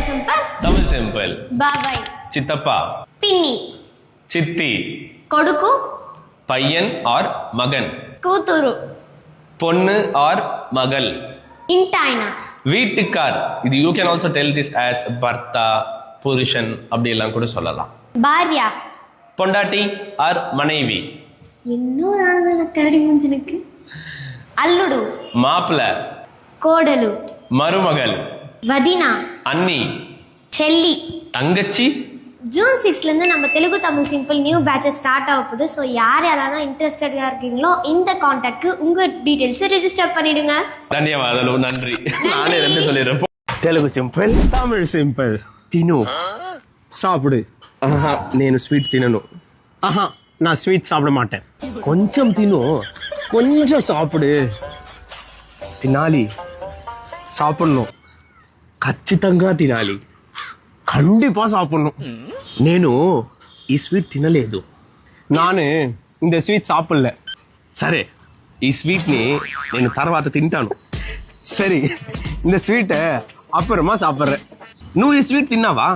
Simple Tamil simple. బాబాయ్ చిత్తప్ప, పిన్ని చిత్తి, కొడుకు పయ్యన్ ఆర్ మగన్, కూతురు பொண்ணு ஆர் மகள், ఇంటాయన வீட்டுக்கார். இது you can also tell this as பர்த்தா, புருஷன் அப்படி எல்லாம் கூட சொல்லலாம். భార్య பொண்டாட்டி ஆர் மனைவி, ఎన్నో రాణదల కరడి ముంజనకు అల్లుడు மாப்பிள, కోడలు மருமகள், వదిన அண்ணி, చెల్లి. தங்கச்சி. ஜூன் 6ல இருந்து நம்ம Telugu Tamil simple new patches start ஆக போகுது. ஸோ யாரெல்லாம் இன்ட்ரெஸ்டடா இருக்கீங்களோ இந்த காண்டாக்ட்க்கு உங்க டீடைல்ஸ் ரெஜிஸ்டர் பண்ணிடுங்க. ధన్యవాదాలు. நன்றி. நானே ரெண்டு சொல்லிடுறேன். Telugu simple, Tamil simple. తిను, சாப்பிடு. ఆహా నేను స్వీట్ తినను. ஆஹா நான் ஸ்வீட் சாப்பிட மாட்டேன். கொஞ்சம் தின்னு, கொஞ்சம் சாப்பிடு. తినాలి, சாப்பிடணும், ఖచ్చితంగా తినాలి, கண்டிப்பா சாப்பிடணும். నేను ఈ స్వీట్ తినలేదు. நான் இந்த ஸ்வீட் சாப்பிடல. సరే ఈ స్వీట్ ని నేను తర్వాత తింటాను. சரி இந்த ஸ்வீட்டை அப்புறமா சாப்பிட்றேன். నువ్వు ఈ స్వీట్ తిన్నావా?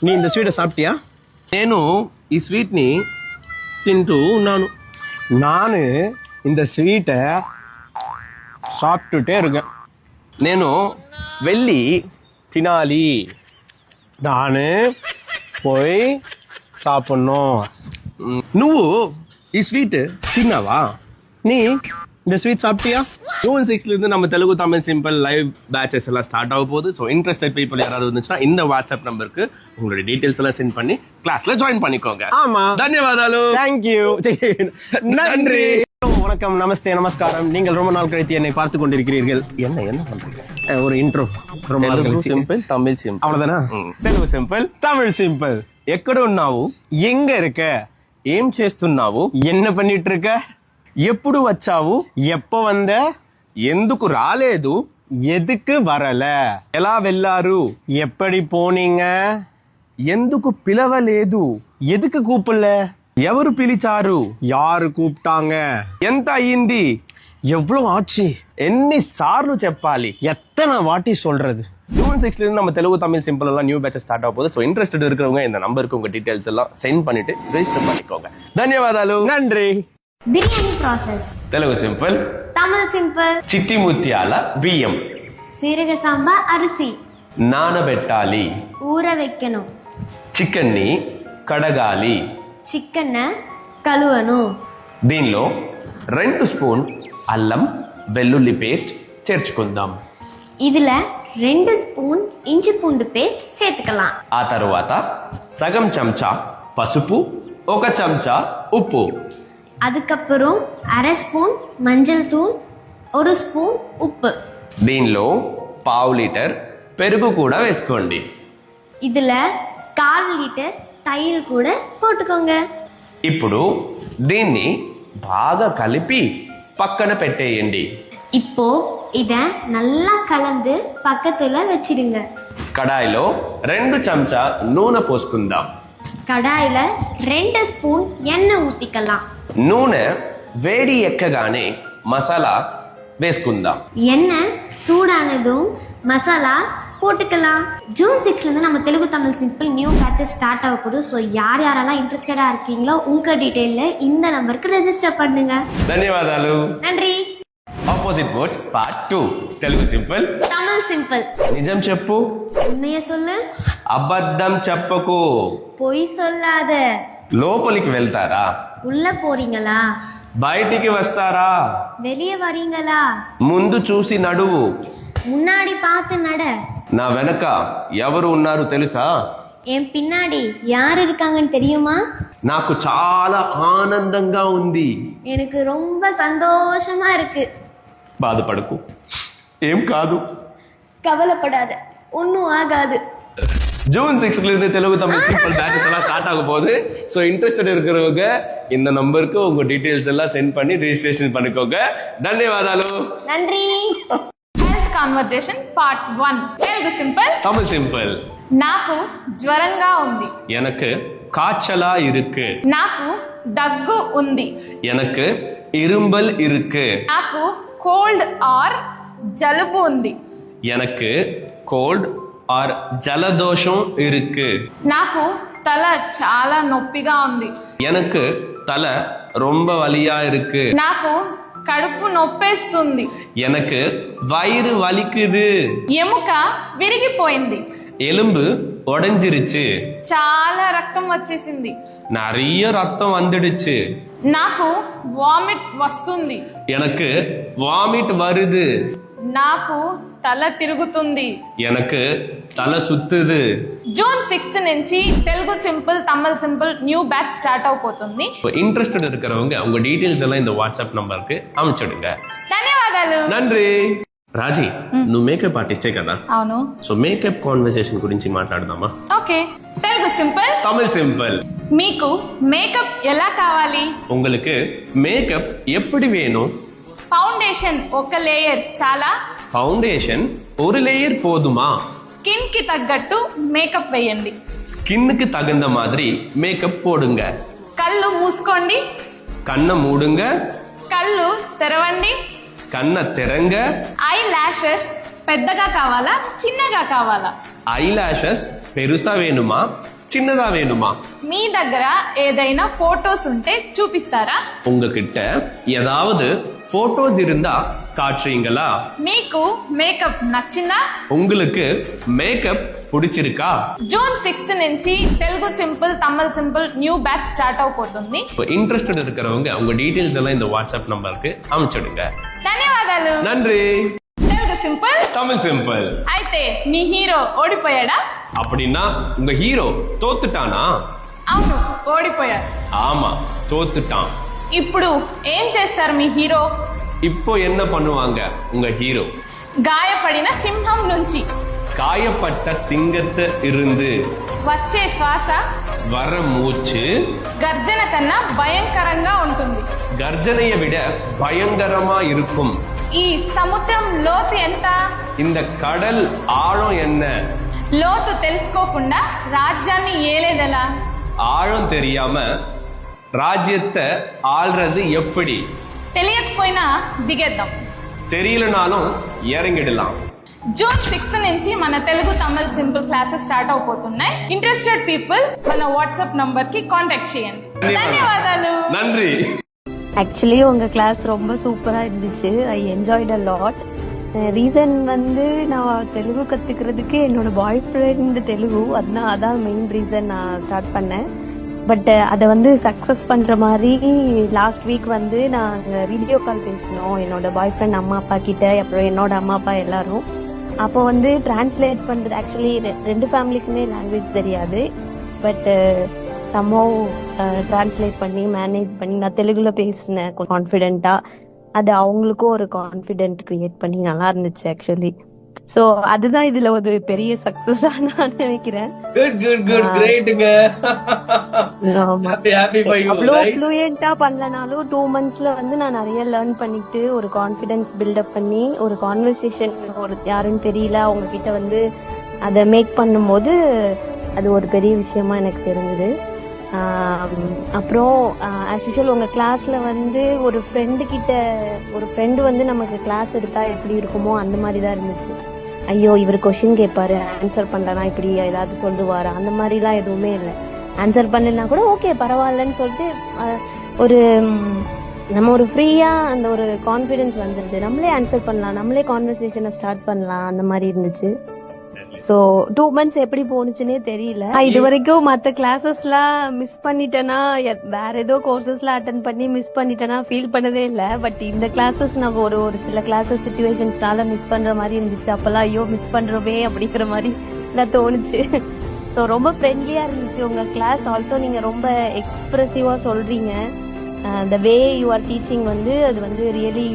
நீ இந்த ஸ்வீட்டை சாப்பிட்டியா? నేను ఈ స్వీట్ ని తింటూ ఉన్నాను. நான் இந்த ஸ்வீட்டை சாப்பிட்டுட்டே இருக்கேன். నేను వెళ్ళి తినాలి. நான் போய் சாப்பிடணும். నువ్వు ఈ స్వీట్ తిన్నావా? நீ இந்த ஸ்வீட் சாப்பிட்டியா? ஜூன் 6ல இருந்து நம்ம Telugu Tamil simple live patches எல்லாம் ஸ்டார்ட் ஆக போகுது. ஸோ இன்ட்ரெஸ்டட் பீப்புள் யாராவது இருந்துச்சுன்னா இந்த வாட்ஸ்அப் நம்பருக்கு உங்களுடைய டீடைல்ஸ் எல்லாம் சென்ட் பண்ணி கிளாஸ்ல ஜாயின் பண்ணிக்கோங்க. ஆமா. தன்யவாதாலு. தேங்க்யூ. நன்றி. வணக்கம், நமஸ்தே, நமஸ்காரம். நீங்கள் ரொம்ப நாள் கழித்து என்னை பார்த்து கொண்டிருக்கிறீர்கள். என்ன பண்றீங்க? ஒரு இன்ட்ரோ. ரொம்ப நாள் తెలుగు கழிச்சு. Simple, Tamil simple. அவ்வளவுதானா? Telugu simple, Tamil simple. ఎక్కడ ఉన్నావు? எங்க இருக்க? ఏం చేస్తున్నావు? என்ன பண்ணிட்டு இருக்க? ఎప్పుడు వచ్చావు? எப்ப வந்த? ఎందుకు రాలేదు? எதுக்கு வரல? ఎలా వెళ్ళారు? எப்படி போனீங்க? ఎందుకు పిలవలేదు? எதுக்கு கூப்பிடல? ఎవరు పిలిచారు? யாரு கூப்பிட்டாங்க? ఎంత అయ్యింది? எவ்வளவு ஆச்சு? ఎన్నిసార్లు చెప్పాలి? எத்தனை வாட்டி சொல்றது? ஜூன் 6ல இருந்து நம்ம தெலுங்கு தமிழ் சிம்பிள் எல்லாம் நியூ பேட்ச் ஸ்டார்ட் ஆக போகுது. ஸோ இன்ட்ரெஸ்டட் இருக்கிறவங்க இந்த நம்பருக்கு உங்க டீடைல்ஸ் எல்லாம் சென்ட் பண்ணிட்டு ரெஜிஸ்டர் பண்ணிக்கோங்க. ధన్యవాదాలు. நன்றி. Biryani process Telugu simple, Tamil simple చిట్టి ముత్యాల బియ్యం సీరగ సాంబా అరిసి నానబెట్టాలి. ఊర వెక్కను చికెన్ ని కడగాలి. చికెన్ కలువను. దీనిలో 2 స్పూన్ అల్లం వెల్లుల్లి పేస్ట్ చేర్చుకుందాం. இதுல 2 స్పూన్ ఇంచి పూండు పేస్ట్ சேர்த்துக்கலாம். ఆ తరువాత సగం చెంచా పసుపు, 1 చెంచా ఉప్పు, அதுக்கப்புறம் அரை ஸ்பூன் மஞ்சள் தூள், 1 స్పూన్ ఉప్పు. దీనిలో పావు లీటర్ పెరుగు కూడా వేసుకోండి. இதுல 1/4 లీటర్ తైరు కూడా போட்டுக்கோங்க. ఇప్పుడు దీన్ని బాగా కలిపి పక్కన పెట్టేయండి. இப்போ இத நல்லா கலந்து பக்கத்துல வச்சிடுங்க. కడాయిలో 2 చెంచా నూనె పోసుకుందాం. కడాయిல 2 స్పూన్ எண்ணெய் ஊத்திக்கலாம். నూనె వేడి ఎక్కగానే మసాలా వేసుకుందాం. எண்ணெய் சூடானதும் மசாலா போட்டுக்கலாம். ஜூன் 6ல இருந்து நம்ம Telugu Tamil simple new patches start ஆக போகுது. ஸோ யாரெல்லாம் இன்ட்ரெஸ்டடா இருக்கீங்களோ உங்க டீடைல்ல இந்த நம்பருக்கு ரெஜிஸ்டர் பண்ணுங்க. ధన్యవాదాలు. நன்றி. Opposite words part 2 Telugu simple, Tamil simple. నిజం చెప్పు, உண்மைய சொல்லு, అబద్ధం చెప్పకు. பொய் சொல்லாத. లోపలికి వెళ్తారా? உள்ள போறீங்களா? బయటికి వస్తారా? வெளியே வரீங்களா? ముందు చూసి నడువు. முன்னாடி பார்த்து நட. నా వెనక ఎవరు ఉన్నారు తెలుసా? என் பின்னாடி யார் இருக்காங்கன்னு தெரியுமா? నాకు చాలా ఆనందంగా ఉంది. எனக்கு ரொம்ப சந்தோஷமா இருக்கு. బాధపడకు, ఏం కాదు. கவலைப்படாத, ஒன்றும் ஆகாது. ஜூன் 6ல இருந்து தெலுங்கு தமிழ் சிம்பிள் பேட்சஸ் எல்லாம் ஸ்டார்ட் ஆக போகுது. ஸோ இன்ட்ரெஸ்டட் இருக்கிறவங்க இந்த நம்பருக்கு உங்க டீடைல்ஸ் எல்லாம் சென்ட் பண்ணி ரெஜிஸ்ட்ரேஷன் பண்ணிக்கோங்க. ధన్యవాదాలు. நன்றி. Health conversation part 1 Telugu simple, Tamil simple. నాకు జ్వరంగా ఉంది. எனக்கு காய்ச்சலா இருக்கு. నాకు దగ్గు ఉంది. எனக்கு இரும்பல் இருக்கு. నాకు కోల్డ్ ఆర్ జలుబు ఉంది. எனக்கு கோல்ட் ఆర్ జలదోషం ఇరుకు. నాకు తల చాలా నొప్పిగా ఉంది. எனக்கு தலை ரொம்ப வலியா இருக்கு. నాకు కడుపు నొప్పేస్తుంది. எனக்கு வயிறு வலிக்குது. ఎముక విరిగిపోయింది. எலும்பு உடைஞ்சிருச்சு. చాలా రక్తం వచ్చేసింది. நிறைய ரத்தம் வந்துடுச்சு. నాకు వామిట్ వస్తుంది. எனக்கு வாமிட் வருது. నాకు తల తిరుగుతుంది. எனக்கு தலை சுத்துது. జూన్ 6 నుంచి Telugu simple Tamil simple new batch start అవబోతుంది. இன்ட்ரெஸ்டட் இருக்கிறவங்க உங்க டீடைல்ஸ் எல்லாம் இந்த வாட்ஸ்அப் நம்பருக்கு அனுப்பிச்சுடுங்க. ధన్యవాదాలు. நன்றி. రాజీ, నువ్వు మేకప్ ఆర్టిస్టే కదా, అవును. సో మేకప్ కాన్వర్సేషన్ గురించి మాట్లాడదామా? Okay. Telugu simple Tamil simple. మీకు మేకప్ ఎలా కావాలి? உங்களுக்கு மேக்கப் எப்படி வேணும்? ఫౌండేషన్ ఒక లేయర్ చాలా, ஃபவுண்டேஷன் ஒரு லேயர் போதுமா? స్కిన్ కి తగ్గట్టు మేకప్ వేయండి. ஸ்கின்னுக்கு தகுந்த மாதிரி மேக்கப் போடுங்க. కళ్ళు మూసుకోండి. கண்ணை மூடுங்க. కళ్ళు తెరవండి. கண்ணை திறங்க. ఐ లాషెస్ పెద్దగా కావాలా చిన్నగా కావాలా? ఐ லாஷஸ் பெருசா வேணுமா சின்னதா வேணுமா? మీ దగ్గర ఏదైనా ఫోటోస్ ఉంటే చూపిస్తారా? உங்ககிட்ட ஏதாவது போட்டோஸ் இருந்தா காட்டுறீங்களா? మీకు మేకప్ నచ్చిందా? உங்களுக்கு மேக்கப் பிடிச்சிருக்கா? జూన్ 6 నుంచి Telugu simple Tamil simple new batch start అవబోతుంది. இன்ட்ரெஸ்டட் இருக்கிறவங்க உங்க டீடைல்ஸ் எல்லாம் இந்த வாட்ஸ்அப் நம்பருக்கு அனுப்பிச்சுடுங்க. ధన్యవాదాలు. நன்றி. Telugu simple Tamil simple. అయితే మీ హీరో ఓడిపోయాడా? அப்படின்னா உங்க ஹீரோ தோத்துட்டானா? అవును, ఓడిపోయాడు. ஆமா, தோத்துட்டான். ఇప్పుడు ఏం చేస్తారు మీ హీరో? இப்போ என்ன பண்ணுவாங்க உங்க ஹீரோ? గాయపడిన సింహం నుంచి காயப்பட்ட சிங்கத்தை இருந்து వచ్చే శ్వాస வர மூச்சு గర్జన కన్నా భయంకరంగా ఉంటుంది. கர்ஜனையை விட பயங்கரமா இருக்கும். ఈ సముద్రం లోతు ఎంత? இந்த கடல் ஆழம் என்ன? లోతు తెలుసుకోకుండా రాజ్యాన్ని ఏలేదెలా? ஆழம் தெரியாம ராஜ்யத்தை ஆள்றது எப்படி? తెలియకపోయినా దిగేద్దాం. தெரியலனாலும் இறங்கிடலாம். జూన్ 6 నుంచి మన Telugu Tamil simple classes start అవబోతున్నాయి. ఇంట్రెస్టెడ్ పీపుల్ మన వాట్సాప్ నంబర్ కి కాంటాక్ట్ చేయండి. ధన్యవాదాలు. நன்றி. ஆக்சுவலி உங்கள் கிளாஸ் ரொம்ப சூப்பராக இருந்துச்சு. I enjoyed a lot. Reason வந்து நான் தெலுங்கு கற்றுக்கிறதுக்கு என்னோட பாய் ஃப்ரெண்ட் தெலுங்கு, அதான் மெயின் ரீசன் நான் ஸ்டார்ட் பண்ணேன். பட் அதை வந்து சக்ஸஸ் பண்ணுற மாதிரி லாஸ்ட் வீக் வந்து நாங்கள் வீடியோ கால் பேசினோம் என்னோட பாய் ஃப்ரெண்ட் அம்மா அப்பா கிட்ட, அப்புறம் என்னோட அம்மா அப்பா எல்லாரும். அப்போ வந்து டிரான்ஸ்லேட் பண்ணுறது ஆக்சுவலி ரெண்டு ஃபேமிலிக்குமே லாங்குவேஜ் தெரியாது. பட் சம்ஹவ் டிரான்ஸ்லேட் பண்ணி மேனேஜ் பண்ணி நான் தெலுங்குல பேசினேன் கான்ஃபிடென்ட்டா. அது அவங்களுக்கும் ஒரு கான்ஃபிடென்ட் கிரியேட் பண்ணி நல்லா இருந்துச்சு ஆக்சுவலி. ஸோ அதுதான் இதுல ஒரு பெரிய சக்சஸா நான் நினைக்கிறேன். குட் கிரேட்ங்க. ஆமா, ஹாப்பி பை யூ. அவ்வளோ ஃப்ளூயண்டா பண்ணலனாலும் 2 monthsல வந்து நான் நிறைய லேர்ன் பண்ணிட்டு ஒரு கான்ஃபிடன்ஸ் பில்டப் பண்ணி ஒரு கான்வர்சேஷன் ஒரு யாருன்னு தெரியல அவங்க கிட்ட வந்து அதை மேக் பண்ணும்போது அது ஒரு பெரிய விஷயமா எனக்கு தெரிஞ்சது. அப்புறம் ஆஸ் யூஷுவல் உங்க கிளாஸ்ல வந்து ஒரு ஃப்ரெண்டு வந்து நமக்கு கிளாஸ் எடுத்தா எப்படி இருக்குமோ அந்த மாதிரி தான் இருந்துச்சு. ஐயோ இவர் கொஸ்டின் கேட்பாரு, ஆன்சர் பண்ணலனா இப்படி ஏதாவது சொல்லுவாரு, அந்த மாதிரிலாம் எதுவுமே இல்லை. ஆன்சர் பண்ணலனா கூட ஓகே பரவாயில்லன்னு சொல்லிட்டு ஒரு நம்ம ஒரு ஃப்ரீயா அந்த ஒரு கான்ஃபிடன்ஸ் வந்துருது. நம்மளே ஆன்சர் பண்ணலாம், நம்மளே கான்வர்சேஷனை ஸ்டார்ட் பண்ணலாம், அந்த மாதிரி இருந்துச்சு. ஸோ 2 months எப்படி போனுச்சுன்னே தெரியல. இது வரைக்கும் மற்ற கிளாஸஸ்லாம் மிஸ் பண்ணிட்டேன்னா, வேற ஏதோ கோர்சஸ்லாம் அட்டன் பண்ணி மிஸ் பண்ணிட்டேன்னா ஃபீல் பண்ணதே இல்லை. பட் இந்த கிளாஸஸ் நான் ஒரு சில கிளாஸஸ் சிச்சுவேஷன்ஸ்னால மிஸ் பண்ற மாதிரி இருந்துச்சு. அப்பெல்லாம் ஐயோ மிஸ் பண்றோமே அப்படிங்கிற மாதிரி எல்லாம் தோணுச்சு. ஸோ ரொம்ப ஃப்ரெண்ட்லியா இருந்துச்சு உங்க கிளாஸ். ஆல்சோ நீங்க ரொம்ப எக்ஸ்பிரசிவா சொல்றீங்க. த வே யூ ஆர் டீச்சிங் வந்து அது வந்து ரியலி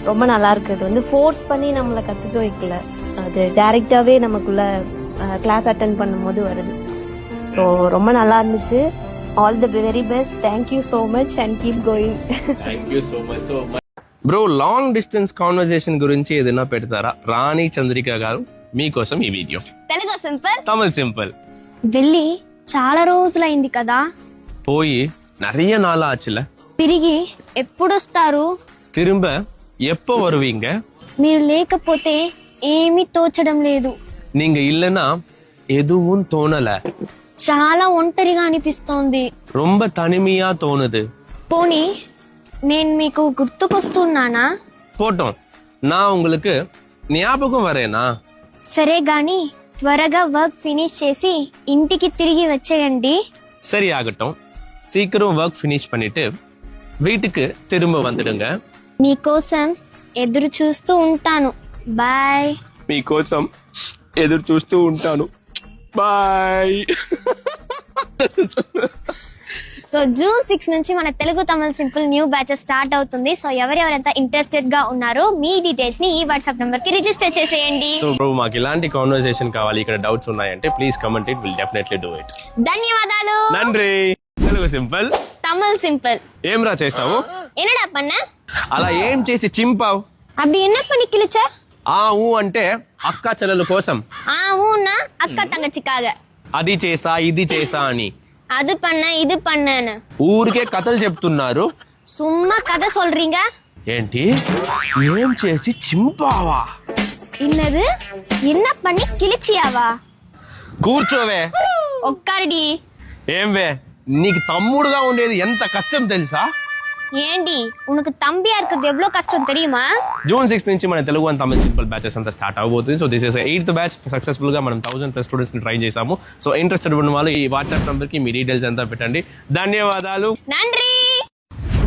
ரொம்ப நல்லா இருக்கு. அது வந்து ஃபோர்ஸ் பண்ணி நம்மளை கத்துக்க வைக்கல, அது டைரக்டாவே நமக்குள்ள கிளாஸ் அட்டென்ட் பண்ணும்போது வருது. ஸோ ரொம்ப நல்லா இருந்துச்சு. All the very best. Thank you so much and keep going. Thank you so much. Bro, long distance conversation గురించి ఏదైనా పెడతారా? రాణి చంద్రిక గారు మీకోసం ఈ video. Telugu simple Tamil simple. వెళ్ళి చాలా రోజులైంది కదా, పోయి நிறைய நாள் ஆச்சுல, తిరిగి ఎప్పుడొస్తారు? திரும்ப எப்போ வருவீங்க? మీరు లేకపోతే ఏమీ తోచడం లేదు. நீங்க இல்லனா எதுவும் தோணல. చాలా ఒంటరిగా అనిపిస్తోంది. ரொம்ப தனிமையா தோணுது. పోనీ నేను మీకు గుర్తుకొస్తున్నానా? போட்டோம், நான் உங்களுக்கு ஞாபகம் வரேனா? సరే గాని త్వరగా వర్క్ ఫినిష్ చేసి ఇంటికి తిరిగి వచ్చేయండి. சரி ஆகட்டும், சீக்கிரம் ஒர்க் ஃபினிஷ் பண்ணிட்டு வீட்டுக்கு திரும்ப வந்துடுங்க. మీకోసం ఎదురు చూస్తూ ఉంటాను. బాయ్. మీకోసం ఎదురు చూస్తూ ఉంటాను. బాయ్. సో జూన్ 6 నుంచి మన తెలుగు తమిళ సింపుల్ న్యూ బ్యాచ్ స్టార్ట్ అవుతుంది. సో ఎవరెవరైతే ఇంట్రెస్టెడ్ గా ఉన్నారో మీ డీటెయిల్స్ ని ఈ వాట్సాప్ నంబర్ కి రిజిస్టర్ చేసేయండి. సో బ్రో, మాకు ఇలాంటి కాన్వర్సేషన్ కావాలి, ఇక్కడ డౌట్స్ ఉన్నాయంటే please comment it, will definitely do it. ధన్యవాదాలు. నండ్రి. తెలుగు సింపుల్ తమిళ సింపుల్. ఏం రా చేసావు? என்னடா பண்ண? అలా ఏం చేసి చింపావు? அப்படி என்ன பண்ணி கிழிச்ச? ఆ ఊ అంటే అక్క చెల్లెల కోసం, ஊன்னா அக்கா தங்கச்சிக்காக. అది చేసా ఇది చేసా అని அது பண்ண இது பண்ணன்னு ఊరికే కథలు చెప్తున్నారు. சும்மா கதை சொல்றீங்க. ఏంటి? ఏం చేసి చింపావా? என்னது? என்ன பண்ணி கிழிச்சியாவா? కూర్చోవే. ఒక్కరిడి. ఏం వే, నీకు తమ్ముడుగా ఉండేది ఎంత కష్టం తెలుసా? ఏంటి ఉనకు తంబియా இருக்கிறது எவ்வளவு కష్టం தெரியுமா? జూన్ 6 నుంచి మన Telugu and Tamil simple batches అంతా స్టార్ట్ అవబోతుంది. So this is 8th batch. Successful గా మనం 1000+ స్టూడెంట్స్ ని ట్రై చేసాము. సో ఇంట్రెస్టెడ్ ఉన్న వాళ్ళు ఈ వాట్సాప్ నంబర్ కి మీ డీటెయిల్స్ అంతా పెట్టండి. ధన్యవాదాలు. நன்றி.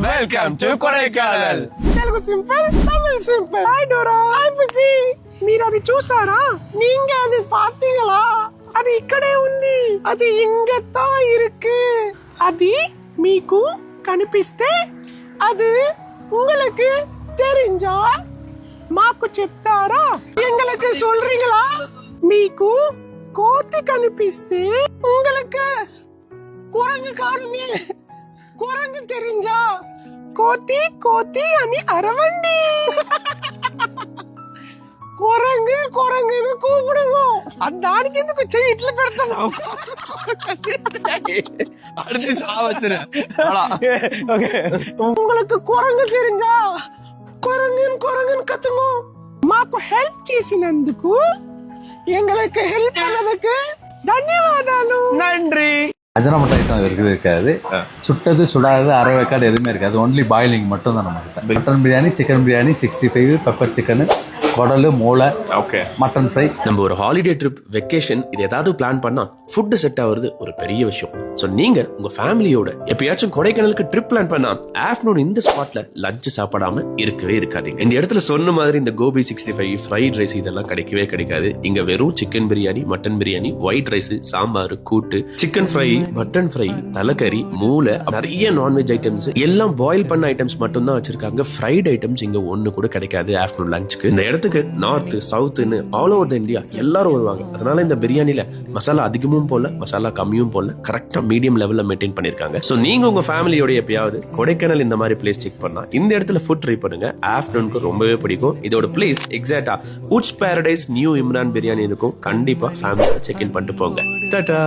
Welcome to Kodaikanal. Telugu simple Tamil simple. Hi Dora. Hi Bujji. మీరు అది చూసారా? நீங்க அது பாத்தீங்களா? అది ఇక్కడే ఉంది. అది ఇంగతా ఇருக்கு. అది మీకు కనిపిస్తే అది உங்களுக்கு தெரிஞ்சா మాకు చెప్తారా? எங்களுக்கு சொல்றீங்களா? మీకు కోతి కనిపిస్తే உங்களுக்கு కురంగు కానుమే. కురంగు தெரிஞ்சா కోతి కోతి అని అరవండి. కురంగు కురంగుని కూపుడుము. దానికి ఎందుకు చెయ్యి ఇట్లా పెడతావు? அடுத்து சாவச்சுரு. உங்களுக்கு కురంగు தெரிஞ்சா కురంగుని కురంగుని కத்துங்க. మాకు హెల్ప్ చేసినందుకు, எங்களுக்கு ஹெல்ப் பண்ணதுக்கு ధన్యవాదాలు. நன்றி. அஜினமோட்டோ ஐட்டம் இருக்காது. சுட்டது சுடாது அரை வேக்காடு எதுவுமே இருக்காது. ஒன்லி பாயிலிங் மட்டும் தான் நம்மகிட்ட. Mutton biryani, chicken biryani, 65 pepper chicken, குடலு, மூளை, ஓகே, மட்டன் ஃப்ரை. நம்ம ஒரு ஹாலிடே ட்ரிப், வெக்கேஷன் இது ஏதாவது பிளான் பண்ணா ஃபுட் செட் ஆகுறது ஒரு பெரிய விஷயம். சோ நீங்க உங்க ஃபேமிலியோட எப்பயாச்சும் கொடைக்கானலுக்கு ட்ரிப் பிளான் பண்ணா ஆஃப்டர்நூன் இந்த ஸ்பாட்ல லஞ்ச் சாப்பிடாம இருக்கவே இருக்காதீங்க. இந்த இடத்துல சொன்ன மாதிரி இந்த கோபி 65, ஃப்ரைட் ரைஸ் இதெல்லாம் கிடைக்கவே கிடைக்காது. இங்க வெறும் chicken biryani, mutton biryani, white rice, sambar, கூட்டு, சிக்கன் ஃப்ரை, மட்டன் ஃப்ரை, தலைக்கறி, மூளை, நிறைய நான்வெஜ் ஐட்டம்ஸ் எல்லாம் பாயில் பண்ண ஐட்டம்ஸ் மட்டும் தான் வச்சிருக்காங்க. ஃப்ரைட் ஐட்டம்ஸ் இங்க ஒண்ணு கூட கிடைக்காது ஆஃப்டர்நூன் லஞ்சுக்கு. இந்த இடத்துக்கு நார்த் சவுத்னு ஆல் ஓவர் த இந்தியா எல்லாரும் வருவாங்க. அதனால இந்த பிரியாணில மசாலா அதிகமும் போல, மசாலா கம்மியும் போல, கரெக்டா மீடியம் லெவல்ல மெயின்டைன் பண்ணிருக்காங்க. சோ நீங்க உங்க ஃபேமிலியோட எப்பயாவது கொடைக்கானல் இந்த மாதிரி பிளேஸ் செக் பண்ணா இந்த இடத்துல ஃபுட் ட்ரை பண்ணுங்க. ஆஃப்டர்நூனுக்கு ரொம்பவே பிடிக்கும். இதோட பிளேஸ் எக்ஸாக்ட்டா woods paradise new Imran biryani இருக்கும். கண்டிப்பா ஃபேமிலியோட చెక్ ఇన్ பண்ணிட்டு పోంగ. టాటా.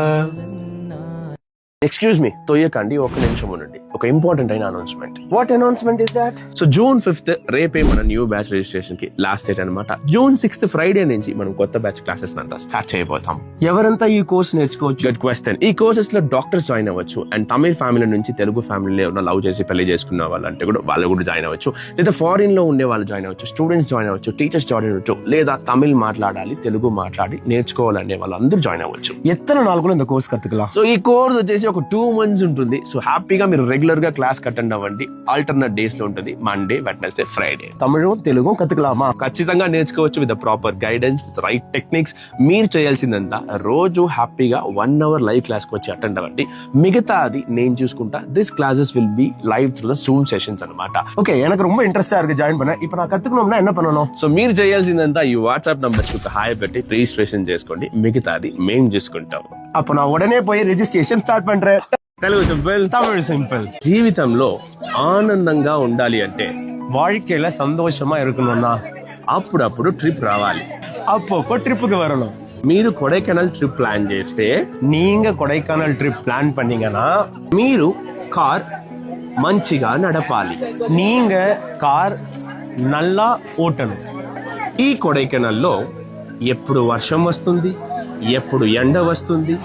ఎక్స్క్యూజ్ మీ, తోయకండి ఒక నిమిషం ఉండండి. ఒక ఇంపార్టెంట్ అయిన announcement. What announcement is that? So June 5th రేపే మన న్యూ బ్యాచ్ రిజిస్ట్రేషన్ కి లాస్ట్ డేట్ అన్నమాట. జూన్ 6th ఫ్రైడే నుంచి మనం కొత్త బ్యాచ్ క్లాసెస్ అంతా స్టార్ట్ చేయబోతాం. ఎవరంతా ఈ కోర్స్ నేర్చుకోవచ్చు? Good question. ఈ కోర్సెస్ లో డాక్టర్స్ జాయిన్ అవ్వచ్చు, అండ్ తమిళ ఫ్యామిలీ నుంచి తెలుగు ఫ్యామిలీలో ఉన్న లవ్ చేసి పెళ్లి చేసుకున్న వాళ్ళంటే కూడా వాళ్ళు కూడా జాయిన్ అవ్వచ్చు. లేదా ఫారిన్ లో ఉండే వాళ్ళు జాయిన్ అవ్వచ్చు, స్టూడెంట్స్ జాయిన్ అవ్వచ్చు, టీచర్స్ జాయిన్ అవ్వచ్చు, లేదా తమిళ్ మాట్లాడాలి, తెలుగు మాట్లాడి నేర్చుకోవాలనే వాళ్ళందరూ జాయిన్ అవ్వచ్చు. ఎత్తన నాలుగులో இந்த కోర్స్ కத்துக்கலாம். సో ఈ కోర్స్ వచ్చేసి ఒక 2 months ఉంటుంది. సో హ్యాపీగా మీరు రెగ్యులర్ గా క్లాస్ అటెండ్ అవ్వండి. ఆల్టర్నేట్ డేస్ లో ఉంటుంది, మండే, వెడ్నెస్డే, ఫ్రైడే. తమిళం తెలుగు కத்துக்கலாமா? ఖచ్చితంగా నేర్చుకోవచ్చు with proper guidance, with right techniques. మీరు చేయాల్సిందంతా రోజు హ్యాపీగా 1 hour లైవ్ క్లాస్ కి వచ్చి అటెండ్ అవ్వండి. మిగతా అది నేను చూసుకుంటా. This classes will be live through the Zoom sessions అన్నమాట. ఓకే, எனக்கு ரொம்ப ఇంట్రెస్టా இருக்கு జాయిన్ பண்ண. இப்போ நான் கத்துக்கணும்னா என்ன பண்ணணும்? సో మీరు చేయాల్సిందంతా ఈ వాట్సాప్ నంబర్స్ కి హాయ్ పెట్టి రిజిస్ట్రేషన్ చేసుకోండి. మిగతాది మేము చూసుకుంటాం. அப்ப நான் உடனே போய் ரெஜிஸ்ட்ரேஷன் ஸ்டார்ட் பண்றேன். తెలుగు సింపుల్, తమిళ సింపుల్. జీవితంలో ఆనందంగా ఉండాలి అంటే, வாழ்க்கையில சந்தோஷமா இருக்கணும்னா అప్పుడప్పుడు ట్రిప్ రావాలి. அப்பப்போ ட்ரிப்புக்கு வரணும். మీరు కొడైకెనాల్ ట్రిప్ ప్లాన్ చేస్తే, நீங்க கொடைக்கானல் ட்ரிப் பிளான் பண்ணீங்கன்னா మీరు కార్ మంచిగా నడపాలి. நீங்க கார் நல்லா ஓட்டணும். ఈ కొడైకెనాల్లో ఎప్పుడు వర్షం వస్తుంది, ఎప్పుడు ఎండ వస్తుంది,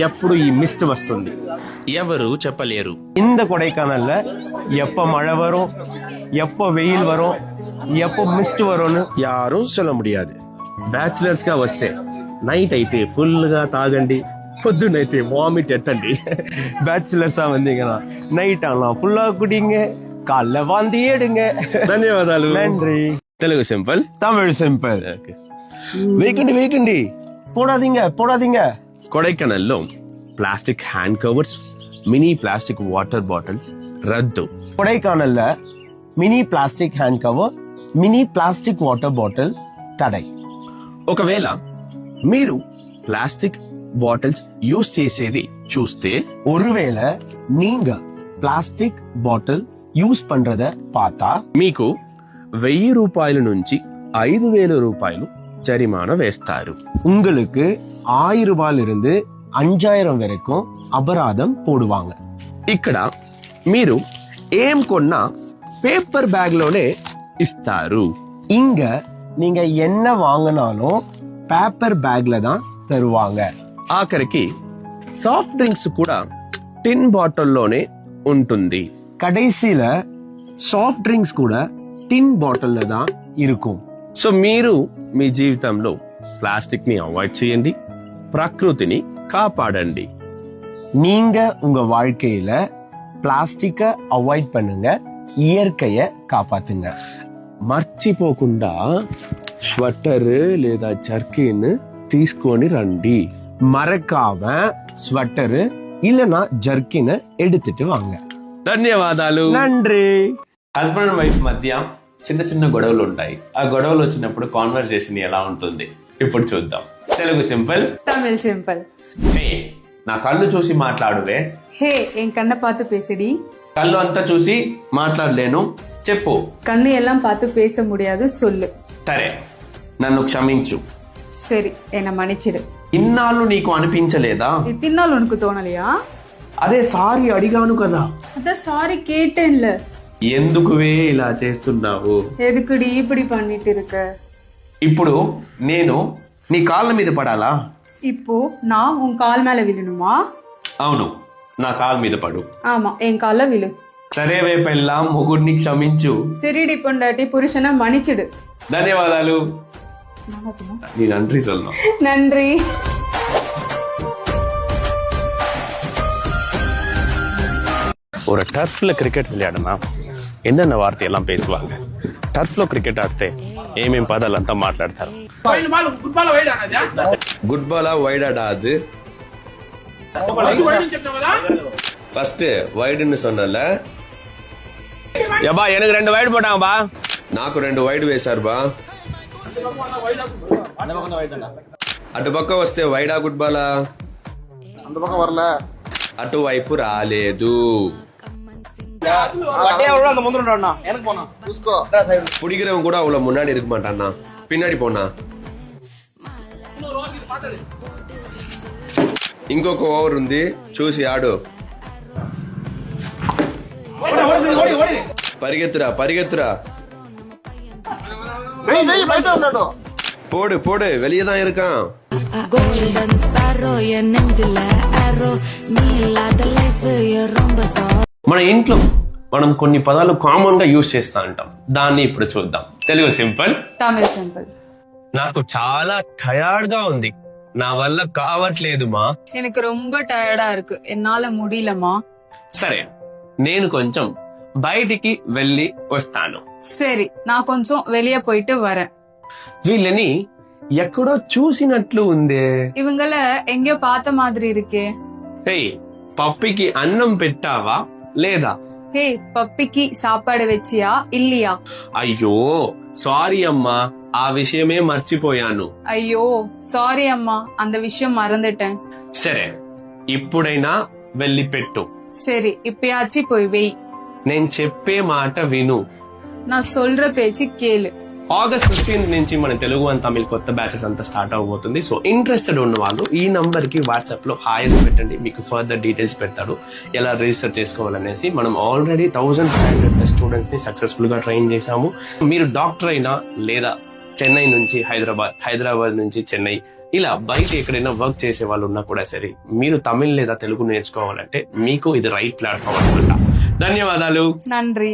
ఎప్పుడు ఈ మిస్ట్ వస్తుంది, ఎవరు చెప్పలేరు. இந்த கொடைக்கானல்ல எப்ப மழை வரும், எப்ப வெயில் வரும், எப்ப மிஸ்ட் வரும்னு யாரும் சொல்ல முடியாது. బ్యాచిలర్స్ గా వస్తే నైట్ అయితే ఫుల్ గా తాగండి, పొద్దునైతే వామిట్ ఎత్తండి. பேச்சுலர்ஸா வந்தீங்கன்னா நைட் ஆனா ஃபுல்லா குடிங்க, காலைல வாந்தி எடுங்க. ధన్యవాదాలు. நன்றி. Telugu simple, Tamil simple. వేయకండి. போடாதீங்க. కొడైకెనాల్లో plastic hand covers, mini plastic water bottles రద్దు. கொடைக்கானல்ல mini plastic hand cover, mini plastic water bottle தடை. ఒకవేళ మీరు ప్లాస్టిక్ బాటిల్స్ యూజ్ చేసేది చూస్తే, ஒருவேளை நீங்க பிளாஸ்டிக் பாட்டில் யூஸ் பண்றத பார்த்தா మీకు 1000 రూపాయల నుంచి 5000 రూపాయలు జరిమానా వేస్తారు. உங்களுக்கு 1000 ரூபாயில இருந்து 5000 வரைக்கும் அபராதம் போடுவாங்க. ఇక్కడ మీరు ఏం కొన్నా పేపర్ బ్యాగ్ లోనే ఇస్తారు. இங்க நீங்க என்ன வாங்கினாலும் பேப்பர் பேக்ல தான் தருவாங்க. ఆఖరికి సాఫ్ట్ డ్రింక్స్ కూడా టిన్ బాటిల్లోనే ఉంటుంది. கடைசியில சாஃப்ட் ட்ரிங்க்ஸ் கூட டின் பாட்டில்ல தான் இருக்கும். సో మీరు మీ జీవితంలో ప్లాస్టిక్ ని అవాయిడ్ చేయండి, ప్రకృతిని కాపాడండి. நீங்க உங்க வாழ்க்கையில பிளாஸ்டிக்க அவாய்ட் பண்ணுங்க, இயற்கைய காப்பாத்துங்க. మర్చిపోకుండా స్వెటర్ లేదా జర్కిన్ తీసుకొని రండి. மறக்காம ஸ்வெட்டரு இல்லனா ஜர்க்கின எடுத்துட்டு வாங்க. ధన్యవాదాలు. நன்றி. హస్బెండ్ అండ్ వైఫ్ మధ్య చిన్న చిన్న గొడవలు ఉంటాయి. ఆ గొడవలు వచ్చినప్పుడు కాన్వర్సేషన్ ఎలా ఉంటుంది ఇప్పుడు చూద్దాం. Telugu simple, Tamil simple. Hey నా కళ్ళు చూసి మాట్లాడువే. ஹே என் கண்ணை பார்த்து பேசுடி. కళ్ళు అంతా చూసి మాట్లాడలేను, చెప్పు. கண்ணு எல்லாம் பார்த்து பேச முடியாது, சொல்லு. సరే, నన్ను క్షమించు. சரி, என்னை மன்னிச்சிடு. ఇన్నాళ్ళు నీకు అనిపించలేదా? இத்தினாள் உனக்கு தோணலையா? అదే సారీ అడిగాను కదా. அதான் சாரி கேட்டேன்ல. ఎందుకువే ఇలా చేస్తున్నావు? எதுக்குடி இப்படி பண்ணிட்டு இருக்க? ఇప్పుడు నేను నీ కాళ్ళ మీద పడాలా? இப்போ நான் உன் கால் மேல விழணுமா? అవును, నా కాళ్ళ మీద పడు. ஆமா, என் கால்ல விழு. సరే వే పెళ్ళాం, మొగుడిని క్షమించు. சரிடி பொண்டாட்டி, புருஷனை மன்னிச்சிடு. ధన్యవాదాలు. நான் சொன்னேன். நீ நன்றி சொல்லணும். நன்றி. ஒரு டர்ஃப்ல கிரிக்கெட் விளையாடுனா என்னென்ன వార్తెல்லாம் பேசுவாங்க? టర్ఫ్ లో క్రికెట్ ఆడితే ఏమేం పదాలంతా మాట్లాడతారు. గుడ్ బాలా వైడాడా? అది ఫస్ట్ వైడ్ని சொன்னல. యబ్బా எனக்கு 2 వైడ్ போட்டாங்க బా. నాకు 2 వైడ్ వేశారు బా. అటుపక్క వస్తే వైడా గుడ్ బాలా? అందుపక్క వరల అటువైపు రాలేదు. அந்த முந்திரா எனக்கு போனா చూసుకో. புடிக்கிறவன் கூட அவ்வளவு முன்னாடி இருக்க மாட்டான்னா, பின்னாடி போனா. ఇంకొక ఓవర్ ఉంది, చూసి ఆడు. పరిగెత్తురా పరిగెత్తురా. బయట ఉన్నాడు. போடு போடு, வெளியே தான் இருக்கான். Golden sparrow, என் நெஞ்சில arrow, நீ இல்லாத life ரொம்ப మన ఇంట్లో మనం కొన్ని పదాలు కామన్ గా యూజ్ చేస్తా ఉంటాం. దాన్ని ఇప్పుడు చూద్దాం. Telugu simple, Tamil simple. నాకు చాలా టయర్డ్ గా ఉంది, నా వల్ల కావట్లేదు మా. எனக்கு ரொம்ப டயர்டா இருக்கு, என்னால முடியலமா. సరే, నేను కొంచెం బయటికి వెళ్ళి వస్తాను. சரி, நான் கொஞ்சம் வெளியே போயிட்டு வரேன். వీళ్ళని ఎక్కడో చూసినట్లు ఉందే. இவங்கள எங்கேயோ பார்த்த மாதிரி இருக்கே. హే, పప్పికి అన్నం పెట్టావా లేదా? ஹே, பப்பிக்கு சாப்பாடு வச்சியா இல்லையா? అయ్యో సారీ అమ్మా, ఆ విషయమే మర్చిపోయాను. ஐயோ சாரி அம்மா, அந்த விஷயம் மறந்துட்டேன். సరే, ఇప్పుడైనా వెళ్ళి పెట్టు. சரி, இப்பயாச்சு போய் வெய். నేను చెప్పే మాట విను. நான் சொல்ற பேச்சு கேளு. ఆగస్ట్ 15 నుంచి మన తెలుగు అండ్ తమిళ్ కొత్త బ్యాచెస్ అంతా స్టార్ట్ అవబోతుంది. సో ఇంట్రెస్టెడ్ ఉన్న వాళ్ళు ఈ నంబర్ కి వాట్సాప్ లో హాయ్ అని పెట్టండి, మీకు ఫర్దర్ డీటెయిల్స్ పెడతాడు ఎలా రిజిస్టర్ చేసుకోవాలనేసి. మనం ఆల్రెడీ 1500 స్టూడెంట్స్ ని సక్సెస్ఫుల్ గా ట్రైన్ చేశాము. మీరు డాక్టర్ అయినా లేదా చెన్నై నుంచి హైదరాబాద్, హైదరాబాద్ నుంచి చెన్నై, ఇలా బయట ఎక్కడైనా వర్క్ చేసే వాళ్ళు ఉన్నా కూడా సరే, మీరు తమిళ్ లేదా తెలుగు నేర్చుకోవాలంటే మీకు ఇది రైట్ ప్లాట్ఫామ్ అనమాట. ధన్యవాదాలు. நன்றி.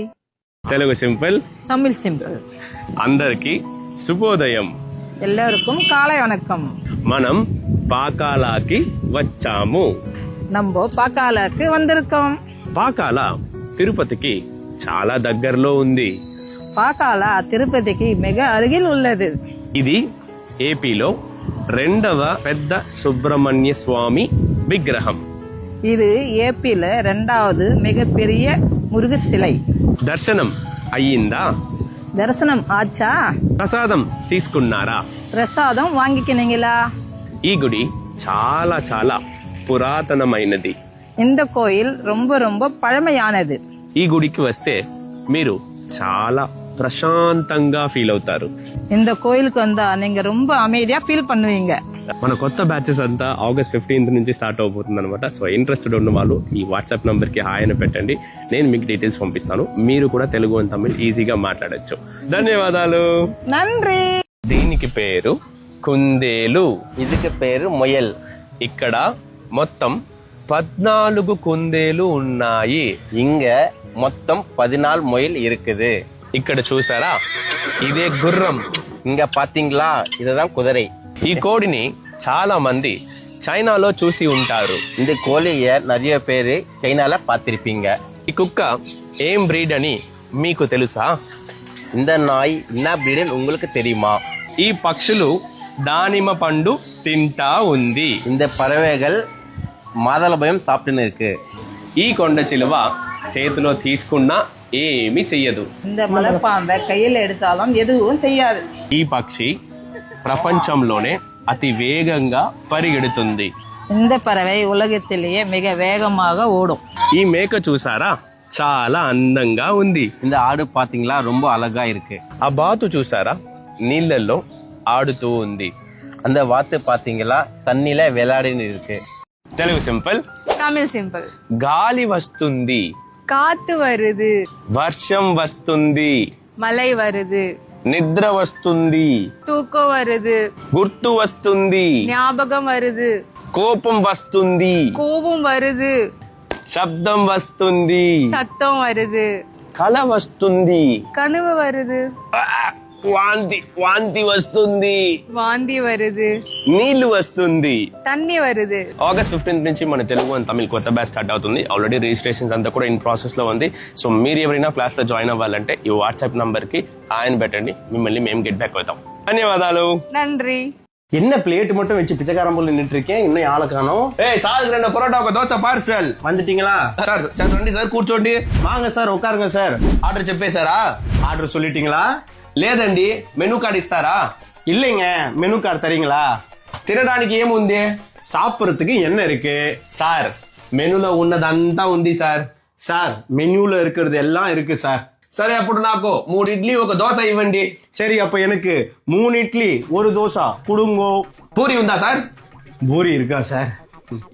Telugu simple, Tamil simple. అందరికి శుభోదయం. ఎల్లరికం కాலை వణకం. మనం పాకాలాకి వచ్చాము. நம்ம பாக்காலக்கு வந்திருக்கோம். పాకాల తిరుపతికి చాలా దగ్గరలో ఉంది. పాకాల తిరుపతికి మిగ అరుగిల్ ఉన్నది. ఇది ఏపీలో 2వ పెద్ద సుబ్రహ్మణ్య స్వామి విగ్రహం. ఇది ఏపీలో 2வது మిగపెరియ మురుగ శిలై. దర్శనం అయ్యిందా? దర్శనం ఆచా. ప్రసాదం తీసుకున్నారా? ప్రసాదం వాంగికినీங்களா? ఈ గుడి చాలా చాలా పురాతనమైనది. இந்த கோயில் ரொம்ப ரொம்ப பழமையானது. ఈ గుడికి వస్తే మీరు చాలా ప్రశాంతంగా ఫీల్ అవుతారు. இந்த கோயிலுக்கு வந்தா நீங்க ரொம்ப அமைதியா ఫీల్ பண்ணுவீங்க. మన కొత్త బ్యాచెస్ అంతా ఆగస్ట్ 15 నుంచి స్టార్ట్ అవబోతుంది అనమాట. సో ఇంట్రెస్టెడ్ ఉన్న వాళ్ళు ఈ వాట్సాప్ నంబర్ కి హాయ్ అని పెట్టండి. నేను మీకు డీటెయిల్స్ పంపిస్తాను. మీరు కూడా తెలుగు అండ్ తమిళ్ ఈజీగా మాట్లాడొచ్చు. ధన్యవాదాలు. நன்றி. దీనికి పేరు కుందేలు. ఇదికి పేరు మొయల్. ఇక్కడ మొత్తం 14 కుందేలు ఉన్నాయి. ఇంగ మొత్తం 14 మొయల్ இருக்குது. ఇక్కడ చూసారా, ఇదే గుర్రం. ఇంగ పాతీంగ్లా, ఇదதான் కుదిரை. ఈ కోడిని చాలా మంది చైనాలో చూసి ఉంటారు. இந்த கோழிய நிறைய பேரு చైనాல பார்த்திருப்பீங்க. ఈ కుక్క ఏం బ్రీడ్ అని మీకు తెలుసా? இந்த நாய் என்ன బ్రీడ్ உங்களுக்கு தெரியுமா? ఈ పక్షులు దానిమ్మ పండు తింటా ఉంది. இந்த பறவைகள் மாதுளம்பழம் சாப்பிட்டுன்னு இருக்கு. ఈ కొండ చిలువ చేతిలో తీసుకున్నా ఏమీ చెయ్యదు. இந்த மலைப்பாம்பை கையில எடுத்தாலும் எதுவும் செய்யாது. ఈ పక్షి ప్రపంచంలోనే అతి వేగంగా పరిగెడుతుంది. இந்த பறவை உலகத்திலேயே மிக வேகமாக ஓடும். ఈ మేక చూసారా, చాలా అందంగా ఉంది. இந்த ஆடு பாத்தீங்களா, ரொம்ப அழகா இருக்கு. ఆ బాతు చూసారా, నీళ్ళల్లో ఆడుతూ ఉంది. அந்த வாத்து பாத்தீங்களா, தண்ணில விளையாடின்னு இருக்கு. Telugu simple, Tamil simple. గాలి వస్తుంది, காத்து வருது, వర్షం వస్తుంది, மழை வருது, నిద్ర వస్తుంది, தூக்கம் வருது, గుర్తు వస్తుంది, ஞாபகம் வருது, కోపం వస్తుంది, கோபம் வருது, శబ్దం వస్తుంది, சத்தம் வருது, కళ వస్తుంది, கனவு வருது, వాంతి వస్తుంది, வாந்தி வருது, నీళ్లు వస్తుంది. தண்ணி வருது. ఆగస్ట్ 15 నుంచి మన తెలుగు అండ్ తమిళ్ కొత్త బ్యాచ్ స్టార్ట్ అవుతుంది. ఆల్రెడీ రిజిస్ట్రేషన్స్ అంతా కూడా ఇన్ ప్రాసెస్ లో ఉంది. సో మీరు ఎవరైనా క్లాస్ లో జాయిన్ అవ్వాలంటే ఈ వాట్సాప్ నంబర్ కి ఆయన పెట్టండి, మిమ్మల్ని మేము గెట్ బ్యాక్ అవుతాం. ధన్యవాదాలు. நன்றி. என்ன பிளேட் மட்டும் வச்சு பிச்சைக்காரன் போல நின்றுட்டு இருக்கேன், இன்னும் ஆளை காணோம். సార్ 2 పరోటా ఒక దోశ పార్సల్. வந்துட்டீங்களா? సార్ సార్ రండి సార్, కూర్చోండి. வாங்க சார், உட்காருங்க சார். ఆర్డర్ చెప్పేశారా? ஆர்டர் சொல்லிட்டீங்களா? లేదండి, మెనూ కార్డ్ ఇస్తారా? இல்லைங்க, மெனு கார்டு தரீங்களா? తినడానికి ఏముంది? சாப்பிடுறதுக்கு என்ன இருக்கு? సార్ మెనూలో ఉన్నదంతా ఉంది సార్. சார் மெனுல இருக்கிறது எல்லாம் இருக்கு சார். సరే అప్పుడు నాకు 3 ఇడ్లీ ఒక దోశ ఇవ్వండి. சரி, அப்ப எனக்கு 3 இட்லி 1 தோசை குடுங்கோ. పూరి ఉందా సార్? பூரி இருக்கா சார்?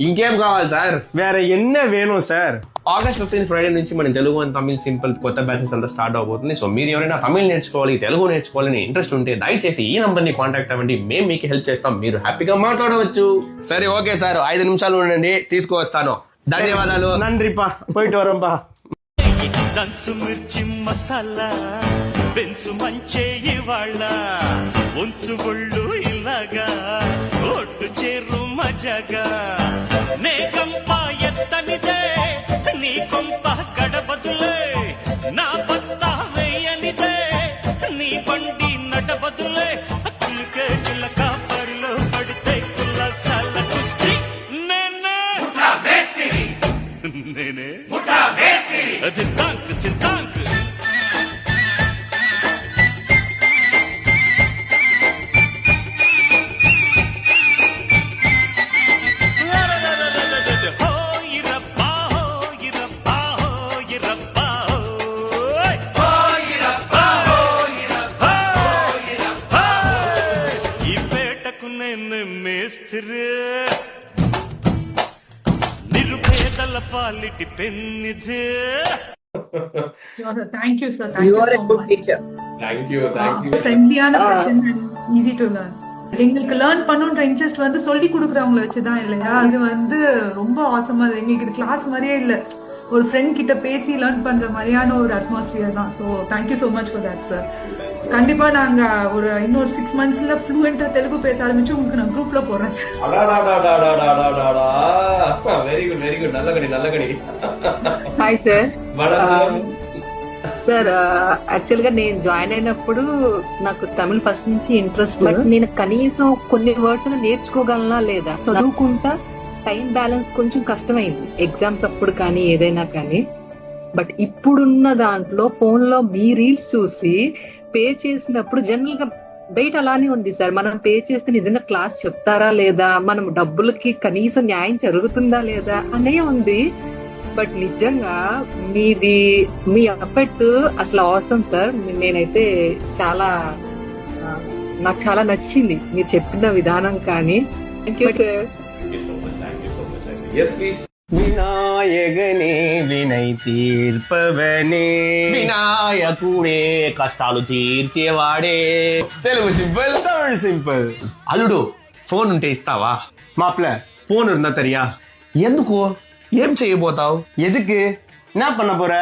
ఇంకేం కావాలి సార్? வேற என்ன வேணும் சார்? ఆగస్ట్ 15 ఫ్రైడే నుంచి మన తెలుగు అండ్ తమిళ్ సింపుల్ కొత్త బ్యాచెస్ అంతా స్టార్ట్ అవబోతుంది. సో మీరు ఎవరైనా తమిళ్ నేర్చుకోవాలి, తెలుగు నేర్చుకోవాలని ఇంట్రెస్ట్ ఉంటే దయచేసి ఈ నంబర్ ని కాంటాక్ట్ అవ్వండి. మేము మీకు హెల్ప్ చేస్తాం, మీరు హ్యాపీగా మాట్లాడవచ్చు. సరే ఓకే సార్, 5 నిమిషాలు ఉండండి, తీసుకువస్తాను. ధన్యవాదాలు. நன்றிப்பா, போயிட்டு வரேன்பா. దంచు మిర్చి మసాలా పెంచు మంచే ఇవాళ్ళ ఉంచు గుళ్ళు ఇలాగా ఒట్టు చేరు మజగా నే కంప ఎత్తనిదే నీ కొంప గడబదులే నా బస్తా వేయనిదే నీ బండి నడబదులే కులికే చిలక పరిలో పడితే కుల్లసాల కుస్తీ నేనే అది తాంక్ చింతాంక్. ఈ పేటకు నేను మేస్త్రి, నిరుపేదల పాలిటి పెన్నిధే. Thank you, sir. Thank you so much. ஃப்ரெண்ட்லியான செஷன் ஈஸி டு லேர்ன். எங்களுக்கு லேர்ன் பண்ணுன்ற இன்ட்ரெஸ்ட் வந்து சொல்லி கொடுக்குறவங்கள வச்சுதான் இல்லையா, அது வந்து ரொம்ப ஆசமா. எங்களுக்கு இது கிளாஸ் மாதிரியே இல்ல, ஒரு ஃப்ரெண்ட் கிட்ட பேசி லேர்ன் பண்ற மாதிரியான ஒரு அட்மாஸ்பியர் தான். So thank you so much for that sir. கண்டிப்பா நாங்க ஒரு இன்னொரு 6 monthsல ஃப்ளூயண்டா தெலுங்கு பேச ஆரம்பிச்சு உங்களுக்கு நான் குரூப்ல போறேன் sir. Very good very good నల్ల గడి హాయ్ సార్. సార్ యాక్చువల్ గా నేను జాయిన్ అయినప్పుడు నాకు తమిళ్ ఫస్ట్ నుంచి ఇంట్రెస్ట్, బట్ నేను కనీసం కొన్ని వర్డ్స్ నేర్చుకోగలనా లేదా, చదువుకుంటా టైం బ్యాలెన్స్ కొంచెం కష్టమైంది ఎగ్జామ్స్ అప్పుడు కానీ ఏదైనా కానీ. బట్ ఇప్పుడున్న దాంట్లో ఫోన్ లో మీ రీల్స్ చూసి పే చేసినప్పుడు జనరల్ గా బయట అలానే ఉంది సార్. మనం పే చేస్తే నిజంగా క్లాస్ చెప్తారా లేదా, మనం డబ్బులకి కనీసం న్యాయం జరుగుతుందా లేదా అనే ఉంది. బట్ నిజంగా మీ ఎఫర్ట్ అసలు అవసరం సార్. నేనైతే నాకు చాలా నచ్చింది మీరు చెప్పిన విధానం కానీ. Thank you sir. వినాయకనే వినై తీర్పవనే, వినాయకుడే కష్టాలు తీర్చేవాడే. Telugu simple, Tamil simple. అల్లుడు ఫోన్ ఉంటే ఇస్తావా? మాప్ల ఫోన్ இருந்தா தெரியா? ఎందుకు? ఏం చేయబోతావు? எதுக்கு? என்ன பண்ண போற?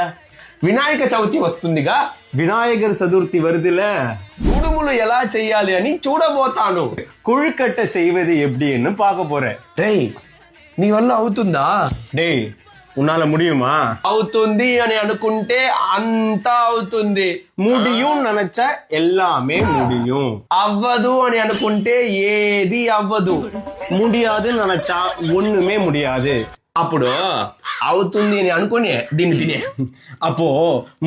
వినాయక చవితి వస్తుందిగా, விநாயகர் சதுர்த்தி வருதுல, కుడుములు ఎలా చెయ్యాలి అని చూడబోతాను. கொழுக்கட்டை செய்வது எப்படின்னு பார்க்க போறேன். రేయ్, నీ వల్ల అవుతుందా? டேய், உன்னால முடியுமா? అవుతుంది అని అనుకుంటే అంతా అవుతుంది. முடியும் நினைச்சா எல்லாமே முடியும். అవ్వదు అని అనుకుంటే ఏది అవ్వదు. முடியாதுன்னு நினைச்சா ஒண்ணுமே முடியாது. అప్పుడు అవుతుంది అని అనుకుని దీన్ని తినే. அப்போ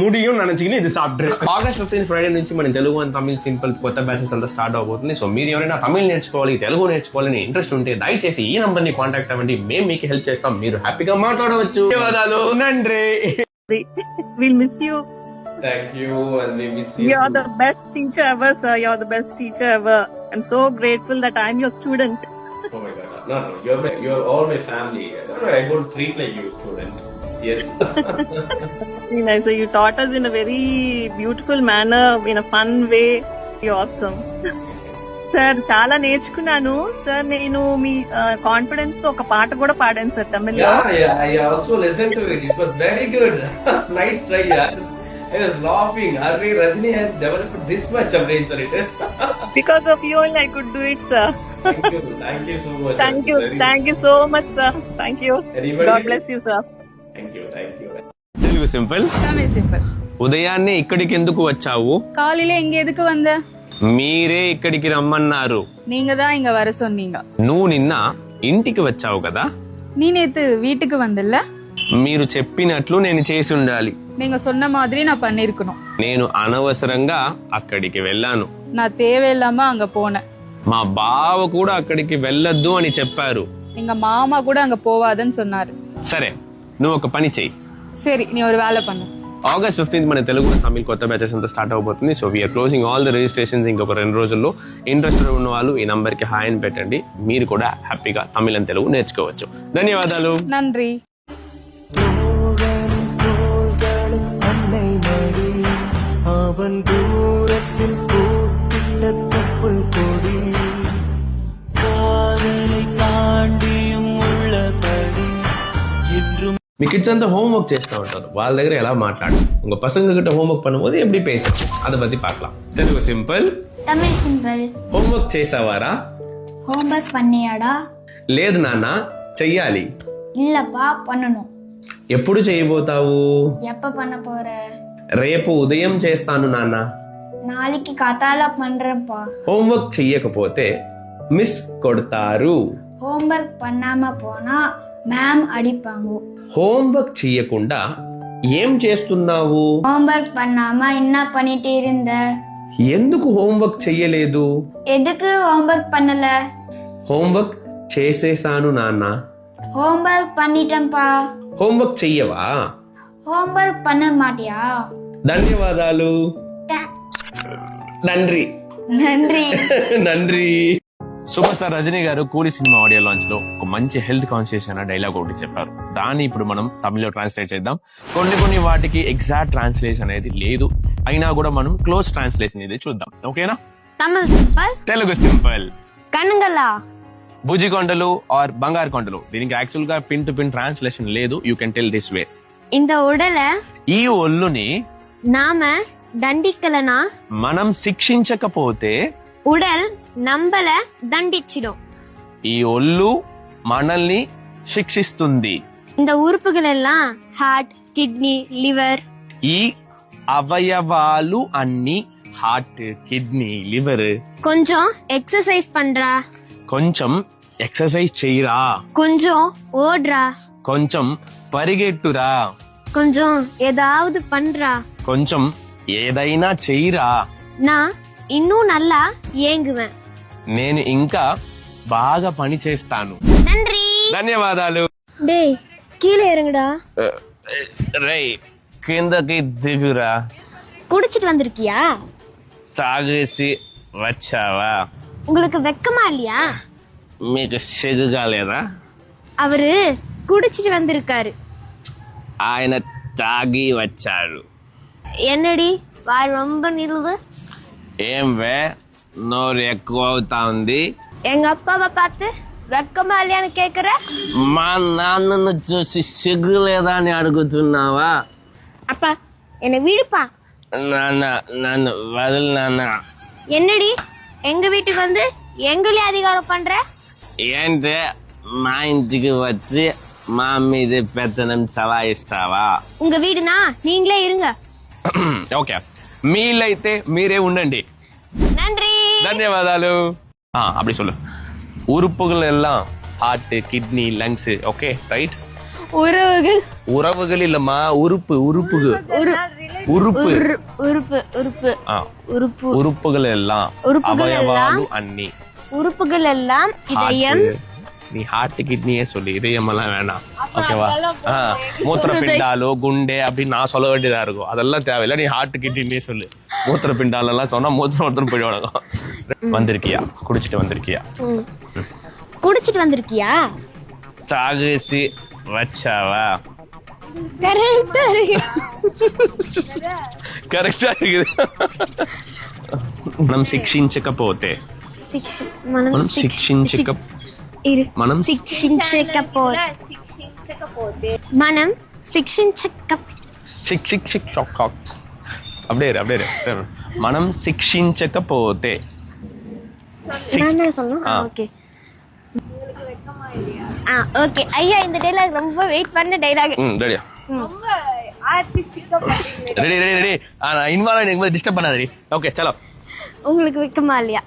முடியும் நினைச்சுக்கின்னு ఇది సాப்பிட்ரு. ఆగస్ట్ 15 ఫ్రైడే నుంచి మన తెలుగు అండ్ తమిళ్ సింపుల్ కొత్త బ్యాచెస్ అంతా స్టార్ట్ అవబోతుంది. సో మీరు ఎవరైనా తమిళ్ నేర్చుకోవాలి, తెలుగు నేర్చుకోవాలని ఇంట్రెస్ట్ ఉంటే దయచేసి ఈ నంబర్ ని కాంటాక్ట్ అవ్వండి. మేము మీకు హెల్ప్ చేస్తాం, మీరు హ్యాపీగా మాట్లాడవచ్చు. ధన్యవాదాలు. நன்றி. We'll miss you. Thank you and we miss you. You're the best teacher ever, sir. You're the best teacher ever. I'm so grateful that I'm your student. Oh my God. No, you're all my family. I won't treat like you, student. Yes. Nice. So you taught us in a very beautiful manner, in a fun way. You're awesome. Sir చాలా నేర్చుకున్నాను sir. నేను మీ confidence తో ఒక పాట కూడా పాడాను sir తమిళ్లో. Yeah, I also listened to it. It was very good. Nice try, yeah. I was laughing. Arre, Rajni has developed this much of brains on it. Because of you only I could do it, sir. Thank you so much. Thank you so much, sir. Thank you. Anybody? God bless you, sir. Thank you. Telugu simple, Tamil simple. ఉదయాన్నే ఇక్కడికి ఎందుకు వచ్చావు? காலையில இங்க எதுக்கு வந்த? మీరే ఇక్కడికి రమ్మన్నారు. நீங்க தான் இங்க வர சொன்னீங்க. నువ్వు నిన్న ఇంటికి వచ్చావు కదా. நீ நேத்து வீட்டுக்கு வந்தல்ல. మీరు చెప్పినట్లు నేను చేసి ఉండాలి. நீங்க சொன்ன மாதிரி நான் பண்ணிருக்கணும். నేను అనవసరంగా అక్కడికి వెళ్ళాను. நான் தேவையில்லாம அங்க போனேன். మా బావ కూడా అక్కడికి వెళ్ళొద్దు అని చెప్పారు. எங்க மாமா கூட அங்க போவாதன்னு சொன்னாரு. సరే, నువ్వు ఒక పని చెయ్యి. சரி, நீ ஒரு வேலை பண்ணு. ఆగస్ట్ 15 మన తెలుగు తమిళ కొత్త బ్యాచెస్ అంతా స్టార్ట్ అవబోతుంది. So we are closing all the registrations ఇంకొక 2 రోజుల్లో. ఇంట్రెస్టెడ్ ఉన్న వాళ్ళు ఈ నంబర్ కి హాయ్ అని పెట్టండి. మీరు కూడా హ్యాపీగా తమిళ అండ్ తెలుగు నేర్చుకోవచ్చు. ధన్యవాదాలు. நன்றி. మీ కిడ్స్ అంతా ஹோம்ஒர்க் చేస్తూ ఉంటారు. వాళ్ళ దగ్గర ఎలా మాట్లాడు, உங்க பசங்க கிட்ட ஹோம்ஒர்க் பண்ணும்போது எப்படி பேசணும், அதை பத்தி பார்க்கலாம். Telugu simple, Tamil simple. Homework చేసావారా? హోంవర్క్ பண்ணியாடா? లేదు నాన్న, చెయ్యాలి. இல்லப்பா, பண்ணணும். ఎప్పుడు చేయబోతావు? எப்ப பண்ண போற? రేపు ఉదయం చేస్తాను నాన్న. நாளைக்கு காத்தால பண்றேன்ப்பா. హోంవర్క్ చెయ్యకపోతే మిస్ కొడతారు. ஹோம்ஒர்க் பண்ணாம போனா மேம் அடிப்பாங்க. హోంవర్క్ చెయ్యకుండా ఏం చేస్తున్నావు? ஹோம்ஒர்க் பண்ணாம என்ன பண்ணிட்டு இருந்த? ఎందుకు హోంవర్క్ చెయ్యలేదు? எதுக்கு ஹோம்ஒர்க் பண்ணல? హోంవర్క్ చేసేసాను నాన్న. ஹோம்ஒர்க் பண்ணிட்டேன்ப்பா. హోంవర్క్ చెయ్యవా? ஹோம்ஒர்க் பண்ண மாட்டியா? ధన్యవాదాలు. నండ్రి. సూపర్ స్టార్ రజనీ గారు కూలీ సినిమా ఆడియో లాంచ్ లో ఒక మంచి హెల్త్ కాన్షియస్ అనే డైలాగ్ ఒకటి చెప్పారు. దాన్ని ఇప్పుడు మనం తమిళ్లో ట్రాన్స్లేట్ చేద్దాం. కొన్ని వాటికి ఎగ్జాక్ట్ ట్రాన్స్లేషన్ అనేది లేదు. అయినా కూడా మనం క్లోజ్ ట్రాన్స్లేషన్ ఇది చూద్దాం. ఓకేనా? Tamil simple, Telugu simple. కనుగల, బుజికొండలు ఆర్ బంగారు కొండలు. దీనికి యాక్చువల్ గా పిన్ టు పిన్ ట్రాన్స్లేషన్ లేదు. You can tell this way. இந்த உடலை ఈ ఒళ్ళుని நாம தண்டிக்கலனா మనం శిక్షించకపోతే உடல் நம்மள தண்டிச்சிடும். ఈ ఒళ్ళు మనల్ని శిక్షిస్తుంది. இந்த உறுப்புகள் எல்லாம் ஹார்ட், கிட்னி, லிவர். ఈ అవయవాలు అన్ని హార్ట్, కిడ్నీ, లివర్. கொஞ்சம் எக்ஸசைஸ் பண்றா, కొంచెం ఎక్సర్సైజ్ చెయ్యరా, கொஞ்சம் ஓடுறா, కొంచెం పరిగెట్టురా, கொஞ்சம் ஏதாவது பண்றா. కొంచెం ఏదైనా చెయ్యరా. நான் இன்னும் நல்லா ஏங்குவேன். నేను ఇంకా బాగా పని చేస్తాను. நன்றி. ధన్యవాదాలు. டேய் கீழே இறங்குடா. రై కిందకి దిగురా. குடிச்சிட்டு வந்திருக்கியா? తాగేసి వచ్చావా? உங்களுக்கு வெக்கமா இல்லையா? మీకు సిగ్గుగా లేదా? அவரு குடிச்சிட்டு வந்திருக்காரு. ఆయన తాగి వచ్చారు. என்னடி வாய் ரொம்ப நிறுவு. ఏం వే నోరు ఎక్కువ అవుతా ఉంది. எங்க அப்பாவை பார்த்து வெக்கமா இல்லையான்னு கேக்குற? మా నాన్నను చూసి సిగ్గు లేదా అని అడుగుతున్నావా? அப்பா என்னை விடுப்பா. నాన్న నన్ను వదిలి నాన్న. என்னடி எங்க வீட்டுக்கு வந்து எங்களே அதிகாரம் பண்ற? ఏంటే మా ఇంటికి వచ్చి మా మీద పెత్తనం చలాయిస్తావా? உங்க வீடுனா நீங்களே இருங்க. ఓకే, మీలైతే మీరే ఉండండి. நன்றி. ధన్యవాదాలు. அப்படி சொல்லு. உறுப்புகள் எல்லாம் heart, kidney, lungs. Okay right. உறவுகள் உறவுகள் இல்லம்மா, உறுப்பு உறுப்புகள். உறுப்பு உறுப்பு உறுப்பு உறுப்பு உறுப்புகள் எல்லாம் உறுப்புகள் அவயவாలు అన్ని. உறுப்புகள் எல்லாம் இதயம். நீ ஹார்ட் கிட்னியே சொல்லு, இதயம் எல்லாம் வேணாம். ஓகேவா? மூத்திரப்பிண்டாலோ குண்டே அப்படின்னு நான் சொல்ல வேண்டியதா இருக்கும். அதெல்லாம் தேவையில்லை. நீ ஹார்ட் கிட்னியே சொல்லு. மூத்திரப்பிண்டால எல்லாம் சொன்னா மூத்திரம் ஒருத்தரும் போயிடுவாங்க. வந்திருக்கியா? குடிச்சிட்டு வந்திருக்கியா? குடிச்சிட்டு வந்திருக்கியா? తాగేసి వచ్చావా? கரெக்டா இருக்கு. కరెక్టా இருக்குது. మనం శిక్షించకపోతే మనం శిక్షించక మనం శిక్షించకపోతే మనం శిక్షించక அப்படியே அப்படியே మనం శిక్షించకపోతే நான் தான் சொல்லணும். ஓகே ஓகே ஐயா, இந்த டைலாக் ரொம்ப வெயிட் பண்ண டைலாக். ரெடியா? Ready ready ready. இன்வால்வ் எனக்கு டிஸ்டர்ப் பண்ணாதடி. ஓகே சலோ. உங்களுக்கு வெக்கமா இல்லையா?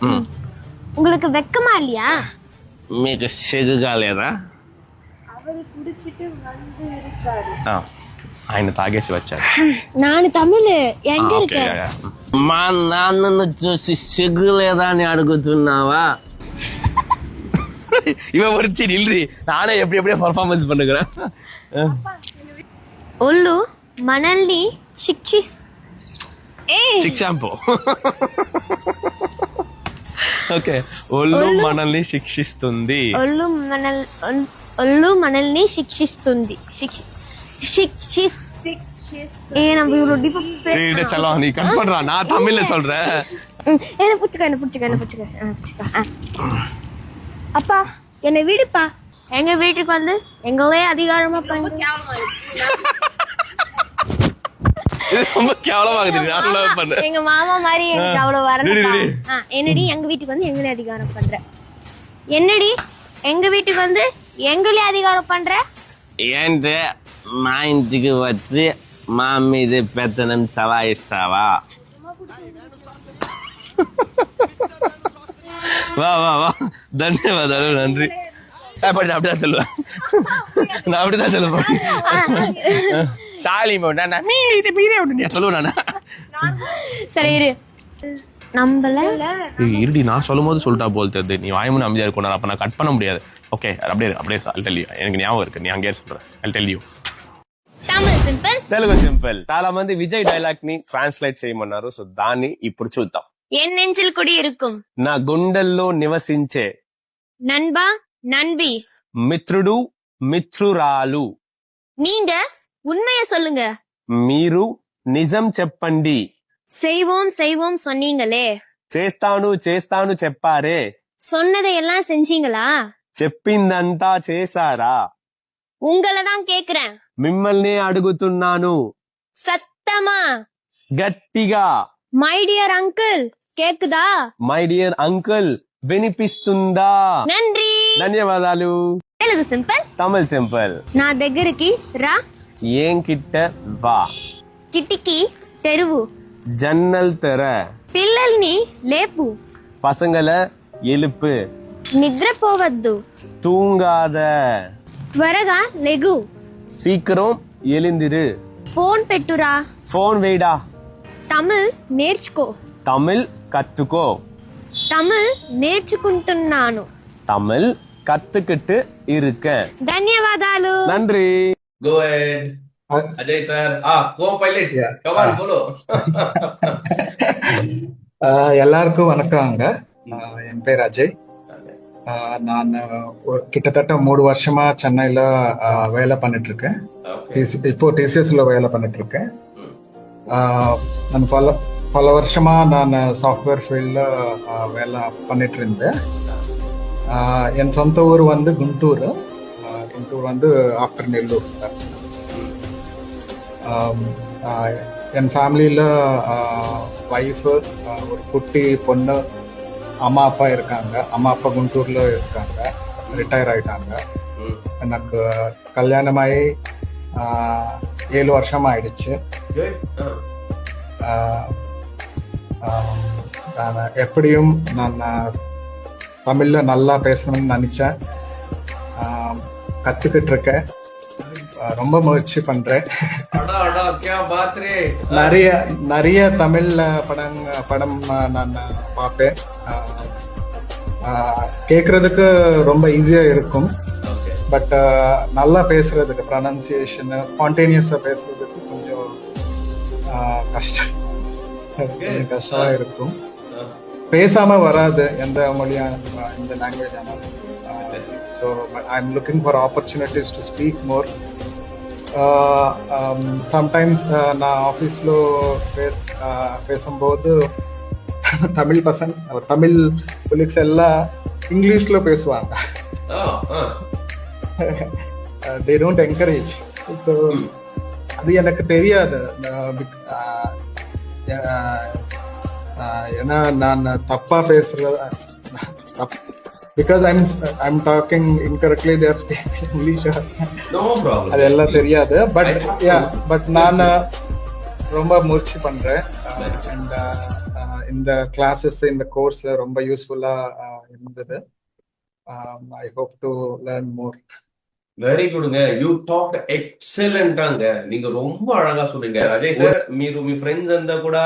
உங்களுக்கு வெக்கமா இல்லையா? మీకు సిగ్గుగా లేదా? அவர் குடிச்சிட்டு வந்து இருக்காரு. ఆయన తాగేసి వచ్చారు. நான் தமிழ் எங்க இருக்க? మా నాన్నను చూసి సిగ్గు లేదా అని అడుగుతున్నావా? இவன் ஒருத்தி நில்றி, நானே எப்படி எப்படியே பர்ஃபார்மன்ஸ் பண்ணுகிறேன். ఒళ్ళు మనల్ని శిక్షాంపో. ఓకే, ఒళ్ళు మనల్ని శిక్షిస్తుంది. ఒళ్ళు మనల్ని శిక్షిస్తుంది. நம்ம இவ்வளோ சரி சலோ, நீ கட் பண்றா, நான் தமிழ்ல சொல்றேன். என்ன புடிச்சுக்க. அப்பா என்னை விடுப்பா. எங்க வீட்டுக்கு வந்து எங்களே அதிகாரமா பண்ணு. ரொம்ப கேவலமாகுது. எங்க மாமா மாதிரி எனக்கு அவ்வளவு வரணும். என்னடி எங்க வீட்டுக்கு வந்து எங்களே அதிகாரம் பண்ற? என்னடி எங்க வீட்டுக்கு வந்து எங்களே அதிகாரம் பண்ற? ఏంటే మా ఇంటికి వచ్చి మా మీద పెత్తనం చలాయిస్తావా? வா வா வா. ధన్యవాదాలు. நன்றி. அப்படிதான் சொல்லுவேன். நான் அப்படிதான் சொல்லுவேன். சாலி சொல்லுவேன் நான். சரி இரு. நம்மள இருடி, நான் சொல்லும் போது சொல்லிட்டா போல் தெரியுது. நீ வாய்மூணு அமைதியா இருக்கணும். அப்ப நான் கட் பண்ண முடியாது. ஓகே அப்படியே அப்படியே I'll tell you. எனக்கு ஞாபகம் இருக்கு, நீ அங்கேயே சொல்றேன். I'll tell you. Tamil simple, Telugu simple. చాలా మంది విజయ్ డైలాగ్ ని ట్రాన్స్లేట్ చేయమన్నారు. సో దాన్ని ఇప్పుడు చూద్దాం. என் நெஞ்சில் குடி இருக்கும், నా గుండెల్లో నివసించే நண்பா நண்பி, మిత్రుడు మిత్రురాలు, நீங்க உண்மையை சொல்லுங்க, మీరు నిజం చెప్పండి, செய்வோம் செய்வோம் சொன்னீங்களே, చేస్తాను చెప్పారే, சொன்னதையெல்லாம் செஞ்சீங்களா? చెప్పిందంతా చేశారా? உங்களை தான் கேக்குறேன். మిమ్మల్ని అడుగుతున్నాను. சத்தமா గట్టిగా. மை డియర్ అంకుల్ கேக்குதா? మై డియర్ అంకుల్ వినిపిస్తుందా? நன்றி. ధన్యవాదాలు. Telugu simple, Tamil simple. నా దగ్గరికి రా, ఏం కిట్ట వా, కిటికీ తెరువు, జన్నల్ తెర, పిల్లల్ని లేపు, పసంగల ఎలుపు, నిద్రపోవద్దు, తూంగాద, త్వరగా లెగు, సీక్రం ఎలిందిరు, ఫోన్ పెట్టురా, ఫోన్ వేయడా, తమిళ్ నేర్చుకో, తమిళ్ కత్తుకో, తమిళ్ నేర్చుకుంటున్నాను, తమిళ్ కత్తుకిட்டு இருக்கேன். ధన్యవాదాలు. நன்றி. Go ahead. Ajay sir. Co-pilot. Come on, follow. எல்லாருக்கும் வணக்கங்க. என் பேர் அஜய். நான் கிட்டத்தட்ட 3 வருஷமா சென்னையில வேலை பண்ணிட்டு இருக்கேன். இப்போ டிசிஎஸ்ல வேலை பண்ணிட்டு இருக்கேன். நான் பல வருஷமா நான் சாஃப்ட்வேர் ஃபீல்ட்ல வேலை பண்ணிட்டு இருந்தேன். என் சொந்த ஊர் வந்து குண்டூர். குண்டூர் வந்து ஆஃப்டர் நெல்லூர். என் ஃபேமிலியில் ஒய்ஃபு, ஒரு குட்டி பொண்ணு, அம்மா அப்பா இருக்காங்க. அம்மா அப்பா குண்டூரில் இருக்காங்க, ரிட்டையர் ஆகிட்டாங்க. எனக்கு கல்யாணமாகி 7 வருஷம் ஆயிடுச்சு. எப்படியும் நான் தமிழில் நல்லா பேசணும்னு நினச்சேன். கற்றுக்கிட்டு இருக்கேன். ரொம்ப முயற்சி பண்றேன். நிறைய தமிழ்ல படம் நான் பார்ப்பேன். கேட்கறதுக்கு ரொம்ப ஈஸியா இருக்கும். பட் நல்லா பேசுறதுக்கு, ப்ரொனன்சியேஷன், ஸ்பான்டேனியஸா பேசுறதுக்கு கொஞ்சம் கஷ்டமா இருக்கும். பேசாம வராது எந்த மொழியா, இந்த லாங்குவேஜ் ஆனாலும். So I'm looking for opportunities to speak more. Sometimes நான் ஆஃபீஸ்ல பேசும்போது தமிழ் தமிழ் கொலீக்ஸ் எல்லாம் இங்கிலீஷ்ல பேசுவாங்க. they don't encourage. So அது எனக்கு தெரியாது. ஏன்னா நான் தப்பா பேசுறது, because I'm talking incorrectly, they are speaking English. No problem. அதெல்லாம் தெரியாது. பட் நான் ரொம்ப முயற்சி பண்றேன். அண்ட் இந்த கிளாஸஸ், இந்த கோர்ஸ் ரொம்ப யூஸ்ஃபுல்லா இருந்தது. I hope to learn more. Very good you talk excellent అంగ. నీకు ரொம்ப అழగా சொன்னீங்க అజయ్ సార్. మీరు మీ ఫ్రెండ్స్ అంతా కూడా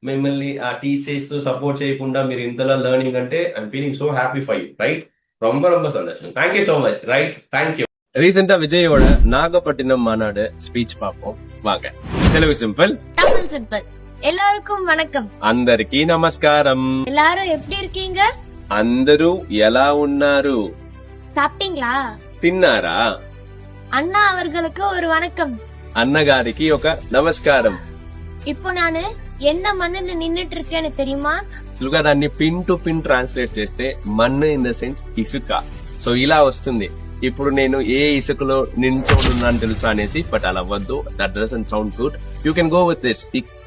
మిమ్మల్ని టీచ్ చేస్తూ సపోర్ట్ చేయకుండా మీరు ఇంతలా లెర్నింగ్ అంటే I'm feeling so happy for you, right? ரொம்ப ரொம்ப சந்தோஷம். Thank you so much, right? Thank you. ரீசெண்டா விஜயோட நாகப்பட்டினம் மாநாடு ஸ்பீச் பார்ப்போம் வாங்க. Telugu simple, Tamil simple. எல்லாருக்கும் வணக்கம். అందరికీ నమస్కారం. எல்லாரும் எப்படி இருக்கீங்க? అందరూ ఎలా ఉన్నారు? சாப்பிட்டீங்களா? తిన్నారా? அண்ணா அவர்களுக்கு ஒரு வணக்கம். అన్నగారికి ఒక నమస్కారం. இப்போ நானு என்ன மண்ணுல నిన్నుட்டு இருக்கேன்னு தெரியுமா? సులువుగా దాన్ని పిన్ టు పిన్ ట్రాన్స్లేట్ చేస్తే మన్ను ఇన్ ద సెన్స్ ఇసుక. సో ఇలా వస్తుంది. ఇప్పుడు నేను ఏ ఇసుకలో నించోనున్నాను తెలుసా అనేసి, బట్ అలా వద్దు, that doesn't sound good. You can go with this.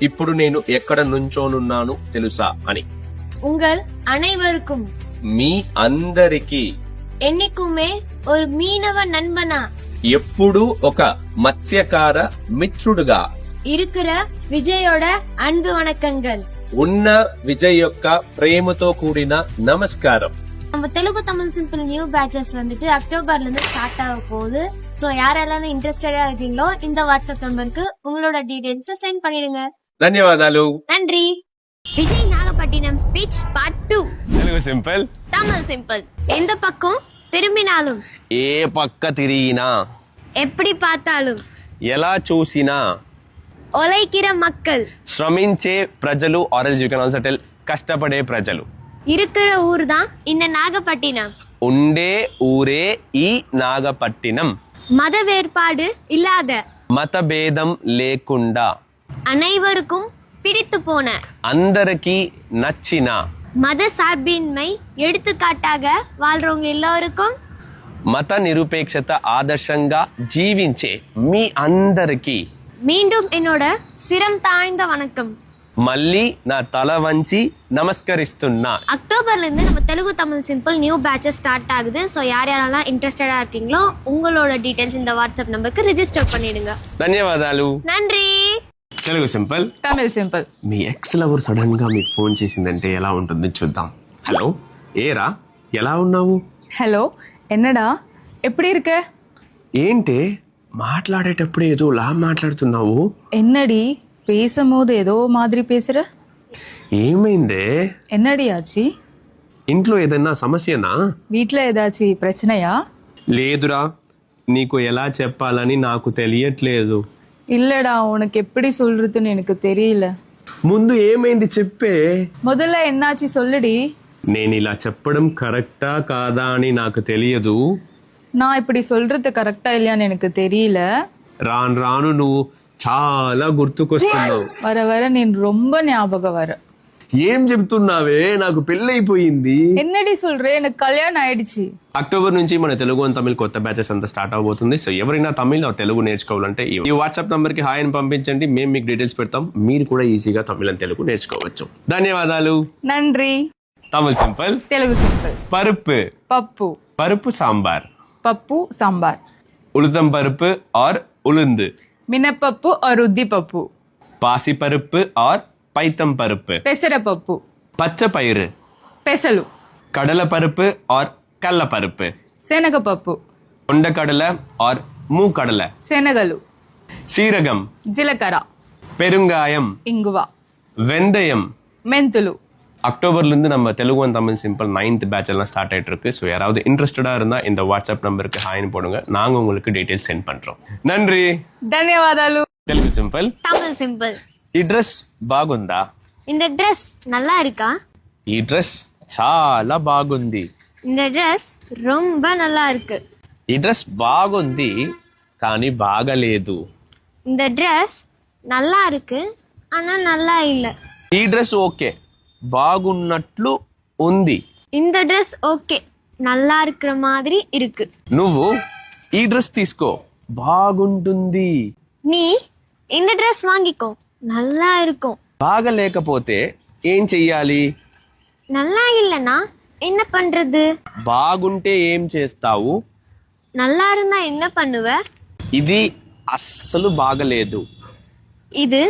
ఇప్పుడు నేను ఎక్కడ నుంచోనున్నాను తెలుసా అని. உங்கள் அனைவருக்கும், మీ అందరికి, என்னைக்குமே ஒரு மீனவ நண்பனா, ఎప్పుడు ఒక మత్స్యకార మిత్రుడుగా இருக்கிற విజయోட అన్బు వణకంగల్. ఉన్న విజయ్ యొక్క ప్రేమతో కూడిన నమస్కారం. நம்ம Telugu Tamil simple new patches வந்துட்டு அக்டோபர்ல இருந்து ஸ்டார்ட் ஆக போகுது. சோ யாரெல்லாம் இன்ட்ரெஸ்டடா இருக்கீங்களோ இந்த வாட்ஸ்அப் நம்பருக்கு உங்களோட டீடைல்ஸ் சென்ட் பண்ணிடுங்க. ధన్యవాదాలు. நன்றி. Vijay Nagapattinam speech part 2. Telugu simple, Tamil simple. எந்த பக்கம் திரும்பினாலும், ఏ పక్క తిరిగినా, எப்படி பார்த்தாலும், ఎలా చూసినా, உழைக்கிற மக்கள், శ్రమించే ప్రజలు, or else you can also tell కష్టపడే ప్రజలు. இருக்கிற ஊர் தான் இந்த நாகப்பட்டினம். ఉండే ఊరే ఈ నాగపట్టినం. மத வேறுபாடு இல்லாத, మత భేదం లేకుండా, அனைவருக்கும் பிடித்து போன అందరికీ నచ్చిన மத சார்பின்மை எடுத்துக்காட்டாக வாழ்றவங்க எல்லாருக்கும் మత నిరుపేక్షత ఆదర్శంగా జీవించే మీ అందరికీ மீண்டும் என்னோட சிரம் தாழ்ந்த வணக்கம். మళ్ళీ నా తల వంచి నమస్కరిస్తున్నా. அக்டோபர்ல இருந்து நம்ம Telugu Tamil simple new patches start ஆகுது. ஸோ யாரெல்லாம் இன்ட்ரெஸ்டடா இருக்கீங்களோ உங்களோட டீடைல்ஸ் இந்த வாட்ஸ்அப் நம்பருக்கு ரிஜிஸ்டர் பண்ணிடுங்க. ధన్యవాదాలు. நன்றி. తెలుగు సింపుల్. తమిళ్ సింపుల్. మీ ఎక్స్ లవర్ సడన్ గా మీకు ఫోన్ చేసిందంటే ఎలా ఉంటుంది చూద్దాం. హలో ఏరా ఎలా ఉన్నావు? హలో ఎన్నడా ఎప్పుడు இருக்க? ఏంటే మాట్లాడేటప్పుడు ఏదోలా మాట్లాడుతున్నావు? என்னடி பேசும்போது ஏதோ மாதிரி பேசுற? ఏమైందే? என்னடி ஆச்சு? ఇంట్లో ఏదైనా సమస్యనా? வீட்ல ஏதாச்சும் பிரச்சனையா? లేదురా, నీకు ఎలా చెప్పాలని నాకు తెలియట్లేదు. இல்லடா உனக்கு எப்படி சொல்றதுன்னு எனக்கு தெரியல. ముందు ఏమైంది చెప్పే. முதல்ல என்னாச்சு சொல்லுடி. నేను ఇలా చెప్పడం కరెక్టా కాదా అని నాకు తెలియదు. நான் இப்படி சொல்றது కరెక్టా இல்லையான்னு எனக்கு தெரியல. రాను రాను నువ్వు చాలా గుర్తుకొస్తున్నావు. வர வர నేను ரொம்ப ஞாபகம் வர. ఏం చెప్తున్నావే? నాకు పెళ్ళైపోయింది. என்னடி சொல்ற? எனக்கு கல்யாணம் ஆயிடுச்சு. అక్టోబర్ నుంచి మన తెలుగు అండ్ తమిళ్ కొత్త బ్యాచెస్ అంతా స్టార్ట్ అవబోతుంది. సో ఎవరైనా తమిళ్ తెలుగు నేర్చుకోవాలంటే ఈ వాట్సాప్ నంబర్ కి హాయ్ అని పంపించండి. మేము మీకు డీటెయిల్స్ పెడతాం. మీరు కూడా ఈజీగా తమిళ్ అండ్ తెలుగు నేర్చుకోవచ్చు. ధన్యవాదాలు. நன்றி. తమిళ్ సింపుల్. తెలుగు సింపుల్. పరుపు. పప్పు. పరుపు సాంబార్. పప్పు సాంబార్. ఉளுத்தం పరుపు ఆర్ ఉలుందు. మినపప్పు और ఉద్దిపప్పు. పాసి పరుపు ఆర్ పైతం పరుపు. పెసరపప్పు. పచ్చ పైరు. పెసలు. కడల పరుపు ఆర్ కల్ల పరుపు. శనగపప్పు. ఉండకడల ఆర్ మూకడల. శనగలు. సీరగం. జీలకర్ర. பெருங்காயம். ఇంగువ. வெந்தயம். మెంతులు. அக்டோபர்ல இருந்து நம்ம Telugu and Tamil simple 9th batch எல்லாம் ஸ்டார்ட் ஆயிட்டு இருக்கு. ஸோ யாராவது இன்ட்ரெஸ்டடா இருந்தா இந்த வாட்ஸ்அப் நம்பருக்கு ஹாய்னு போடுங்க. நாங்க உங்களுக்கு டீடைல்ஸ் சென்ட் பண்றோம். நன்றி. ధన్యవాదాలు. తెలుగు సింపుల్. தமிழ் சிம்பிள். ఈ డ్రెస్ బాగుందా? இந்த ட்ரெஸ் நல்லா இருக்கா? ఈ డ్రెస్ చాలా బాగుంది. இந்த ட்ரெஸ் ரொம்ப நல்லா இருக்கு. ఈ డ్రెస్ బాగుంది కానీ బాగలేదు. இந்த ட்ரெஸ் நல்லா இருக்கு ஆனா நல்லா இல்ல. ఈ డ్రెస్ ఓకే, బాగున్నట్లు ఉంది. இந்த ட்ரெஸ் ஓகே, நல்லா இருக்கிற மாதிரி இருக்கு. నువ్వు ఈ డ్రెస్ తీసుకో, బాగుంటుంది. நீ இந்த ட்ரெஸ் வாங்கிக்கோ, நல்லா இருக்கும். బాగలేకపోతే ఏం చెయ్యాలి? நல்லா இல்லனா என்ன பண்றது? బాగుంటే ఏం చేస్తావు? நல்லா இருந்தா என்ன பண்ணுவ? ఇది అస్సలు బాగలేదు. இது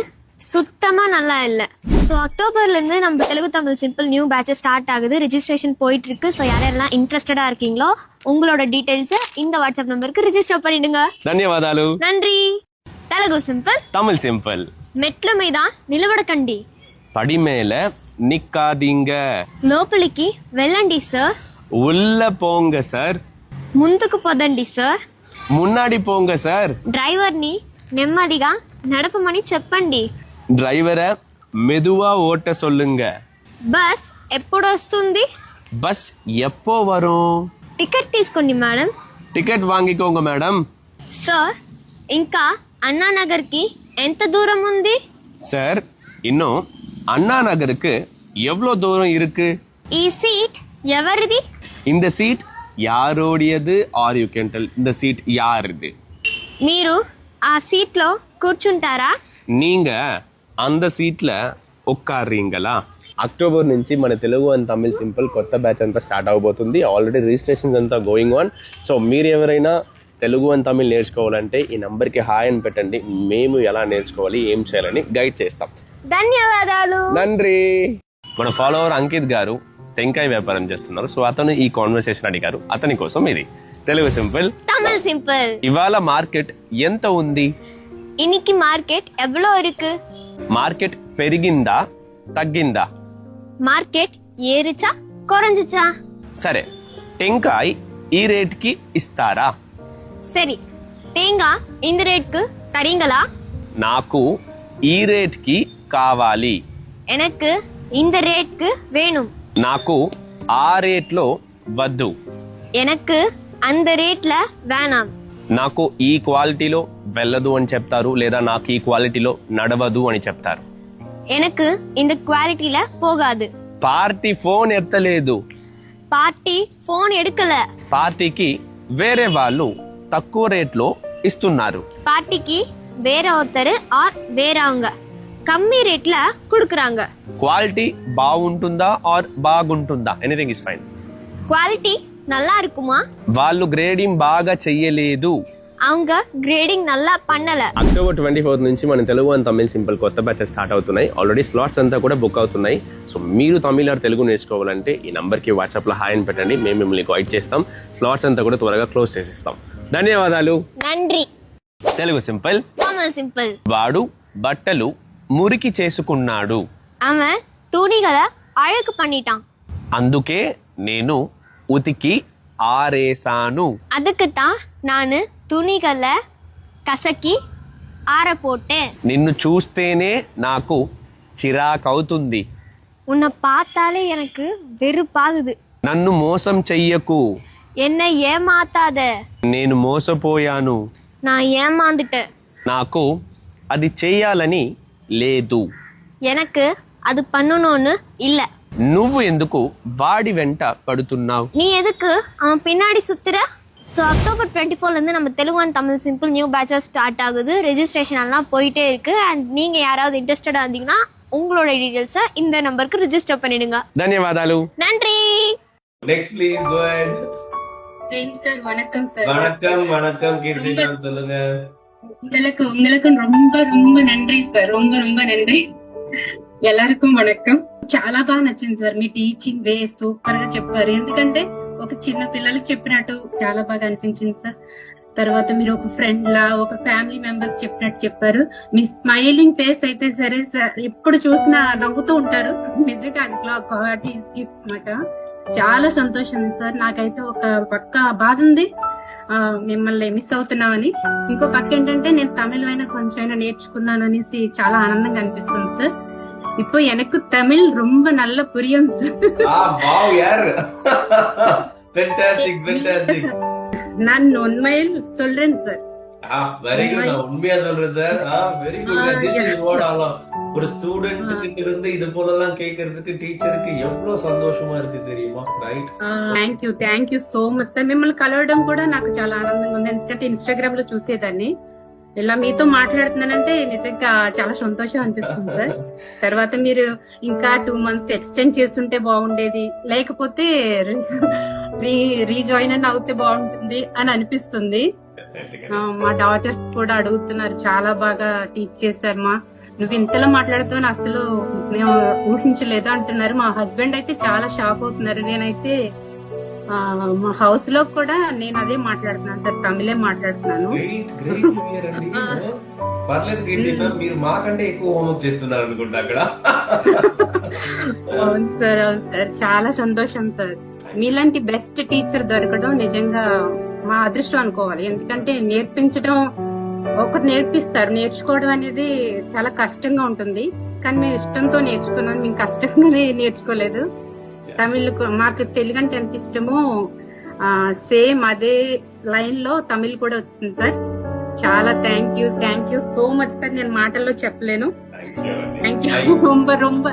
சுத்தமா நல்லா இல்ல. ஸோ அக்டோபர்ல இருந்து நம்ம Telugu Tamil simple new patches start ஆகுது. ரெஜிஸ்ட்ரேஷன் போயிட்டு இருக்கு. ஸோ யாரெல்லாம் இன்ட்ரெஸ்டடா இருக்கீங்களோ உங்களோட டீடைல்ஸை இந்த வாட்ஸ்அப் நம்பருக்கு ரிஜிஸ்டர் பண்ணிடுங்க. ధన్యవాదాలు. நன்றி. தெலுங்கு சிம்பிள். తమిళ్ సింపుల్. మెట్ల మీద నిలబడకండి, పడి మేల నిక్కాదీంగ. లోపలికి వెళ్ళండి సార్. ఉల్ల పోంగ సార్. ముందుకు పదండి సార్. మున్నాడి పోంగ సార్. డ్రైవర్ని నెమ్మదిగా నడపమని చెప్పండి. டிரைவரை மெதுவா ஓட்ட சொல்லுங்க. బస్ ఎప్పుడు వస్తుంది? బస్ எப்போ வரும்? టికెట్ తీసుకోండి మేడం. టికెట్ వాంగికోంగ మేడం. సార్, ఇంకా అన్నానగర్కి ఎంత దూరం ఉంది? சார், இன்னும் அண்ணா நகருக்கு எவ்வளோ தூரம் இருக்கு? ఈ సీట్ ఎవరిది? இந்த சீட் யாரோடையது? ஆர் யூ கேன் டெல் இந்த சீட் யாருது? మీరు ఆ సీట్లో కూర్చుంటారా? நீங்க அந்த సీట్ల ఒక్కారీంగలా? అక్టోబర్ నుంచి మన తెలుగు అండ్ తమిళ్ సింపుల్ కొత్త బ్యాచ్ అంతా స్టార్ట్ అవబోతుంది. ఆల్రెడీ రిజిస్ట్రేషన్స్ అంతా గోయింగ్ ఆన్. సో మీరు ఎవరైనా తెలుగు అండ్ తమిళ్ నేర్చుకోవాలంటే ఈ నంబర్కి హాయ్ అని పెట్టండి. మేము ఎలా నేర్చుకోవాలి, ఏం చేయాలని గైడ్ చేస్తాం. ధన్యవాదాలు. నంద్రి. మన ఫాలోవర్ అంకిత్ గారు టెంకాయ వ్యాపారం చేస్తున్నారు. సో అతను ఈ కాన్వర్సేషన్ అడిగారు. అతని కోసం ఇది తెలుగు సింపుల్. தமிழ் சிம்பிள். ఇవాళ మార్కెట్ ఎంత ఉంది? இன்னைக்கு మార్కెట్ எவ்வளோ இருக்கு? మార్కెట్ పెరిగిందా తగ్గిందా? మార్కెట్ ఏరుచా కొరంజుచా? సరే, టెంకాయ్ ఈ రేట్కి ఇస్తారా? சரி, தேங்காய் இந்த ரேட்க்கு தரீங்களா? నాకు ఈ రేట్కి కావాలి. எனக்கு இந்த ரேட்க்கு வேணும். నాకు ఆ రేట్లో వద్దు. எனக்கு அந்த ரேட்ல வேணாம். నాకు ఈ క్వాలిటీలో వెళ్ళదు అని చెప్తారు, లేదా నాకు ఈ క్వాలిటీలో నడవదు అని చెప్తారు. எனக்கு இந்த குவாலிட்டில போகாது. పార్టీ ఫోన్ ఎత్తలేదు. పార్టీ ఫోన్ எடுக்கல. పార్టీకి వేరే వాళ్ళు తక్కువ రేట్లో ఇస్తున్నారు. పార్టీకి వేరే ஒருத்தர் ఆర్ వేరేవங்க కమ్మీ రేట్ల కుడుకుறாங்க. క్వాలిటీ బాగుంటుందా ఆర్ బాగుంటుందా? Anything is fine. క్వాలిటీ நல்லா இருக்குமா? వాళ్ళు గ్రేడింగ్ బాగా చెయ్యలేదు. அவங்க గ్రేడింగ్ நல்லா பண்ணல. అక్టోబర్ 24 నుంచి మన తెలుగు అండ్ తమిళ్ సింపుల్ కొత్త బ్యాచెస్ స్టార్ట్ అవుతున్నాయి. ఆల్రెడీ స్లాట్స్ అంతా కూడా బుక్ అవుతున్నాయి. సో మీరు తమిళ ఆర్ తెలుగు నేర్చుకోవాలంటే ఈ నంబర్కి వాట్సాప్లో హాయ్ అని పెట్టండి. మేము మిమ్మల్ని గైడ్ చేస్తాం. స్లాట్స్ అంతా కూడా త్వరగా క్లోజ్ చేసేస్తాం. ధన్యవాదాలు. நன்றி. తెలుగు సింపుల్. తమిళ్ సింపుల్. వాడు బట్టలు మురికి చేసుకున్నాడు. அவன் துணிகளை அழுக்கு பண்ணிட்டான். అందుకే నేను ఉతికి ఆరేసాను. அதுக்கு தான் நான் துணிகளை కసకి ఆరపోட்டேன். నిన్ను చూస్తేనే నాకు చిరాకవుతుంది. உன்னை பார்த்தாலே எனக்கு வெறுப்பாகுது. నన్ను మోసం చెయ్యకు. என்னை ஏமாத்தாத. నేను మోసపోయాను. நான் ஏமாந்துட்டேன். నాకు అది చెయ్యాలని లేదు. எனக்கு அது பண்ணணும்னு இல்ல. నువ్వు ఎందుకు వాడి వెంట పడుతున్నావు? நீ எதுக்கு அவன் பின்னாடி சுத்துற? ஸோ அக்டோபர் 24 இருந்து நம்ம Telugu and Tamil simple new patches start ஆகுது. ரெஜிஸ்ட்ரேஷன் எல்லாம் போயிட்டே இருக்கு. அண்ட் நீங்க யாராவது இன்ட்ரெஸ்டடா இருந்தீங்கன்னா உங்களோட டீடைல்ஸை இந்த நம்பருக்கு ரிஜிஸ்டர் பண்ணிடுங்க. ధన్యవాదాలు. நன்றி. Next please go ahead. Sir வணக்கம் சார். வணக்கம் வணக்கம் கீர்த்தி மேம் சொல்லுங்க. உங்களுக்கு ரொம்ப ரொம்ப நன்றி సార్. ரொம்ப ரொம்ப நன்றி. எல்லாருக்கும் వణకం. చాలా బాగా నచ్చింది సార్. మీ టీచింగ్ వే సూపర్ గా చెప్పారు. ఎందుకంటే ఒక చిన్న పిల్లలకి చెప్పినట్టు చాలా బాగా అనిపించింది సార్. తర్వాత మీరు ఒక ఫ్రెండ్ లా ఒక ఫ్యామిలీ మెంబర్ చెప్పినట్టు చెప్పారు. మీ స్మైలింగ్ ఫేస్ అయితే సరే సార్, ఎప్పుడు చూసినా నవ్వుతూ ఉంటారు. నిజంగా అది గాడ్ ఈస్ గిఫ్ట్ అన్నమాట. చాలా సంతోషం సార్. నాకైతే ఒక పక్క బాధ ఉంది, మిమ్మల్ని మిస్ అవుతున్నామని. ఇంకో పక్క ఏంటంటే నేను తమిళమైనా కొంచెం నేర్చుకున్నాను అనేసి చాలా ఆనందంగా అనిపిస్తుంది సార్. இப்போ எனக்கு தமிழ் ரொம்ப நல்ல புரியும் சார். వావ్ యార్ ఫెంటాస్టిక్ ఫెంటాస్టిక్. நான் உண்மையில் சொல்றேன் சார். Very good. நான் உண்மையா சொல்றேன் sir. Very good. This is what all ஒரு ஸ்டூடெண்ட் கிட்ட இருந்து இது போல எல்லாம் கேக்குறதுக்கு టీచర్కి ఎவ்வளவு సంతోషமா இருக்கு தெரியுமா? Right. Thank you so much sir. మిమ్మల్ని కలవడం కూడా నాకు చాలా ఆనందంగా ఉంది. ఎందుకంటే ఇన్స్టాగ్రామ్ లో చూసేదాన్ని. ఇలా మీతో మాట్లాడుతున్నానంటే నిజంగా చాలా సంతోషం అనిపిస్తుంది సార్. తర్వాత మీరు ఇంకా 2 months ఎక్స్టెండ్ చేస్తుంటే బాగుండేది, లేకపోతే రీజాయిన్ అని అవుతే బాగుంటుంది అని అనిపిస్తుంది. మా డాటర్స్ కూడా అడుగుతున్నారు, చాలా బాగా టీచ్ చేశారు మా, నువ్వు ఇంతలా మాట్లాడుతావని అసలు మేము ఊహించలేదు అంటున్నారు. మా హస్బెండ్ అయితే చాలా షాక్ అవుతున్నారు. నేనైతే మా హౌస్ లో కూడా నేను అదే మాట్లాడుతున్నాను సార్, తమిళే మాట్లాడుతున్నాను. పర్లేదు కీర్తి మ్యామ్, మీరు మాకంటే ఎక్కువ హోంవర్క్ చేస్తున్నారు అనుకుంటా అక్కడ. అవును సార్, అవును సార్. చాలా సంతోషం సార్. మీలాంటి బెస్ట్ టీచర్ దొరకడం నిజంగా మా అదృష్టం అనుకోవాలి. ఎందుకంటే నేర్పించడం ఒకరు నేర్పిస్తారు, నేర్చుకోవడం అనేది చాలా కష్టంగా ఉంటుంది. కానీ మేము ఇష్టంతో నేర్చుకున్నాం, మేము కష్టంగానే నేర్చుకోలేదు. తమిళ్ మాకు తెలుగు అంటే ఎంత ఇష్టమో సేమ్ అదే లైన్ లో తమిళ్ కూడా వచ్చింది సార్. చాలా thank you so much sir. నేను మాటల్లో చెప్పలేను. Thank you. రొంబ రొంబ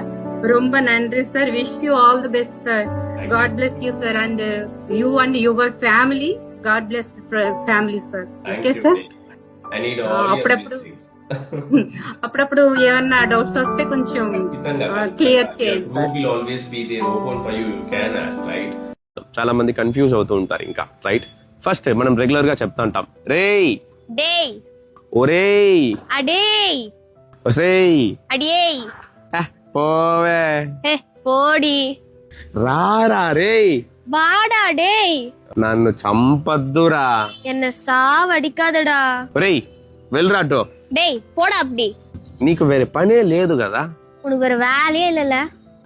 రొంబ నండ్రి sir. Wish you all the best sir. God bless you sir. And you and your family. God bless family sir. Okay sir. అప్పుడప్పుడు ఏమన్నా డౌట్స్ వస్తే కొంచెం క్లియర్ చేయండి సార్. చాలా మంది కన్ఫ్యూజ్ అవుతూ ఉంటారు ఇంకా. రైట్, ఫస్ట్ మనం రెగ్యులర్ గా చెప్తా ఉంటాం రేయ్, డేయ్, ఒరేయ్, అడేయ్, ఒసేయ్, అడియేయ్, పోవే, పోడి, రారా రేయ్, వాడా డేయ్, నన్ను చంపద్దురా, என்ன సావడికాదడా, ఒరేయ్ వెళ్ళరాటో, டேய் போடா அப்படி. నీకు వేరే పనే లేదు కదా? உனக்கு ஒரு வேலையே இல்லல.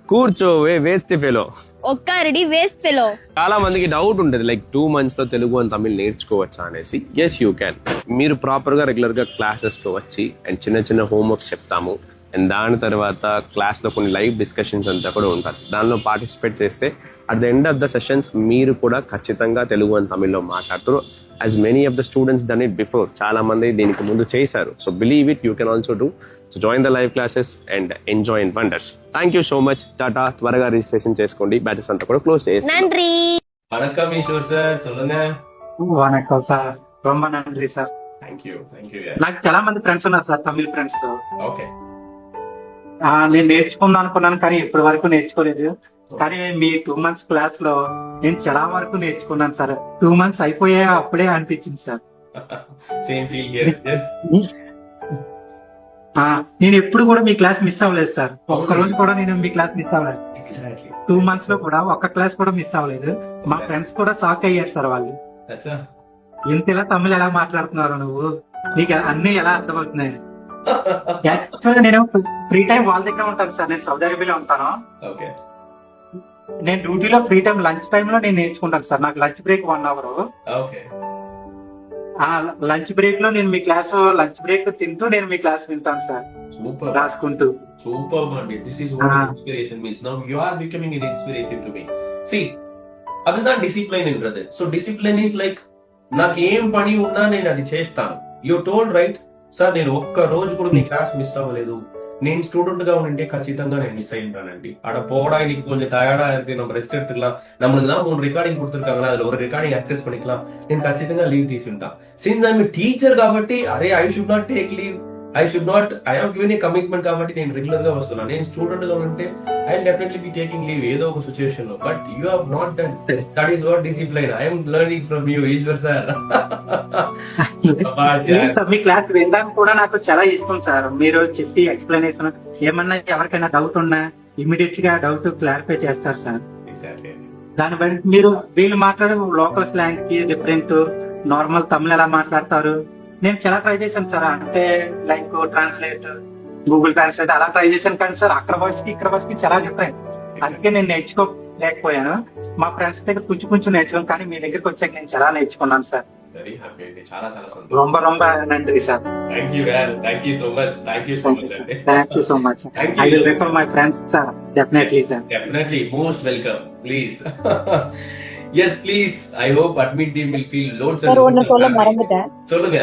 కూర్చోవే వేస్ట్ ఫెలో. ఒక్కరడి వేస్ట్ ఫెలో. చాలా మందికి డౌట్ ఉంటుంది, లైక్ 2 months లో తెలుగు అండ్ తమిళ్ నేర్చుకోవచ్చా అనేసి. Yes you can. మీరు ప్రాపర్ గా రెగ్యులర్ గా క్లాసెస్ కి వచ్చి అండ్ చిన్న చిన్న హోంవర్క్స్ చెప్తాము. అండ్ దాని తర్వాత క్లాస్ లో కొన్ని లైవ్ డిస్కషన్స్ అంతా కూడా ఉంటారు. దానిలో పార్టిసిపేట్ చేస్తే at the end of the sessions మీరు కూడా ఖచ్చితంగా తెలుగు అండ్ తమిళ్లో మాట్లాడుతారు. as many of the students done it before. చాలా మంది దీనికి ముందు చేశారు. So believe it, you can also do. So join the live classes and enjoy in wonders. Thank you so much. Tata. త్వరగా రిజిస్ట్రేషన్ చేసుకోండి. Batches అంతా కూడా close చేస్తాం. நன்றி. வணக்கம் ஈஸ்வர் சார், சொல்லுங்க. వణకం సార్, ரொம்ப நன்றி సార్. Thank you. నాకు చాలా మంది ఫ్రెండ్స్ ఉన్నారు సార్, తమిళ ఫ్రెండ్స్. ఓకే. నేను నేర్చుకుందాం అనుకున్నాను కానీ ఇప్పటి వరకు నేర్చుకోలేదు. కానీ మీ 2 months క్లాస్ లో నేను చాలా వరకు నేర్చుకున్నాను సార్. 2 months అయిపోయా అప్పుడే అనిపించింది sir. Same feel here. yes. నేను ఎప్పుడు కూడా మీ క్లాస్ మిస్ అవ్వలేదు సార్. ఒక్క రోజు కూడా నేను మీ క్లాస్ మిస్ అవ్వలేదు. Exactly. 2 months లో కూడా ఒక్క క్లాస్ కూడా మిస్ అవ్వలేదు. మా ఫ్రెండ్స్ కూడా షాక్ అయ్యారు సార్. వాళ్ళు అచ్చా, ఇంతలా తమిళ ఎలా మాట్లాడుతున్నారు నువ్వు, నీకు అన్ని ఎలా అర్థమవుతున్నాయి. యాక్చువల్గా నేను ఫ్రీ టైం వాళ్ళ దగ్గర ఉంటాను సార్. నేను సౌదీ అరేబియాలో ఉంటాను. ఓకే. నేను డ్యూటీలో ఫ్రీ టైం లంచ్ టైమ్ లో నేను నేర్చుకుంటాను సార్. నాకు lunch break 1 hour. Okay. Lunch break లో నేను మీ క్లాస్ లంచ్ బ్రేక్ తింటూ నేను మీ క్లాస్ వింటాను సార్, సూపర్ రాసుకుంటూ. సూపర్ అండి. This is what inspiration means. Now you are becoming an inspiration to me. See, அதுதான் discipline in brother. So discipline is like, నాకు ఏం పని ఉన్నా నేను అది చేస్తాను. యూ టోల్డ్ రైట్ సార్, నేను ఒక్క రోజు కూడా మీ క్లాస్ మిస్ అవ్వలేదు. నేను ஸ்டூடெண்ட் గా ఉంటే ఖచ్చితంగా నేను மிஸ் ஆயிட்டானே. அட போடா, இன்னைக்கு கொஞ்சம் டயர்டா இருக்கு, நம்ம ரெஸ்ட் எடுத்துக்கலாம், நம்மளுக்கு தான் 3 ரெக்கார்டிంగ్ கொடுத்துருக்காங்களா, அதுல ஒரு ரெக்கார்டிంగ్ యాక్సెస్ பண்ணிக்கலாம், నేను ఖచ్చితంగా లీవ్ తీసుకుంటా. సిన్స్ ఐఎమ్ టీచర్ కాబట్టి అరే I should not take leave, I have given a commitment కాబట్టి నేను రెగ్యులర్ గా వస్తున్నాను. నేను స్టూడెంట్ గా ఉంటే I definitely be taking leave ఏదో ఒక సిచువేషన్ లో. But you have not done. That is what discipline. I'm learning from you Eshwar sir. మీ క్లాస్ వినడానికి కూడా నాకు చాలా ఇష్టం సార్. మీరు చెప్పి ఎక్స్ప్లెనేషన్ ఏమన్నా ఎవరికైనా డౌట్ ఉన్నా ఇమీడియట్ గా డౌట్ క్లారిఫై చేస్తారు సార్. దాన్ని బట్టి మీరు వీళ్ళు మాట్లాడే లోకల్ స్లాంగ్ కి డిఫరెంట్, నార్మల్ తమిళ ఎలా మాట్లాడతారు నేను చాలా ట్రై చేశాను సార్. అంటే లైక్ ట్రాన్స్లేట్, గూగుల్ ట్రాన్స్లేట్ అలా ట్రై చేశాను. కానీ సార్ అక్కడ వర్డ్స్ కి ఇక్కడ వర్డ్స్ కి చాలా డిఫరెంట్. అందుకే నేను నేర్చుకోలేకపోయాను. మా ఫ్రెండ్స్ దగ్గర కొంచెం నేర్చుకున్నాను. కానీ మీ దగ్గరికి వచ్చాక నేను చాలా నేర్చుకున్నాను సార్. వెరీ హ్యాపీ అండి. చాలా సంతోషం. ரொம்ப நன்றி sir. Thank you well. Thank you so much. Thank you so much. I will refer my friends sir. Definitely sir. Definitely. Most welcome. Please. yes please. I hope admin team will feel loads sir ஒன்னு சொல்ல மறந்துட்டேன். சொல்லுங்க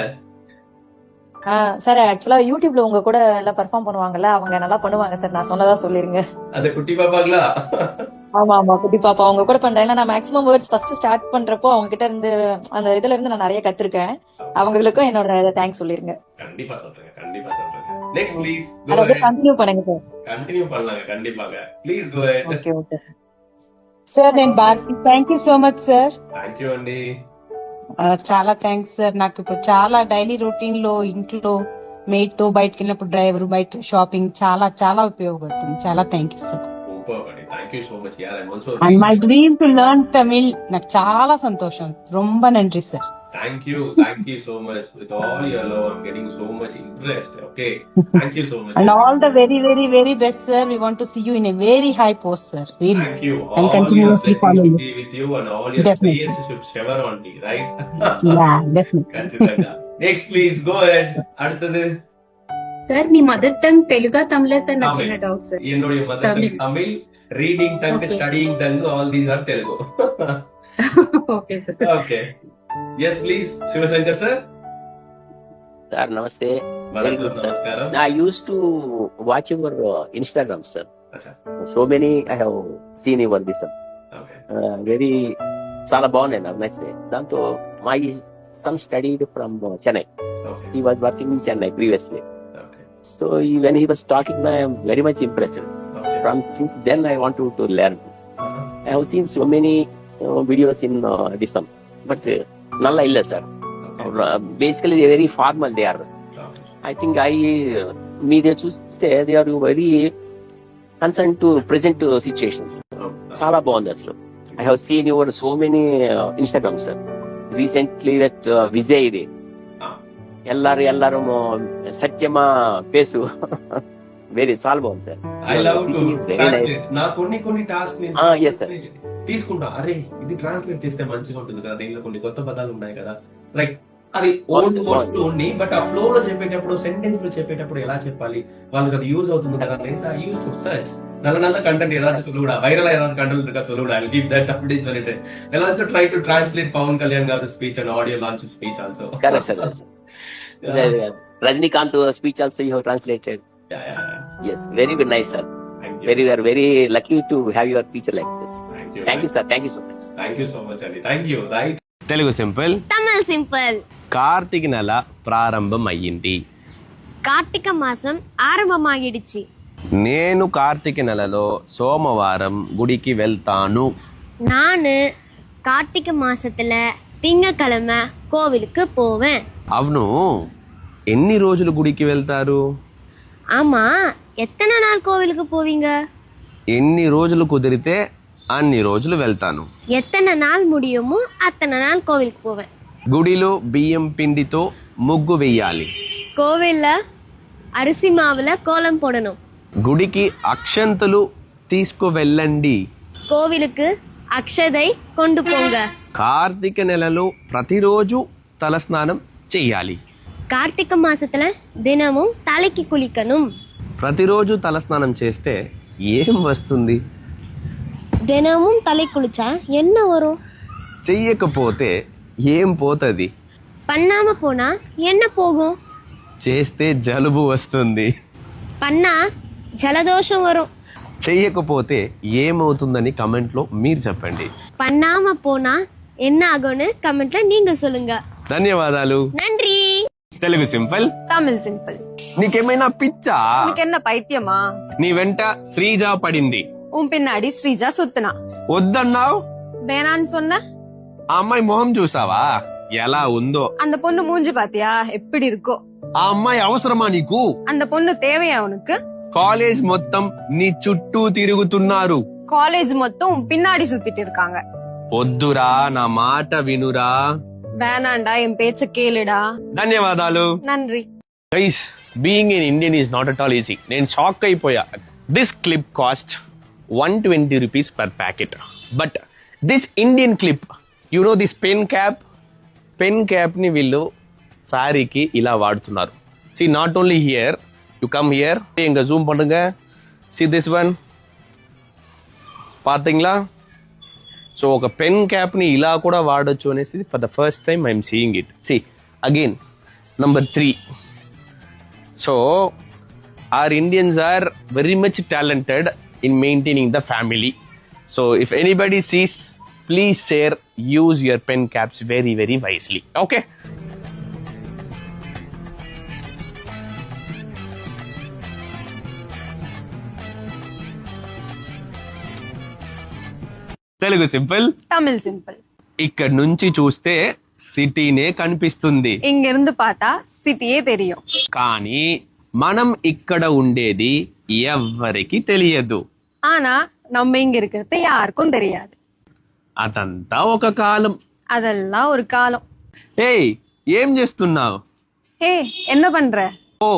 sir. ஆக்சுவலா யூடியூப்ல உங்க கூட எல்லாம் perform பண்ணுவாங்கல்ல, அவங்க நல்லா பண்ணுவாங்க சார். நான் சொன்னதா சொல்லிருங்க. அந்த குட்டி பாப்பாங்களா? ஆமா குட்டி பாப்பா அவங்க கூட பண்றேன். ஏன்னா நான் மேக்ஸிமம் வேர்ட்ஸ் ஃபர்ஸ்ட் ஸ்டார்ட் பண்றப்போ அவங்க கிட்ட இருந்து அந்த இதுல இருந்து நான் நிறைய கத்துருக்கேன். அவங்களுக்கும் என்னோட தேங்க்ஸ் சொல்லிருங்க. கண்டிப்பா சொல்றேன். Next please. அதை கண்டினியூ பண்ணுங்க சார். கண்டினியூ பண்ணலாங்க கண்டிப்பாக. Please go ahead. Okay sir నేను Bharati. Thank you so much sir. Thank you అండి. చాలా థ్యాంక్స్ సార్. నాకు ఇప్పుడు చాలా డైలీ రొటీన్ లో ఇంట్లో మెయిట్ తో బయటకు వెళ్ళినప్పుడు డ్రైవర్ బయట షాపింగ్ చాలా ఉపయోగపడుతుంది. చాలా థ్యాంక్ యూ సార్. సూపర్ అండి. థ్యాంక్ యూ సో మచ్ యార్. And also and my dream to learn Tamil. నాకు చాలా సంతోషం. ரொம்ப நன்றி sir. Thank you so much. With all your love, I'm getting so much interest. Okay, thank you so much. And all the very best sir. We want to see you in a very high post sir. Really. Thank you. And continuously follow you. Be with you and all your Definitely. prayers should shower on me, right? Yeah, definitely. Next, please go ahead. அடுத்தது sir మీ mother tongue తెలుగా తమిళ sir? నాకు చిన్న doubt sir. என்னுடைய mother tongue Tamil, reading tongue, studying tongue, all these are Telugu. Okay sir. Okay. Yes, please. Shivashankar sir. Sir, namaste. Very good, namaskaram. I used to watch your Instagram, sir. Acha. So many I have seen your this. Okay. Very చాలా బాగున్నాయి నాకు నచ్చినాయి. దాంతో my son studied from Chennai. Okay. He was working in Chennai previously. Okay. So when he was talking, I am very much impressed. Okay. From since then I want to learn. I have seen so many videos in this one, but నల్ల ಇಲ್ಲ sir. Basically they are very formal they are. I think media చూస్తే they are very concerned to present situations. చాలా బాగుంది అసలు. I have seen your so many Instagram sir. Recently that Vijay ಇದೆ. ಎಲ್ಲರೂ సత్యమా face very చాలా బాగుంది sir. I love to very nice. translate. నా కొన్ని టాస్క్ నేను yes sir. తీసుకుంటా. అరే ఇది ట్రాన్స్లేట్ చేస్తే మంచిగా ఉంటుంది కదా, దీనిలో కొన్ని కొత్త పదాలు ఉన్నాయి కదా, లైక్ అది ఓల్డ్ వర్డ్స్ ఓన్లీ, బట్ ఆ ఫ్లో లో చెప్పేటప్పుడు సెంటెన్స్ లో చెప్పేటప్పుడు ఎలా చెప్పాలి, వాళ్ళకి అది యూజ్ అవుతుంది కదా అనేసి ఐ యూస్ టు సర్చ్ நல்ல நல்ல கண்டென்ட் ஏதாச்சும் சொல்லுடா, வைரலா ஏதாவது கண்டென்ட் இருக்கா சொல்லுடா, ஐ கீப் தட் அப்படின்னு சொல்லிட்டு and also try to translate Pawan Kalyan garu speech and audio launch speech also. Correct, sir. Rajinikanth speech also you have translated. Yeah. Yes, very good, nice, sir. We are very lucky to have your teacher like this. Thank you, sir. Thank you so much. Thank you so much, Ali. Thank you. Right. Telugu simple. Tamil simple. Karthika నెల ప్రారంభం అయ్యింది. కార్తీక మాసం ఆరంభమాగిడిచి. నేను కార్తీక నెలలో సోమవారం గుడికి వెళ్తాను. நான் కార్తీక మాసத்துல திங்கக்கிழமை கோவிலுக்கு போவேன். అవును, ఎన్ని రోజులు గుడికి వెళ్తారు? ஆமா, எத்தனை நாள் கோவிலுக்கு போவீங்க? ఎన్ని రోజులు కుదిరితే అన్ని రోజులు వెళ్తాను. எத்தனை நாள் முடியுமோ அத்தனை நாள் கோவிலுக்கு போவேன். గుడిలో బియ్యం పిండితో ముగ్గు వెయ్యాలి. கோவில்ல அரிசி மாவுல கோலம் போடணும். గుడికి అక్షంతలు తీసుకువెళ్ళండి. கோவிலுக்கு அக்ஷதை கொண்டு போங்க. కార్తీక నెలలో ప్రతిరోజు తలస్నానం చెయ్యాలి. కార్తీక మాసத்துல தினமும் தலைக்கு குளிக்கணும். ప్రతిరోజు తలస్నానం చేస్తే ఏం వస్తుంది? தினமும் தலை குளிச்சா என்ன வரும்? చెయ్యకపోతే ఏం పోతుంది? பண்ணாம போனா என்ன போகும்? చేస్తే జలుబు వస్తుంది. பண்ணா జలదోషం వரும். చెయ్యకపోతే ఏమవుతుందని కమెంట్ లో మీరు చెప్పండి. பண்ணாம போனா என்ன ஆகும்னு கமெண்ட்ல நீங்க சொல்லுங்க. ధన్యవాదాలు. நன்றி. తెలుగు సింపుల్. తమిళ్ సింపుల్. నీకేమైనా పిచ్చా? నీకెన్న పైత్యమా? నీ వెంట శ్రీజ పడింది. உன் பின்னாடி ஸ்ரீஜா சுத்துனா. వద్దన్నావు. வேணான்னு சொன்ன. ఆ అమ్మాయి మొహం చూసావా ఎలా ఉందో? அந்த பொண்ணு மூஞ்சி பாத்தியா எப்படி இருக்கோ? ఆ అమ్మాయి అవసరమా నీకు? அந்த பொண்ணு தேவையா உனக்கு? కాలేజ్ మొత్తం నీ చుట్టూ తిరుగుతున్నారు. காலேஜ் மொத்தம் உன் பின்னாடி சுத்திட்டு இருக்காங்க. వద్దురా, నా మాట వినురా. வேணாண்டா, என் பேச்ச கேளுடா. ధన్యవాదాలు. நன்றி. Guys, being in Indian is not at all easy. నేను షాక్ అయిపోయా. This clip cost 120 rupees per packet. But this Indian clip, you know this pen cap ని వీళ్ళు సారీకి ఇలా వాడుతున్నారు. See not only here, you come here, ఇంక zoom பண்ணுங்க. See this one, పాతీங்களா? సో ఒక పెన్ క్యాప్ ని ఇలా కూడా వాడొచ్చు అనేసి for the first time I'm seeing it. See again number 3. So our Indians are very much talented in maintaining the family. So if anybody sees, please share, use your pen caps very, very wisely. Okay? Telugu simple. Tamil simple. ఇక్కడ నుంచి చూస్తే సిటీనే కనిపిస్తుంది. இங்க இருந்து பார்த்தா சிட்டியே தெரியும். కానీ మనం ఇక్కడ ఉండేది ఎవ్వరికి తెలియదు. ஆனா நம்ம இங்க இருக்கிறது யாருக்கும் தெரியாது. అదంతా ఒక కాలం. அதெல்லாம் ஒரு காலம். ఏయ్, ఏం చేస్తున్నావు? ஹே, என்ன பண்ற? ఓ,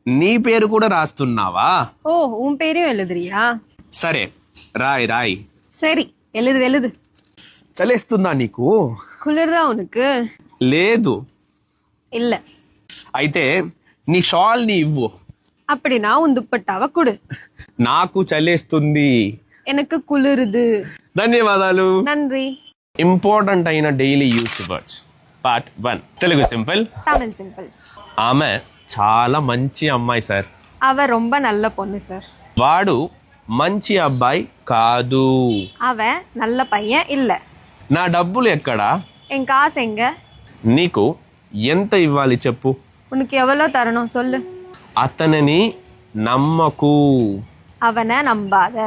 నీ పేరు కూడా రాస్తున్నావా? ஓ, உன் பேரையும் எழுதுறியா? సరే, రాయ్. சரி, எழுது. చలేస్తుందా నీకు? குளிர்தா உனக்கு? లేదు. இல்ல. అయితే నీ షాల్ ని ఇవ్వు. அப்படின்னா உன் துப்பட்டாவை கொடு. నాకు చలేస్తుంది. எனக்கு குளிருது. ధన్యవాదాలు. நன்றி. ఇంపార్టెంట్ అయిన daily use words part 1. Telugu simple. Tamil simple. ఆమె చాలా మంచి అమ్మాయి సార్. அவ ரொம்ப நல்ல பொண்ணு சார். వాడు మంచి అబ్బాయి కాదు. அவன் நல்ல பையன் இல்ல. నా డబ్బులు ఎక్కడా? என் காசு எங்க? నీకు ఎంత ఇవ్వాలి చెప్పు. உனக்கு எவ்வளவு தரணும் சொல்லு. అతనిని నమ్మకు. அவனை நம்பாத.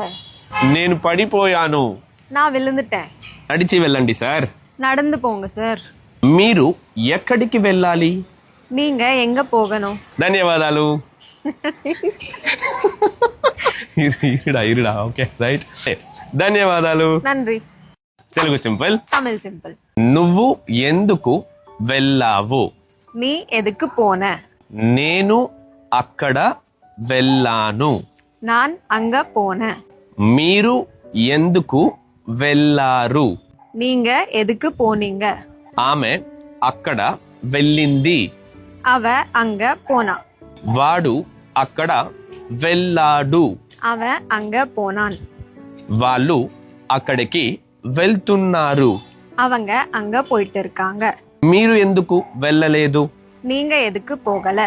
నేను పడిపోయాను. நான் விழுந்துட்டேன். నడిచి వెళ్ళండి సార్. நடந்து போங்க சார். మీరు ఎక్కడికి వెళ్ళాలి? நீங்க எங்க போகணும்? ధన్యవాదాలు. ఇరుడా. Okay, right. ధన్యవాదాలు. நன்றி. తెలుగు సింపుల్. தமிழ் சிம்பிள். నువ్వు ఎందుకు వెళ్ళావు? நீ எதுக்கு போன? నేను అక్కడ వెళ్ళాను. நான் அங்க போனேன். మీరు ఎందుకు వెళ్ళారు? நீங்க எதுக்கு போனீங்க? ఆమె అక్కడ వెళ్ళింది. அவ அங்க போனா. వాడు అక్కడ వెళ్ళాడు. அவ அங்க போனான். వాళ్ళు అక్కడికి వెళ్తున్నారు. அவங்க அங்க போயிட்டு இருக்காங்க. మీరు ఎందుకు వెళ్ళలేదు? நீங்க எதுக்கு போகல?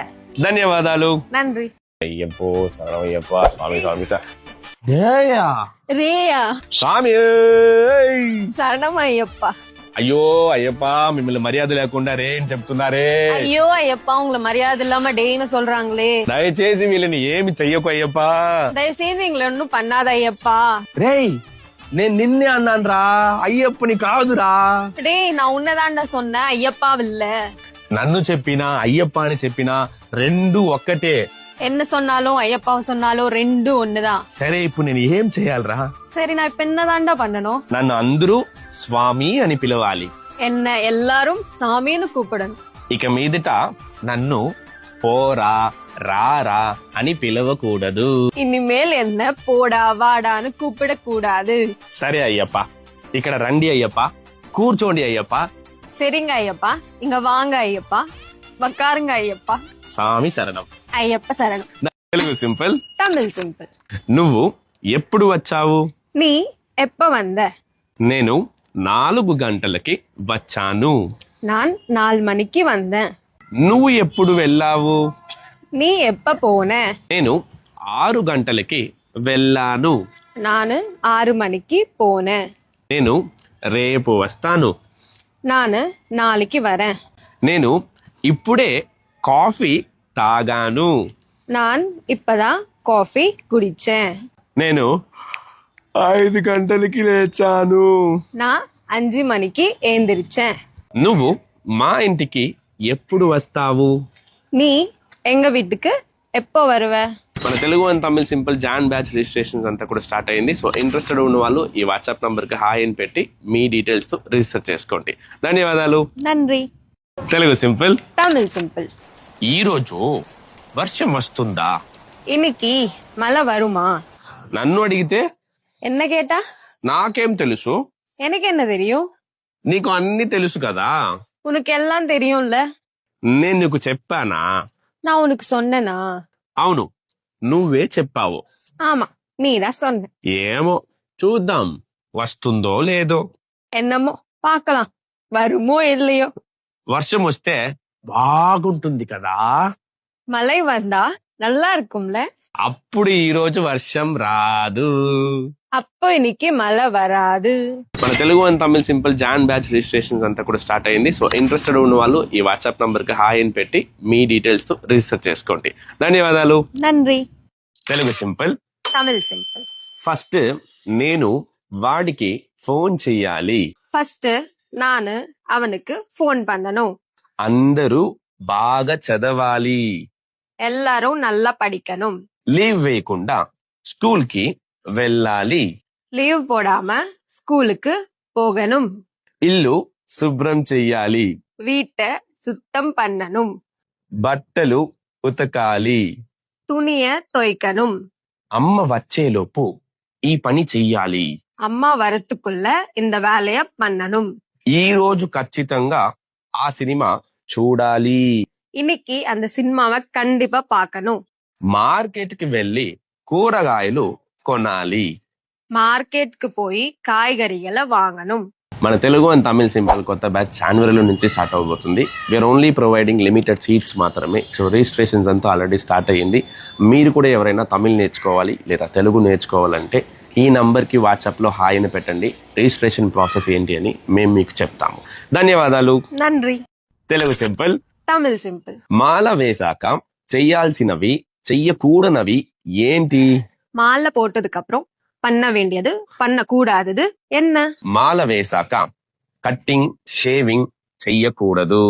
ధన్యవాదాలు. நன்றி. అయ్యప్పో శరణయ్యప్ప స్వామి స్వామి ரேயா స్వామి சரணம் ஐயப்பா. అయ్యో అయ్యప్ప మిమ్మల్ని మర్యాద లేకుండా రే అని చెప్తున్నారే. ஐயோ ஐயப்பா உங்களை மரியாதை இல்லாம டேன்னு சொல்றாங்களே. దయచేసి వీళ్ళని ఏమి చెయ్యకు అయ్యప్ప. தயவு செய்து எங்களை ஒன்னும் பண்ணாத ஐயப்பா. రేయ్ నేను నిన్నే అన్నాను రా, అయ్యప్పని కాదురా. டேய் நான் உன்னதாண்டா சொன்னேன், ஐயப்பா இல்ல. నన్ను చెప్పినా అయ్యప్ప అని చెప్పినా రెండు ఒక్కటే. என்ன சொன்னாலும் ஐயப்பாவை சொன்னாலும் ரெண்டும் ஒண்ணுதான். సరే ఇప్పుడు నేను ఏం చేయాలరా? சரி நான் இப்ப என்னதாண்டா பண்ணணும்? నన్ను అందరూ స్వామి అని పిలవాలి. என்ன எல்லாரும் சாமின்னு கூப்பிடணும். ఇక మీదట నన్ను పోరా రారా అని పిలవకూడదు. இனிமேல் என்ன போடா வாடான்னு கூப்பிடக்கூடாது. సరే అయ్యప్ప, ఇక్కడ రండి అయ్యప్ప, కూర్చోండి అయ్యప్ప. சரிங்க ஐயப்பா, இங்க வாங்க ஐயப்பா, உக்காருங்க ஐயப்பா. స్వామి శరణం. ஐயப்ப சரணம். Telugu simple, Tamil simple. నువ్వు ఎప్పుడు వచ్చావు? நீ எப்ப வந்த? నేను 4 గంటలకి వచ్చాను. நான் 4 மணிக்கு வந்தேன். నువ్వు ఎప్పుడు వెళ్ళావు? நீ எப்ப போன? నేను 6 గంటలకి వెళ్ళాను. நானு 6 மணிக்கு போனேன். నేను రేపు వస్తాను. நானு நாளைக்கு வரேன். నేను ఇప్పుడే కాఫీ తాగాను. நான் இப்பதான் காஃபி குடிச்சேன். నేను 5 గంటలకి లేచాను. நான் 5 மணிக்கு ஏந்திரிச்சேன். నువ్వు మా ఇంటికి ఎప్పుడు వస్తావు? நீ எங்க வீட்டுக்கு எப்போ வருவ? మన తెలుగు అండ్ తమిళ్ సింపుల్ జాన్ బ్యాచ్ రిజిస్ట్రేషన్స్ అంతా కూడా స్టార్ట్ అయింది. సో ఇంట్రెస్టెడ్ ఉన్న వాళ్ళు ఈ వాట్సాప్ నంబర్ కి హాయ్ అని పెట్టి మీ డీటెయిల్స్ తో రిజిస్టర్ చేసుకోండి. ధన్యవాదాలు. நன்றி. Telugu simple, Tamil simple. ఈ రోజు వర్షం వస్తుందా? இன்னைக்கு மழை வருமா? నన్ను అడిగితే என்ன கேட்டா? నాకేం తెలుసు? எனக்கு என்ன தெரியும்? నీకు అన్ని తెలుసు కదా. உனக்கு எல்லாம் தெரியும்ல. నేను నీకు చెప్పానా? நான் உனக்கு சொன்னேனா? అవును, నువ్వే చెప్పావు. ஆமா, நீதான் சொன்ன. ఏమో చూద్దాం, వస్తుందో లేదో. என்னமோ பார்க்கலாம், வருமோ இல்லையோ. వర్షం వస్తే బాగుంటుంది కదా. மழை வந்தா நல்லா இருக்கும்ல. అప్పుడు ఈ రోజు వర్షం రాదు. அப்போ இன்னைக்கு மழை வராது. మన తెలుగు అండ్ తమిళ్ సింపుల్ జాన్ బ్యాచ్ రిజిస్ట్రేషన్స్ అంతా కూడా స్టార్ట్ అయింది. సో ఇంట్రెస్టెడ్ ఉన్న వాళ్ళు ఈ వాట్సాప్ నంబర్ కి హాయ్ అని పెట్టి మీ డీటెయిల్స్ తో రిజిస్టర్ చేసుకోండి. ధన్యవాదాలు. நன்றி. Telugu simple, Tamil simple. First నేను వాడికి ఫోన్ చెయ్యాలి. ஃபர்ஸ்ட் நானு அவனுக்கு ஃபோன் பண்ணணும். అందరూ బాగా చదవాలి. எல்லாரும் நல்லா படிக்கணும். లీవ్ వేయకుండా స్కూల్ కి వెళ్ళాలి. லீவ் போடாம ஸ்கூலுக்கு போகணும். ఇల్లు శుభ్రం చెయ్యాలి. வீட்டை சுத்தம் பண்ணணும். బట్టలు ఉతకాలి. துணிய துவைக்கணும். అమ్మ వచ్చేలోపు ఈ పని చెయ్యాలి. அம்மா வரத்துக்குள்ள இந்த வேலைய பண்ணணும். ఈ రోజు ఖచ్చితంగా ఆ సినిమా చూడాలి. இன்னைக்கு அந்த சினிமாவை கண்டிப்பா பார்க்கணும். మార్కెట్ కి వెళ్లి కూరగాయలు కొనాలి. మార్కెట్కి పోయి కాయగరిகளை వాங்கணும். మన తెలుగు అండ్ తమిళ్ సింపుల్ కొత్త బ్యాచ్ జనవరిలో నుంచి స్టార్ట్ అవబోతుంది. We're only providing limited seats మాత్రమే. సో రిజిస్ట్రేషన్స్ అంతా ఆల్రెడీ స్టార్ట్ అయ్యింది. మీరు కూడా ఎవరైనా తమిళ్ నేర్చుకోవాలి లేదా తెలుగు నేర్చుకోవాలంటే ఈ నంబర్కి వాట్సాప్లో హాయ్ అని పెట్టండి. రిజిస్ట్రేషన్ ప్రాసెస్ ఏంటి అని మేము మీకు చెప్తాము. ధన్యవాదాలు. நன்றி. Telugu simple, Tamil simple. మాల వేశాక చెయ్యాల్సినవి చెయ్యకూడనవి ఏంటి? மாலை போட்டதுக்கு அப்புறம் பண்ண வேண்டியது பண்ண கூடாதது என்ன? మాల వేశాక కట్టింగ్ షేవింగ్ చెయ్యకూడదు.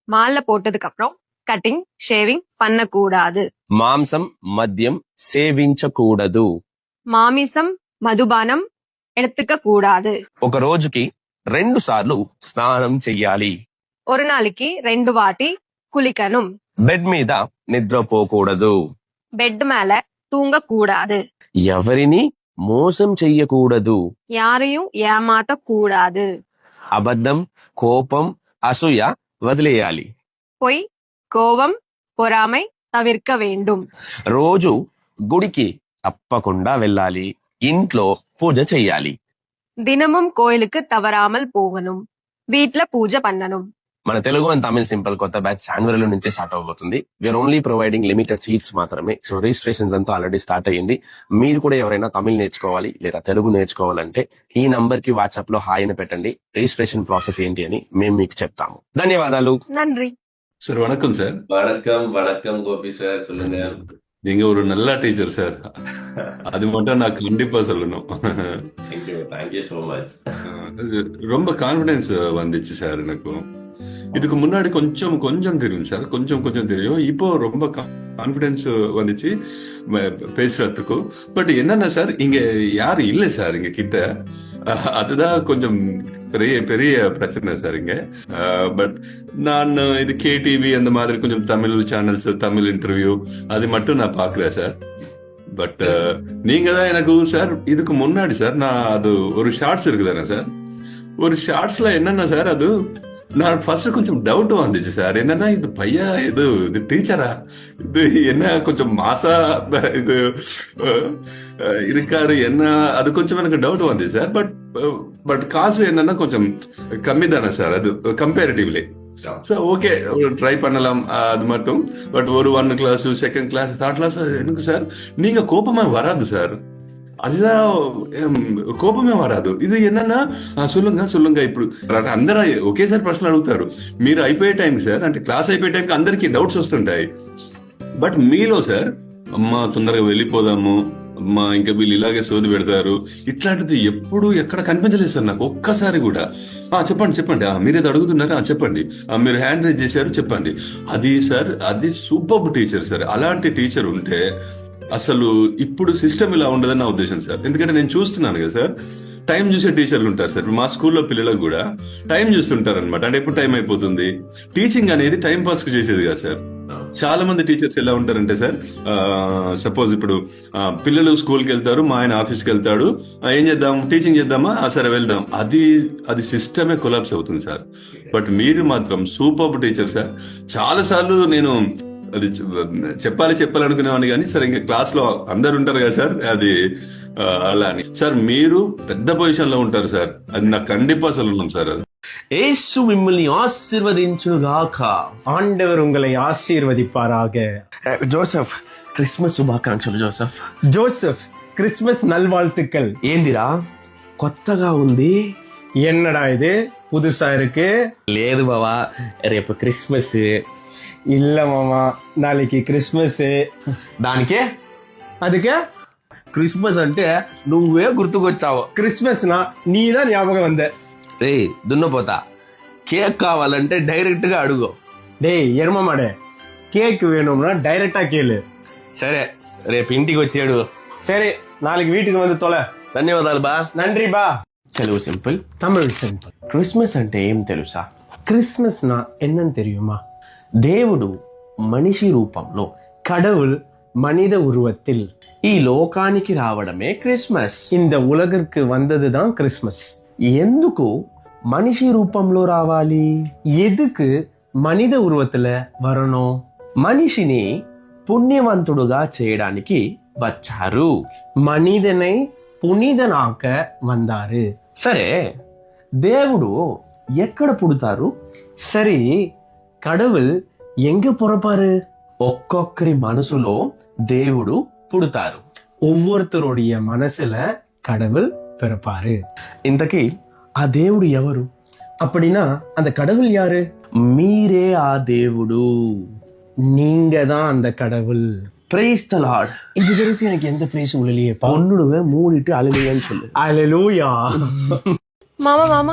மாலை போட்டதுக்கு அப்புறம் கட்டிங் ஷேவிங் பண்ண கூடாது. మాంసం మద్యం సేవించకూడదు. மாமிசம் மதுபானம் எடுத்துக்க கூடாது. ఒక రోజుకి 2 సార్లు స్నానం చెయ్యాలి. ஒரு நாளைக்கு 2 வாட்டி குளிக்கணும். బెడ్ మీద నిద్రపోకూడదు. பெட் மேல தூங்க கூடாது. ఎవరిని మోసం చెయ్యకూడదు. யாரையும் ஏமாத்த கூடாது. అబద్ధం, కోపం, అసూయ వదిలేయాలి. பொய், கோபம், பொறாமை தவிர்க்க வேண்டும். రోజు గుడికి తప్పకుండా వెళ్ళాలి, ఇంట్లో పూజ చెయ్యాలి. தினமும் கோயிலுக்கு தவறாமல் போகணும், வீட்ல పూజ பண்ணணும். మన తెలుగు అండ్ తమిళ్ సింపుల్ కొత్త బ్యాచ్ జనవరిలో నుంచి స్టార్ట్ అవబోతుంది. We're only providing limited seats మాత్రమే. సో రిజిస్ట్రేషన్స్ అంతా ఆల్రెడీ స్టార్ట్ అయ్యింది. మీరు కూడా ఎవరైనా తమిళ్ నేర్చుకోవాలి లేదా తెలుగు నేర్చుకోవాలంటే ఈ నంబర్ కి వాట్సాప్ లో హాయ్ అని పెట్టండి. రిజిస్ట్రేషన్ ప్రాసెస్ ఏంటి అని మేము మీకు చెప్తాము. ధన్యవాదాలు. நன்றி. சார் வணக்கம் சார். வணக்கம் வணக்கம் கோபி சார், சொல்லுங்க. நீங்க ஒரு நல்ல டீச்சர் சார், அது மட்டும் நான் கண்டிப்பா சொல்லணும். Thank you so much. ரொம்ப கான்ஃபிடன்ஸ் வந்துச்சு சார். எனக்கும் இதுக்கு முன்னாடி கொஞ்சம் கொஞ்சம் தெரியும் சார், கொஞ்சம் தெரியும். இப்போ ரொம்ப கான்ஃபிடன்ஸ் வந்துச்சு பேசுறதுக்கும். பட் என்னன்னா சார், இங்க யாரும் இல்லை சார் இங்க கிட்ட. அதுதான் கொஞ்சம் பெரிய பிரச்சனை சார் இங்க. பட் நான் இது கேடிவி அந்த மாதிரி கொஞ்சம் தமிழ் சேனல்ஸ், தமிழ் இன்டர்வியூ அது மட்டும் நான் பாக்குறேன் சார். பட் நீங்க தான் எனக்கு சார் இதுக்கு முன்னாடி சார் நான் அது ஒரு ஷார்ட்ஸ் இருக்குதானே சார், ஒரு ஷார்ட்ஸ்ல என்னன்னா சார், அது நான் ஃபர்ஸ்ட் கொஞ்சம் டவுட் வந்துச்சு சார். என்னன்னா இது பையா இது டீச்சரா, இது என்ன கொஞ்சம் மாசா இது இருக்காரு என்ன, அது கொஞ்சம் எனக்கு டவுட் வந்துச்சு சார். பட் காசு என்னன்னா கொஞ்சம் கம்மி தானே சார் அது கம்பேரிட்டிவ்லி. ஸோ ஓகே ட்ரை பண்ணலாம் அது மட்டும். பட் ஒரு 1 class, 2nd class, 3rd class எனக்கு சார் நீங்க கோபமா வராது சார். அதுதான் కోపమే వరాదు. ఇది ఎన్నన్నా சொல்லுங்க ఇప్పుడు అందరూ ఒకేసారి ప్రశ్నలు అడుగుతారు. మీరు అయిపోయే టైం సార్, అంటే క్లాస్ అయిపోయే టైంకి అందరికి డౌట్స్ వస్తుంటాయి. బట్ మీలో సార్ అమ్మా తొందరగా వెళ్ళిపోదాము, అమ్మా ఇంకా వీళ్ళు ఇలాగే సోది పెడతారు, ఇట్లాంటిది ఎప్పుడు ఎక్కడ కనిపించలేదు సార్ నాకు ఒక్కసారి కూడా. చెప్పండి మీరేదో అడుగుతున్నారా, చెప్పండి, మీరు హ్యాండ్ రైజ్ చేశారు చెప్పండి. అది సార్ అది సూపర్ టీచర్ సార్. అలాంటి టీచర్ ఉంటే అసలు ఇప్పుడు సిస్టమ్ ఇలా ఉండదని నా ఉద్దేశం సార్. ఎందుకంటే నేను చూస్తున్నాను కదా సార్, టైం చూసే టీచర్లు ఉంటారు సార్. మా స్కూల్లో పిల్లలకు కూడా టైం చూస్తుంటారు అనమాట. అంటే ఎప్పుడు టైం అయిపోతుంది. టీచింగ్ అనేది టైం పాస్ కు చేసేది కదా సార్. చాలా మంది టీచర్స్ ఎలా ఉంటారంటే సార్, సపోజ్ ఇప్పుడు పిల్లలు స్కూల్కి వెళ్తారు, మా ఆయన ఆఫీస్కి వెళ్తాడు, ఏం చేద్దాం టీచింగ్ చేద్దామా, సరే వెళ్దాం, అది సిస్టమే కొలాప్స్ అవుతుంది సార్. బట్ మీరు మాత్రం సూపర్ టీచర్ సార్. చాలా సార్లు నేను అది చెప్పాలనుకునేవాడిని కానీ సరే ఇంకా క్లాస్ లో అందరు ఉంటారు కదా సార్, అది అలా అని సార్. మీరు పెద్ద పొజిషన్ లో ఉంటారు సార్, అది నాకు కండిపా சொல்லணும் సార్. అది యేసు మిమ్మల్ని ఆశీర్వదించుగాక. ஆண்டவர் உங்களை ஆசீர்வதிப்பாராக. జోసెఫ్ క్రిస్మస్ శుభాకాంక్షలు. ஜோசப் கிறிஸ்மஸ் நல்வாழ்த்துக்கள். ఏందిరా కొత్తగా ఉంది, என்னடா இது புதுசா இருக்கு? లేదు బావా, రేపు క్రిస్మస్. இல்ல மாமா, நாளைக்கு கிறிஸ்மஸ். దానికే அதுக்கு క్రిస్మస్ అంటే నువ్వే గుర్తుకొచ్చావు. கிறிஸ்மஸ்னா நீதான் ஞாபகம் வந்த. రే దున్నపోతా, కేక్ కావాలంటే డైరెక్ట్ గా అడుగు. டேய் எருமமாடே, கேக் வேணும்னா டைரக்டா கேளு. సరే రేపు ఇంటికి వచ్చి అడుగు. சரி நாளைக்கு வீட்டுக்கு வந்து தொலை. ధన్యవాదాలు బా. நன்றி பா. Telugu simple, Tamil simple. Christmas అంటే ఏం తెలుసా? கிறிஸ்மஸ்னா என்னன்னு தெரியுமா? దేవుడు మనిషి రూపంలో, கடவுள் மனித உருவத்தில் ఈ లోకానికి రావడమే క్రిస్మస్. இந்த உலகிற்கு வந்ததுதான் கிறிஸ்மஸ். ఎందుకు మనిషి రూపంలో రావాలి? எதுக்கு மனித உருவத்துல வரணும்? మనిషిని పుణ్యవంతుడుగా చేయడానికి వచ్చారు. மனிதனை புனிதனாக்க வந்தாரு. సరే దేవుడు ఎక్కడ పుడతారు? சரி கடவுள் எங்க பிறப்பாரு? ఒక్కొక్కరి మనసులో దేవుడు పుడతారు. ஒவ்வொருத்தருடைய மனசுல கடவுள் பிறப்பாரு. ఇంతకీ ఆ దేవుడు ఎవరు? அப்படின்னா அந்த கடவுள் யாரு? మీరే ఆ దేవుడు. நீங்க தான் அந்த கடவுள். Praise the Lord. இது வரைக்கும் எனக்கு எந்த பிரைஸ் உள்ளலையேப்பா. பொண்ணுடுவே மூடிட்டு అలెలుయా சொல்லு. హల్లెలూయా. మామ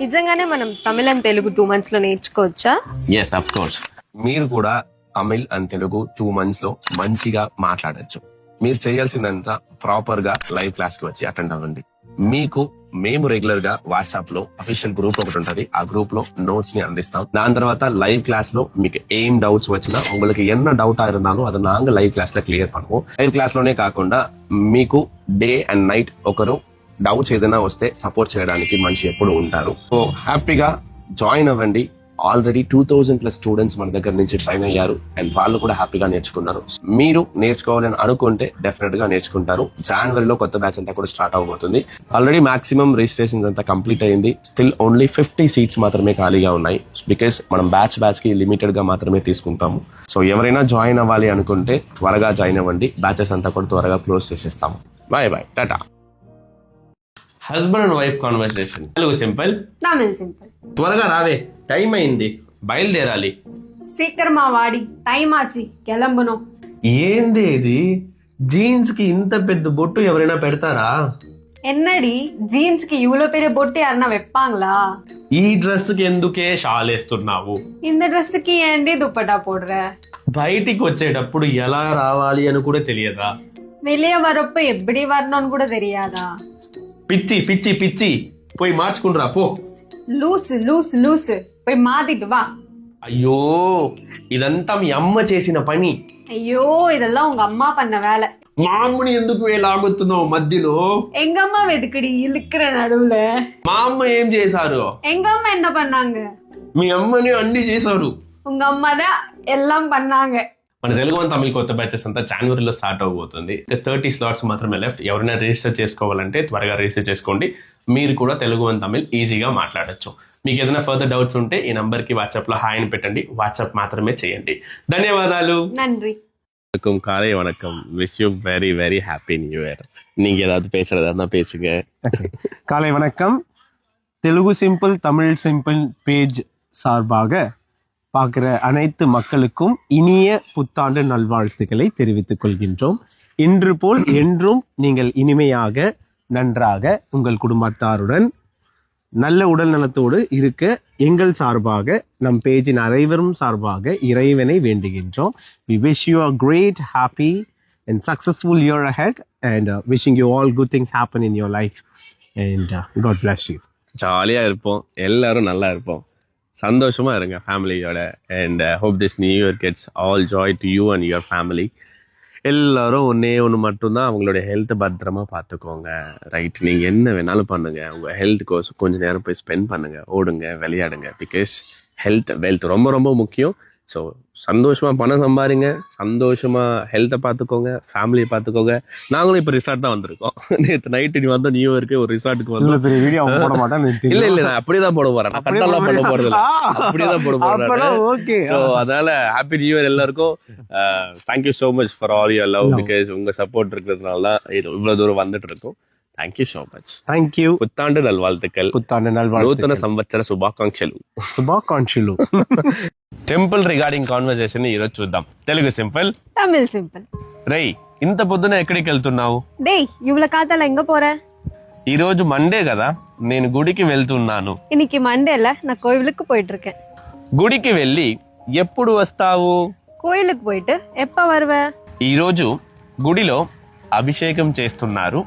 నిజంగానే మనం తమిళ అండ్ తెలుగు 2 months లో నేర్చుకోవచ్చా? Yes of course. మీరు కూడా తమిళ్ అండ్ తెలుగు 2 months లో మంచిగా మాట్లాడొచ్చు. మీరు చేయాల్సిందంతా ప్రాపర్ గా లైవ్ క్లాస్ కి వచ్చి అటెండ్ అవ్వండి. మీకు మేము రెగ్యులర్ గా వాట్సాప్ లో అఫీషియల్ గ్రూప్ ఒకటి ఉంటది. ఆ గ్రూప్ లో నోట్స్ ని అందిస్తాం. దాని తర్వాత లైవ్ క్లాస్ లో మీకు ఏం డౌట్స్ వచ్చినా உங்களுக்கு என்ன டவுட்டா இருந்தாலும் அதை நாங்க லைவ் கிளாஸ்ல கிளியர் பண்ணுவோம். లైవ్ క్లాస్ లోనే కాకుండా మీకు డే అండ్ నైట్ ఒకరు డౌట్స్ ఏదైనా వస్తే సపోర్ట్ చేయడానికి మనిషి ఎప్పుడు ఉంటారు. సో హ్యాపీగా జాయిన్ అవ్వండి. ఆల్రెడీ 2000+ స్టూడెంట్స్ మన దగ్గర నుంచి ట్రైన్ అయ్యారు అండ్ వాళ్ళు కూడా హ్యాపీగా నేర్చుకున్నారు. మీరు నేర్చుకోవాలని అనుకుంటే డెఫినెట్ గా నేర్చుకుంటారు. జనవరిలో కొత్త బ్యాచ్ అంతా కూడా స్టార్ట్ అవబోతుంది. ఆల్రెడీ మాక్సిమం రిజిస్ట్రేషన్ అంతా కంప్లీట్ అయింది. స్టిల్ ఓన్లీ 50 సీట్స్ మాత్రమే ఖాళీగా ఉన్నాయి. బికాస్ మనం బ్యాచ్ కి లిమిటెడ్ గా మాత్రమే తీసుకుంటాము. సో ఎవరైనా జాయిన్ అవ్వాలి అనుకుంటే త్వరగా జాయిన్ అవ్వండి. బ్యాచెస్ అంతా కూడా త్వరగా క్లోజ్ చేసేస్తాము. బాయ్ బాయ్, టాటా. Husband and wife conversation, Telugu simple, Tamil simple. త్వరగా రావే, టైం అయింది, బయలుదేరాలి. సీక్రమా వాడి, టైం ఆచి కెలంబను. ఏంది ఇది? జీన్స్ కి ఇంత పెద్ద బొట్టు ఎవరైనా పెడతారా? ఎన్నడి జీన్స్ కి ఇవ్వలో పెரிய బొట్టు யாருனா வைப்பாங்களா? ఈ డ్రెస్ కి ఎందుకే షాల్ వేస్తున్నావు? இந்த డ్రెస్కి ఏంటి దుప్పటా పోడ్ర? బయటికి వచ్చేటప్పుడు ఎలా రావాలి అని కూడా తెలియదా? வெளியே வரப்ப எப்படி வரணும்னு கூட தெரியாதா? పిచ్చి పిచ్చి పిచ్చి, పోయి మార్చుకుంటురా పో. లూస్ లూస్ లూస్, పోయి మాదిட்டு వా. అయ్యో, ఇదంతా మీ అమ్మ చేసిన పని. అయ్యో, இதெல்லாம் உங்க அம்மா பண்ண வேலை. మా అమ్మని ఎందుకు లాగుతున్నావు మధ్యలో? எங்க அம்மா వెదుకుడి ఇల్లుக்கிற నడువుల. మా అమ్మ ఏం చేశారు? எங்க అమ్మ என்ன பண்ணாங்க? మీ అమ్మని అన్ని చేశారు. உங்க அம்மா தான் எல்லாம் பண்ணாங்க. మన తెలుగు వన్ తమిళ కొత్త బ్యాచెస్ అంతా జనవరిలో స్టార్ట్ అవబోతుంది. 30 స్లాట్స్ మాత్రమే లెఫ్ట్. ఎవరైనా రిజిస్టర్ చేసుకోవాలంటే త్వరగా రిజిస్టర్ చేసుకోండి. మీరు కూడా తెలుగు వన్ తమిళ్ ఈజీగా మాట్లాడొచ్చు. మీకు ఏదైనా ఫర్దర్ డౌట్స్ ఉంటే ఈ నంబర్ కి వాట్సాప్ లో హాయ్ అని పెట్టండి. వాట్సాప్ మాత్రమే చేయండి. ధన్యవాదాలు. நன்றி. காலை வணக்கம். Wish you very very happy new year. நீங்க ஏதாவது பேசுறதா இருந்தா பேசுங்க. காலை வணக்கம். Telugu simple Tamil simple page சார்பாக பார்க்கிற அனைத்து மக்களுக்கும் இனிய புத்தாண்டு நல்வாழ்த்துக்களை தெரிவித்துக் கொள்கின்றோம். இன்று போல் என்றும் நீங்கள் இனிமையாக நன்றாக உங்கள் குடும்பத்தாருடன் நல்ல உடல் நலத்தோடு இருக்க எங்கள் சார்பாக நம் பேஜின் அனைவரும் சார்பாக இறைவனை வேண்டுகின்றோம். We wish you a great, happy and successful year ahead and wishing you all good things happen in your life and God bless you. ஜாலியா இருப்போம், எல்லாரும் நல்லா இருப்போம், சந்தோஷமா இருங்க ஃபேமிலியோட. And hope this new year gets all Joy to you and your family. எல்லாரும் ஒன்று மட்டும்தான், அவங்களுடைய ஹெல்த்தை பத்திரமா பார்த்துக்கோங்க. ரைட், நீங்கள் என்ன வேணாலும் பண்ணுங்க, உங்கள் ஹெல்த்துக்கு கொஞ்சம் நேரம் போய் ஸ்பெண்ட் பண்ணுங்க, ஓடுங்க, விளையாடுங்க. பிகாஸ் ஹெல்த் வெல்த் ரொம்ப ரொம்ப முக்கியம். ஸோ சந்தோஷமாக பணம் சம்பாதிங்க, சந்தோஷமாக ஹெல்த்தை பார்த்துக்கோங்க, ஃபேமிலியை பார்த்துக்கோங்க. நாங்களும் இப்போ ரிசார்ட் தான் வந்திருக்கோம். நேற்று நைட்டு நீ வந்தோம், நியூ இயர்க்கு ஒரு ரிசார்ட்டுக்கு வந்து வீடியோ போட மாட்டேன். இல்லை நான் அப்படியே தான் போட போகிறேன். நான் கட்டெல்லாம் பண்ண போகிறது இல்லை, அப்படியே தான் போட போகிறேன். ஓகே, ஸோ அதனால ஹாப்பி நியூ இயர் எல்லாருக்கும். Thank you so much for all your love. Because உங்கள் சப்போர்ட் இருக்கிறதுனால தான் இவ்வளோ தூரம் வந்துட்டு இருக்கோம். Thank you so much. Thank you. Puthandu నల్వాళ్తుకల్. పుత్తాండు నల్వాళ్తుకల్. నూతన సంవత్సర శుభాకాంక్షలు. శుభాకాంక్షలు. టెంపుల్ రిగార్డింగ్ కాన్వర్సేషన్ ఈరోజు చూద్దాం. Telugu simple, Tamil simple. రై, ఇంత పొద్దున ఎక్కడికి వెళ్తున్నావు? டேய், இவ்வளவு காத்தால எங்க போற? ఈ రోజు మండే కదా, నేను గుడికి వెళ్తున్నాను. இன்னைக்கு மண்டேல நான் கோயிலுக்கு போயிட்டு இருக்கேன். గుడికి వెళ్ళి ఎప్పుడు వస్తావు? கோயிலுக்கு போயிட்டு எப்ப வருவ? ఈ రోజు గుడిలో అభిషేకం చేస్తున్నారు,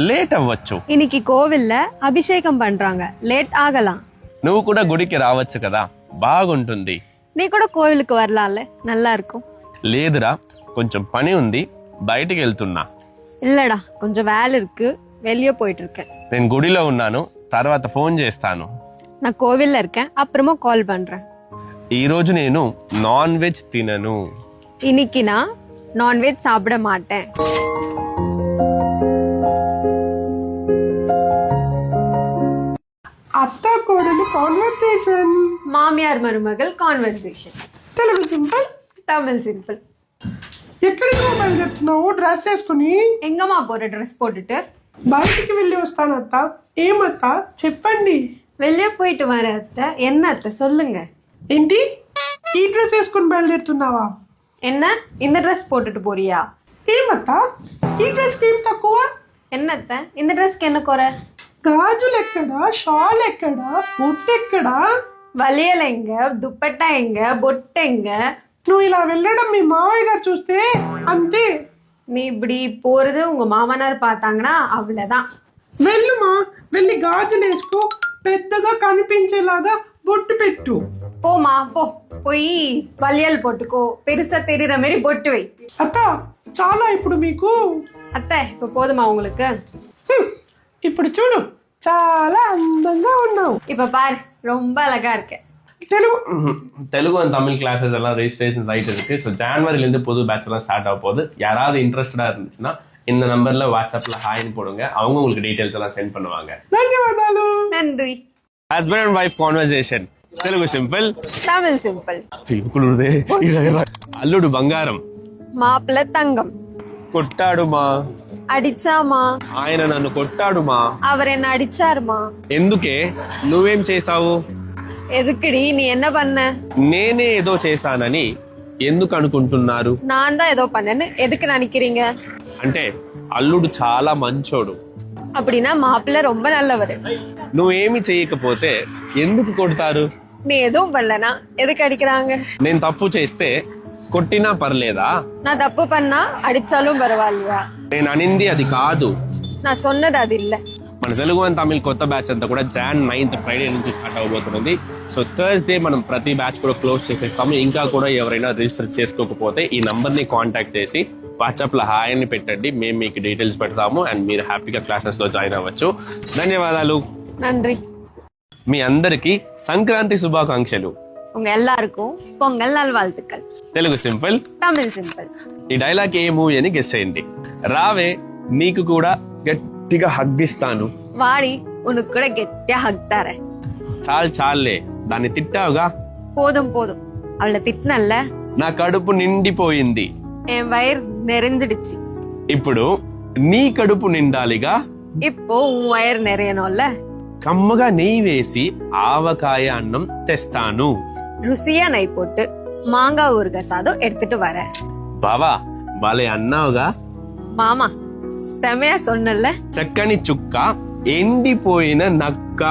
లేట్ అవ్వచ్చు. இன்னைக்கு கோவில்ல அபிஷேகம் பண்றாங்க, லேட் ஆகலாம். నువ్వు కూడా గుడికి రావచ్చు కదా, బాగుంటుంది. நீ கூட கோவிலுக்கு வரலாம்ல, நல்லா இருக்கும். లేదురా, కొంచెం పని ఉంది, బయటికి వెళ్తున్నా. இல்லடா, கொஞ்சம் வேலை இருக்கு, வெளியே போயிட்டு இருக்கேன். నేను గుడిలో ఉన్నాను, తర్వాత ఫోన్ చేస్తాను. நான் கோவில்ல இருக்கேன், அப்புறமா கால் பண்றேன். ఈ రోజు నేను నాన్ వెజ్ తినను. இன்னைக்கு நான் நான்வெஜ் சாப்பிட மாட்டேன். అత్త కోడలు కాన్వర్సేషన్. மாமியார் மருமகள் conversation. Telugu simple, Tamil simple. ఎక్కడికో బయలుదేరుతున్నావు డ్రెస్ వేసుకుని? எங்கம்மா போற ட்ரெஸ் போட்டுட்டு? బయటికి వెళ్ళి వస్తాను అత్త. ఏమత్త చెప్పండి. வெளியே போயிட்டு வர அத்தை. என்ன அத்தை சொல்லுங்க. ఏంటి, ఈ డ్రెస్ వేసుకుని బయలుదేరుతున్నావా? என்ன, இந்த ட்ரெஸ் போட்டுட்டு போறியா? ఏమత్త, ఈ డ్రెస్ ఏం తక్కువ? என்ன அத்தை, இந்த ட்ரெஸ்க்கு என்ன குறை? గాజులు ఎక్కడా, షాల్ ఎక్కడా, బొట్టు ఎక్కడా? వలియలు எங்க, దుప్పట్టా எங்க, బొట్టు எங்க? నువ్వు ఇలా వెళ్ళడం మీ మావయ్య గారు చూస్తే అంతే. நீ இப்படி போறது உங்க மாமனார் பார்த்தாங்கன்னா அவ்வளவுதான். వెళ్ళుమా, వెళ్ళి గాజులు వేసుకో, పెద్దగా కనిపించేలాగా బొట్టు పెట్టు. போமா போ, போய் வலியல் போட்டுக்கோ, பெருசா தெரியற மாதிரி பொட்டு வை. అత్త చాలా ఇప్పుడు మీకు. அத்தை, இப்ப போதுமா உங்களுக்கு? ఇప్పుడు చూడు, చాలా అందంగా ఉన్నావు. இப்ப பாரு, ரொம்ப அழகா இருக்க. தெலுங்கு அண்ட் தமிழ் கிளாஸஸ் எல்லாம் ரெஜிஸ்ட்ரேஷன் ரைட் இருக்கு. ஸோ ஜான்வரிலேருந்து புது பேட்ச் எல்லாம் ஸ்டார்ட் ஆக போகுது. யாராவது இன்ட்ரெஸ்டடா இருந்துச்சுன்னா இந்த நம்பர்ல வாட்ஸ்அப்ல ஹாய்னு போடுங்க. அவங்க உங்களுக்கு டீடைல்ஸ் எல்லாம் சென்ட் பண்ணுவாங்க. நன்றி. Husband and wife conversation Telugu simple Tamil simple. కులురుదే అల్లుడు బంగారం మాప్ల తంగం. కొట్టాడుమా అడిచామా ఆయన నన్ను కొట్టాడుమా అవరెన్న అడిచారుమా ఎందుకే నువ్వేం చేసావు ఎదుకుడి నీ ఎన్న పన్న నేనే ఏదో చేశానని ఎందుకు అనుకుంటున్నారు நான் தான் ஏதோ பண்ணேன்னு எதுக்கு நினைக்கிறீங்க అంటే అల్లుడు చాలా మంచోడు அப்படின்னா மாப்பிள்ள ரொம்ப நல்லவரு నువ్వేమి చేయకపోతే ఎందుకు కొడతారు நீ எதுவும் பண்ணலனா எதுக்கு அடிக்கிறாங்க నేను తప్పు చేస్తే కొట్టినా పర్లేదా நான் தப்பு பண்ணா அடிச்சாலும் பரவாயில்லையா నేను అనింది అది కాదు நான் சொன்னது அது இல்ல మన తెలుగు అండ్ తమిళ్ కొత్త బ్యాచ్ అంతా కూడా Jan 9th ఫ్రైడే నుంచి స్టార్ట్ అవబోతుంది. సో థర్స్డే మనం ప్రతి బ్యాచ్ కూడా క్లోజ్ చేసేస్తాము. ఇంకా కూడా ఎవరైనా రిజిస్టర్ చేసుకోకపోతే ఈ నంబర్ ని కాంటాక్ట్ చేసి వాట్సాప్ లో హాయ్ అని పెట్టండి. మేము మీకు డీటెయిల్స్ పెడతాము అండ్ మీరు హ్యాపీగా క్లాసెస్ లో జాయిన్ అవ్వచ్చు. ధన్యవాదాలు. நன்றி. మీ అందరికి సంక్రాంతి శుభాకాంక్షలు. உங்க எல்லாருக்கும் பொங்கல் நல்வாழ்த்துக்கள். Telugu simple Tamil simple. ఈ డైలాగ్ ఏ మూవీ అని గెస్ చేయండి. రావే నీకు కూడా గట్టిగా హగ్గిస్తాను. వాడి ఉనకు కూడా గట్టిగా హగ్ తரேன். చాలే దాన్ని తిట్టావుగా. போதும் போதும் அவளை திட்டினல்ல. నా కడుపు నిండిపోయింది. என் வயிறு நிறைஞ்சிடுச்சு. ఇప్పుడు నీ కడుపు నిండాలిగా. இப்போ உன் வயிறு நிறையணும்ல. కమ్మగా నెయ్యి వేసి ఆవకాయ అన్నం తెస్తాను. ருசியா நெய் போட்டு மாங்காய் ஊறுகாய் சாதம் எடுத்துட்டு வரேன். బావా భలే అన్నావుగా. மாமா செமையா சொன்னல. చక్కని చుక్క ఎండిపోయిన నక్క.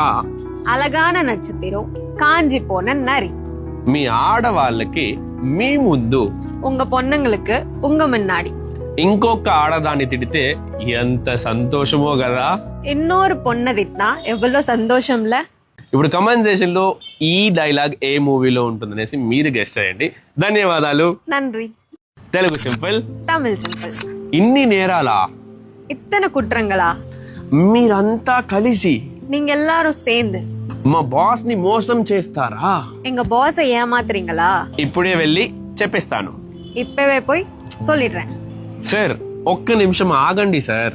అలగాన నక్షత్రం కాంజి పోన నరి. మీ ఆడవాళ్ళకి మీ ముందు உங்க பொண்ணுங்களுக்கு உங்க முன்னாடி ఇంకొక ఆడదాన్ని తిడితే ఎంత సంతోషమో కదా. இன்னொரு பொண்ணை திட்டினா எவ்வளவு சந்தோஷம்ல. ఇప్పుడు కమెంట్ సెక్షన్ లో ఈ డైలాగ్ ఏ మూవీలో ఉంటుందనేసి మీరు గెస్ట్ చేయండి. ధన్యవాదాలు. நன்றி. Telugu simple Tamil simple. ఇన్ని నేరాలా இத்தனை குற்றங்களா మీరంతా కలిసి நீங்க எல்லாரும் சேர்ந்து మా బాస్ ని మోసం చేస్తారా. எங்க பாஸ ஏமாத்துறீங்களா. ఇప్పుడే వెళ్ళి చెప్పేస్తాను. இப்பவே போய் சொல்லிடுறேன். సార్ ఒక్క నిమిషం ఆగండి సార్.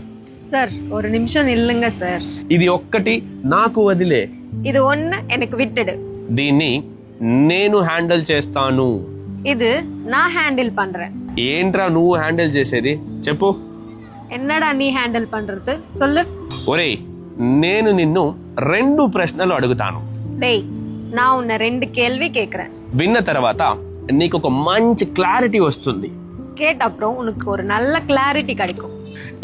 சார் ஒரு நிமிஷம் நில்லுங்க சார். ఇది ఒక్కటి నాకు వదిలే. இது ஒண்ணு எனக்கு விட்டுடு. దీన్ని నేను హ్యాండిల్ చేస్తాను. இது நான் ஹேண்டில் பண்றேன். ఏంట్రా నువ్వు హ్యాండిల్ చేసేది చెప్పు. என்னடா நீ ஹேண்டில் பண்றது சொல்லு. ఒరేయ్ నేను నిన్ను 2 ప్రశ్నలు అడుగుతాను. டேய் நான் உன்னை 2 கேள்வி கேக்குறேன். విన్న తర్వాత నీకు ఒక మంచి క్లారిటీ వస్తుంది. கேட்ட அப்புறம் உனக்கு ஒரு நல்ல கிளாரிட்டி கிடைக்கும்.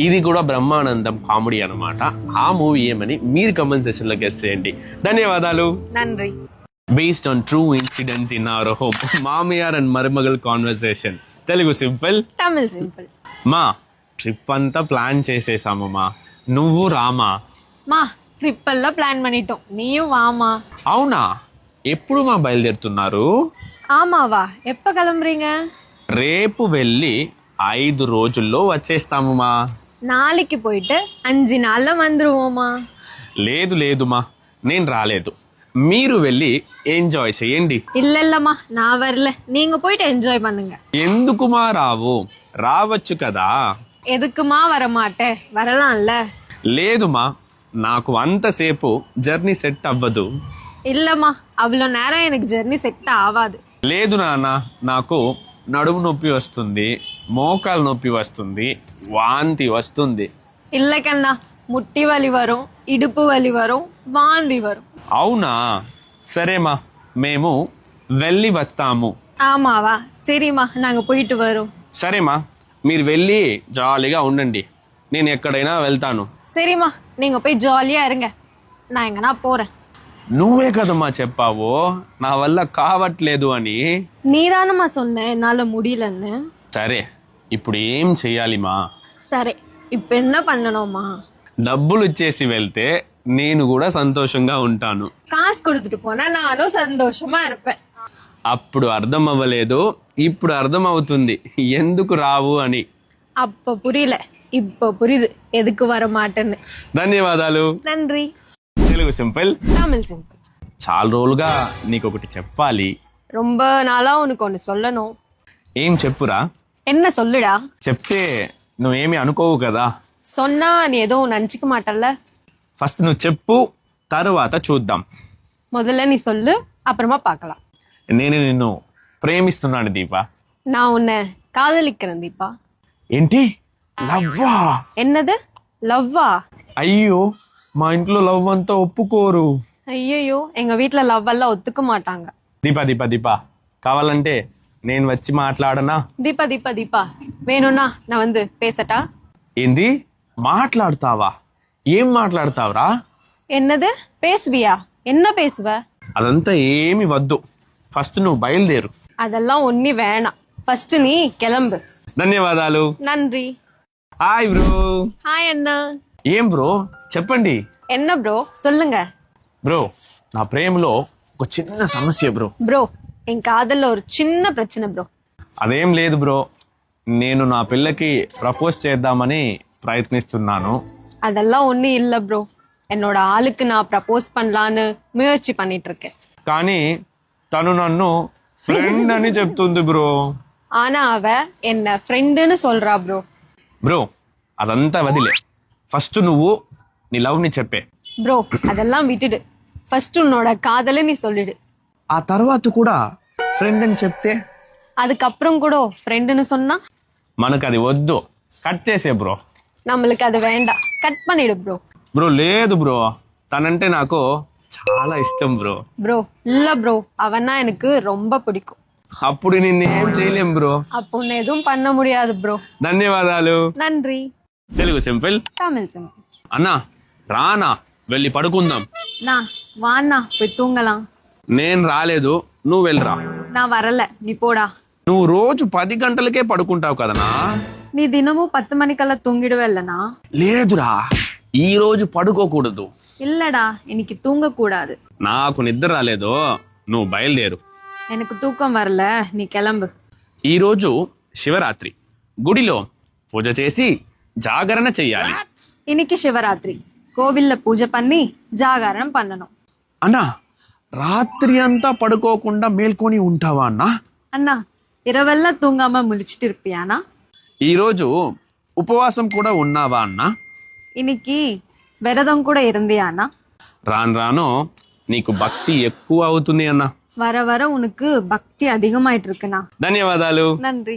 ఇది కూడా బ్రహ్మానందం కామెడీ అన్నమాట. ఆ మూవీ ఏమని మీరు కమెంట్ సెక్షన్ లో గెస్ చేయండి. ధన్యవాదాలు. நன்றி. Based on true incidents in our home మామయ్యార్ అండ్ మరుమగల్ conversation. Telugu simple Tamil simple. మా ట్రిప్ అంతా ప్లాన్ చేసేసామమ్మా. నువ్వు రామా. మా ట్రిప్ ఎల్లా ప్లాన్ பண்ணிட்டோம். நீயும் வாமா. అవునా ఎప్పుడు మా బయలుదేరుతున్నారు. ஆமாவா எப்ப கிளம்புறீங்க. రేపు వెళ్ళి 5 రోజుల్లో వచ్చేస్తాముమా. நாளைக்கு போயிட்டு 5 நாள்ல வந்துருவோமா. లేదుమా నేను రాలేదు. మీరు వెళ్ళి ఎంజాయ్ చేయండి. இல்லம்மா நான் வரல. நீங்க போயிட்டு என்ஜாய் பண்ணுங்க. ఎందుకుమా రావు. రావచ్చు కదా. எதுக்குமா வரமாட்டே வரலாம்ல. లేదుమా నాకు అంతసేపు జర్నీ సెట్ అవ్వదు. இல்லம்மா அவ்வளோ நேரம் எனக்கு ஜெர்னி செட் ஆகாது. లేదు నాన్న నాకు నడుము నొప్పి వస్తుంది, మోకాలు నొప్పి వస్తుంది, వాంతి వస్తుంది. இல்ல கண்ணா முட்டி வலி வரும், இடுப்பு வலி வரும், வாந்தி வரும். అవునా సరేమా మేము వెళ్ళి వస్తాము. ஆமாவா சரிம்மா நாங்க போயிட்டு வரோம். సరేమా మీరు వెళ్ళి జాలీగా ఉండండి. నేను ఎక్కడైనా వెళ్తాను. சரிம்மா நீங்க போய் ஜாலியா இருங்க. நான் எங்கனா போறேன். నువ్వే కదమ్మా చెప్పావు నా వల్ల కావట్లేదు అని. நீதானம்மா சொன்ன என்னால முடியலன்னு. సరే ఇప్పుడు ఏం చెయ్యాలిమా. సరే இப்ப என்ன பண்ணணுமா. డబ్బులు ఇచ్చేసి వెళ్తే నేను కూడా సంతోషంగా ఉంటాను. காசு கொடுத்துட்டு போனா நானும் சந்தோஷமா இருப்பேன். అప్పుడు అర్థం అవ్వలేదు, ఇప్పుడు అర్థం అవుతుంది ఎందుకు రావు అని. அப்ப புரியல இப்ப புரியுது எதுக்கு வர மாட்டேன்னு. ధన్యవాదాలు. நன்றி. Telugu simple Tamil simple. చాలా రోజులుగా నీకు ఒకటి చెప్పాలి. ரொம்ப நாளா உனக்கு ஒன்று சொல்லணும். ఏం చెప్పురా? என்ன சொல்லுடா? చెప్తే నువ్వేమి అనుకోవు కదా. சொன்னா நீ எதுவும் நினச்சிக்க மாட்டல்ல? ఫస్ట్ నువ్వు చెప్పు, తర్వాత చూద్దాం. முதல்ல நீ சொல்லு, அப்புறமா பார்க்கலாம். నేను నిన్ను ప్రేమిస్తున్నాను దీపా. நான் உன்னை காதலிக்கிறேன் தீபா. ఏంటి? లవ్వా? என்னது லவ்வா? అయ్యో, మా ఇంట్లో లవ్ అంతా ఒప్పుకోరు. ஐயோ, எங்க வீட்ல லவ் எல்லாம் ஒத்துக்க மாட்டாங்க. దీపా దీపా దీపా, కావాలంటే నేను వచ్చి మాట్లాడనా? தீபா தீபா தீபா, வேணும்னா நான் வந்து பேசட்டா? ఏంది మాట్లాడతావా? ఏం మాట్లాడతావురా? என்னது பேசுவியா? என்ன பேசுவ? అదంతా ఏమి వద్దు, ఫస్ట్ నువ్వు బయలుదేరు. அதெல்லாம் ஒன்னி வேணாம், ஃபர்ஸ்ட் நீ கிளம்பு. ధన్యవాదాలు. நன்றி. Hi bro. ஹாய் அண்ணா. ఏం బ్రో చెప్పండి. என்ன ப்ரோ சொல்லுங்க. బ్రో, నా ప్రేమలో ఒక చిన్న సమస్య బ్రో. ப்ரோ, என் காதல்ல ஒரு சின்ன பிரச்சனை ப்ரோ. అదేం లేదు బ్రో, నేను నా పిల్లకి ప్రపోజ్ చేద్దామని ప్రయత్నిస్తున్నాను. அதெல்லாம் ஒன்றும் இல்லை ப்ரோ. என்னோட ஆளுக்கு நான் ப்ரப்போஸ் பண்ணலான்னு முயற்சி பண்ணிட்டு இருக்கேன். కానీ తను నన్ను ఫ్రెండ్ అని చెప్తుంది బ్రో. ஆனா அவ என்ன ஃப்ரெண்டுன்னு சொல்றா ப்ரோ. బ్రో, అదంతా వదిలే, ఫస్ట్ నువ్వు నీ లవ్ ని చెప్పే. ப்ரோ, அதெல்லாம் விட்டுடு, ஃபர்ஸ்ட் உன்னோட காதலை நீ சொல்லிடு. ఆ తర్వాత కూడా ఫ్రెండ్ అని చెప్తే, அதுக்கப்புறம் கூட ஃப்ரெண்டுன்னு சொன்னா మనకు అది వద్దు, కట్ చేసే బ్రో. நம்மளுக்கு அது வேண்டாம், கட் பண்ணிடு ப்ரோ. బ్రో లేదు బ్రో, తనంటే నాకు చాలా ఇష్టం బ్రో. ப்ரோ இல்ல ப்ரோ, அவன்னா எனக்கு ரொம்ப பிடிக்கும். అప్పుడు నిన్నేం చేయలేం బ్రో. அப்போ உன்னை எதுவும் பண்ண முடியாது ப்ரோ. ధన్యవాదాలు. நன்றி. తెలుగు సింపుల్. தமிழ் சிம்பிள். అన్నా రానా, వెళ్ళి పడుకుందాం. நான் வாண்ணா, போய் தூங்கலாம். నేను రాలేదు, నువ్వు వెళ్ళరా. நான் வரல, நீ போடா. నువ్వు రోజు 10 గంటలకే పడుకుంటావు కదనా? நீ தினமும் 10 மணிக்கெல்லாம் தூங்கிடுவே இல்லனா? లేదురా, ఈ రోజు పడుకోకూడదు. இல்லடா, இன்னைக்கு தூங்க கூடாது. నాకు నిద్ర రాలేదు, నువ్వు బయలుదేరు. எனக்கு தூக்கம் வரல, நீ கிளம்பு. ఈ రోజు శివరాత్రి, గుడిలో పూజ చేసి జాగరణ చెయ్యాలి. இன்னைக்கு சிவராத்திரி, கோவில்ல பூஜை பண்ணி జాగరణం பண்ணணும். అన్నా, రాత్రి అంతా పడుకోకుండా మేల్కొని ఉంటావా అన్నా? அண்ணா, இரவெல்லாம் தூங்காம முழிச்சிட்டு இருப்பியானா? ఈ రోజు ఉపవాసం కూడా ఉన్నావా అన్నా? இன்னைக்கு விரதம் கூட இருந்தியானா? రాను రాను నీకు భక్తి ఎక్కువ అవుతుంది అన్నా. வர வர உனக்கு பக்தி அதிகமாயிட்டு இருக்குண்ணா. ధన్యవాదాలు. நன்றி.